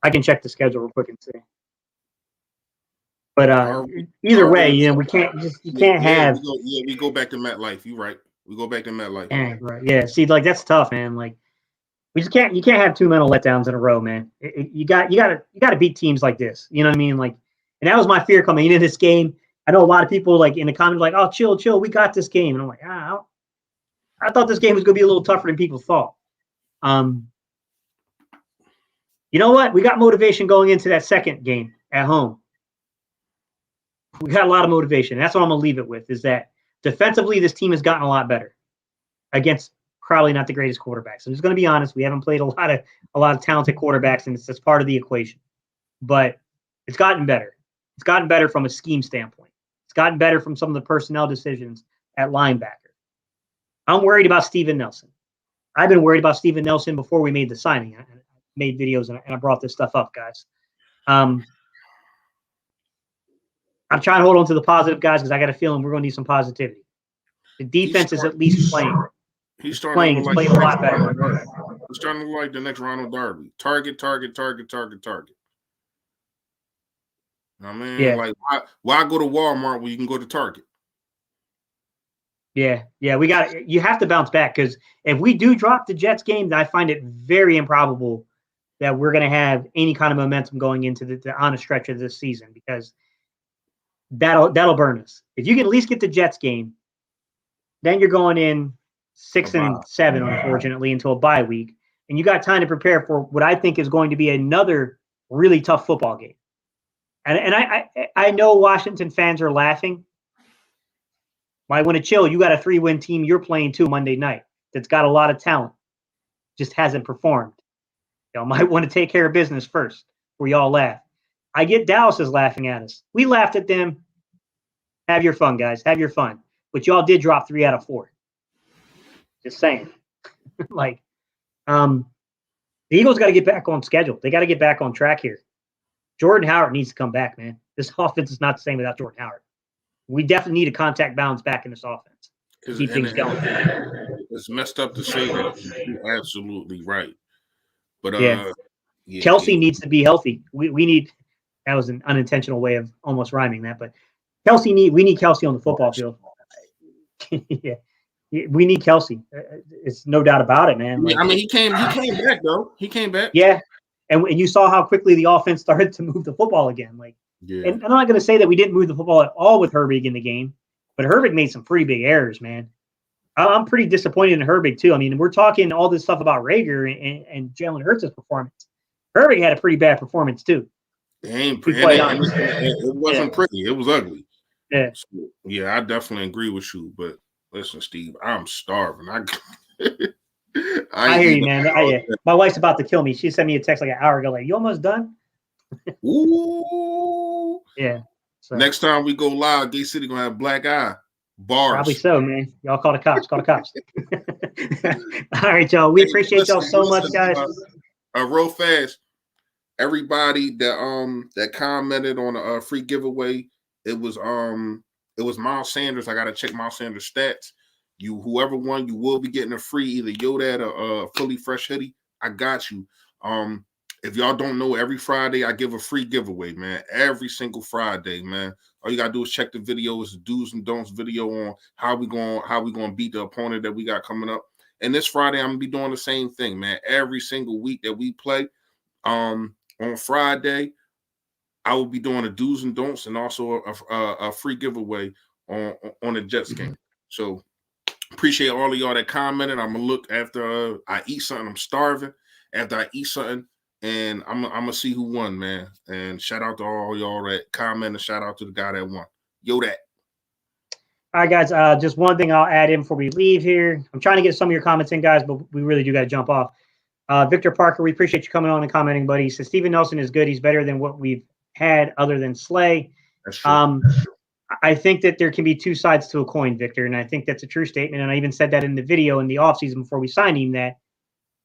I can check the schedule real quick and see. But either way, we can't have. We go back to MetLife. You're right. We go back to MetLife. Dang, right. Yeah. See, like that's tough, man. Like we just can't. You can't have two mental letdowns in a row, man. You got to beat teams like this. You know what I mean? Like, and that was my fear coming into this game. I know a lot of people like in the comments like, "Oh, chill. We got this game," and I'm like, I thought this game was going to be a little tougher than people thought. You know what? We got motivation going into that second game at home. We got a lot of motivation. That's what I'm going to leave it with, is that defensively, this team has gotten a lot better against probably not the greatest quarterbacks. I'm just going to be honest. We haven't played a lot of talented quarterbacks, and it's just part of the equation. But it's gotten better. It's gotten better from a scheme standpoint. It's gotten better from some of the personnel decisions at linebacker. I'm worried about Steven Nelson. I've been worried about Steven Nelson before we made the signing. I made videos and I brought this stuff up, guys. I'm trying to hold on to the positive, guys, because I got a feeling we're going to need some positivity. The defense is at least playing. He's playing a lot better. He's starting to look like the next Ronald Darby. Target. I mean, like, why go to Walmart when you can go to Target? Yeah. You have to bounce back, because if we do drop the Jets game, I find it very improbable that we're going to have any kind of momentum going into the on a stretch of this season, because that'll burn us. If you can at least get the Jets game, then you're going in 6-7, unfortunately, until a bye week, and you got time to prepare for what I think is going to be another really tough football game. And I know Washington fans are laughing. Might want to chill. You got a 3-win team you're playing too Monday night that's got a lot of talent, just hasn't performed. Y'all might want to take care of business first before y'all laugh. I get Dallas is laughing at us. We laughed at them. Have your fun, guys. Have your fun. But y'all did drop 3 out of 4. Just saying. Like, the Eagles got to get back on schedule. They got to get back on track here. Jordan Howard needs to come back, man. This offense is not the same without Jordan Howard. We definitely need a contact balance back in this offense. Keep things going. It's messed up to say that. You're absolutely right. But Kelsey needs to be healthy. We need. That was an unintentional way of almost rhyming that, but we need Kelsey on the football field. Yeah, we need Kelsey. It's no doubt about it, man. Like, I mean, he came back though. He came back. Yeah, and you saw how quickly the offense started to move the football again. Like, and I'm not going to say that we didn't move the football at all with Herbig in the game, but Herbig made some pretty big errors, man. I'm pretty disappointed in Herbig too. I mean, we're talking all this stuff about Rager and Jalen Hurts' performance. Herbig had a pretty bad performance too. It ain't pretty. It wasn't pretty. It was ugly. Yeah. So, yeah, I definitely agree with you. But listen, Steve, I'm starving. I hear you, man. My wife's about to kill me. She sent me a text like an hour ago, like, "You almost done?" Ooh. Yeah. So. Next time we go live, Gay City gonna have black eye bars. Probably so, man. Y'all call the cops. Call the cops. All right, y'all. We appreciate y'all so much, guys. Real fast, everybody that commented on a free giveaway, it was Miles Sanders. I gotta check Miles Sanders' stats. Whoever won, you will be getting a free either Yoda or a fully fresh hoodie. I got you. If y'all don't know, every Friday I give a free giveaway, man. Every single Friday, man. All you gotta do is check the video. It's the do's and don'ts video on how we gonna beat the opponent that we got coming up. And this Friday, I'm gonna be doing the same thing, man. Every single week that we play, on Friday, I will be doing the do's and don'ts and also a free giveaway on the Jets game. So appreciate all of y'all that commented. I'm gonna look after I eat something. I'm starving. After I eat something. And I'm gonna see who won, man. And shout out to all y'all that comment, and shout out to the guy that won. Yo, that. All right, guys. Just one thing I'll add in before we leave here. I'm trying to get some of your comments in, guys, but we really do got to jump off. Victor Parker, we appreciate you coming on and commenting, buddy. He says Steven Nelson is good. He's better than what we've had other than Slay. That's true. I think that there can be two sides to a coin, Victor, and I think that's a true statement. And I even said that in the video in the offseason before we signed him, that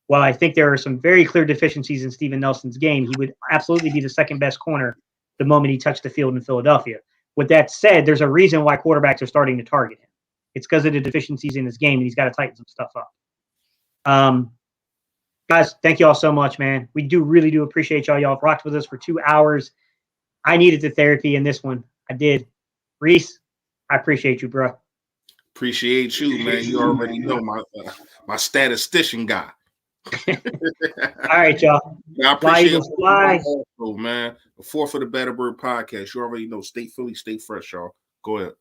while I think there are some very clear deficiencies in Steven Nelson's game, he would absolutely be the second best corner the moment he touched the field in Philadelphia. With that said, there's a reason why quarterbacks are starting to target him. It's because of the deficiencies in his game, and he's got to tighten some stuff up. Guys, thank you all so much, man. We really do appreciate y'all. Y'all have rocked with us for 2 hours. I needed the therapy in this one. I did. Reese, I appreciate you, bro. Appreciate you, man. You already know my statistician guy. All right, y'all. I Fly, appreciate Eagles, fly. also, man. The Fourth of the Better Bird podcast. You already know. Stay Philly, stay fresh, y'all. Go ahead.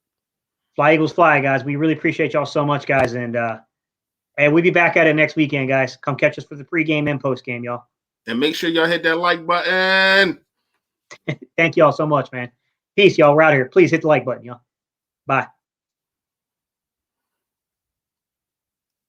Fly, Eagles, fly, guys. We really appreciate y'all so much, guys. And we'll be back at it next weekend, guys. Come catch us for the pregame and postgame, y'all. And make sure y'all hit that like button. Thank y'all so much, man. Peace, y'all. We're out of here. Please hit the like button, y'all. Bye.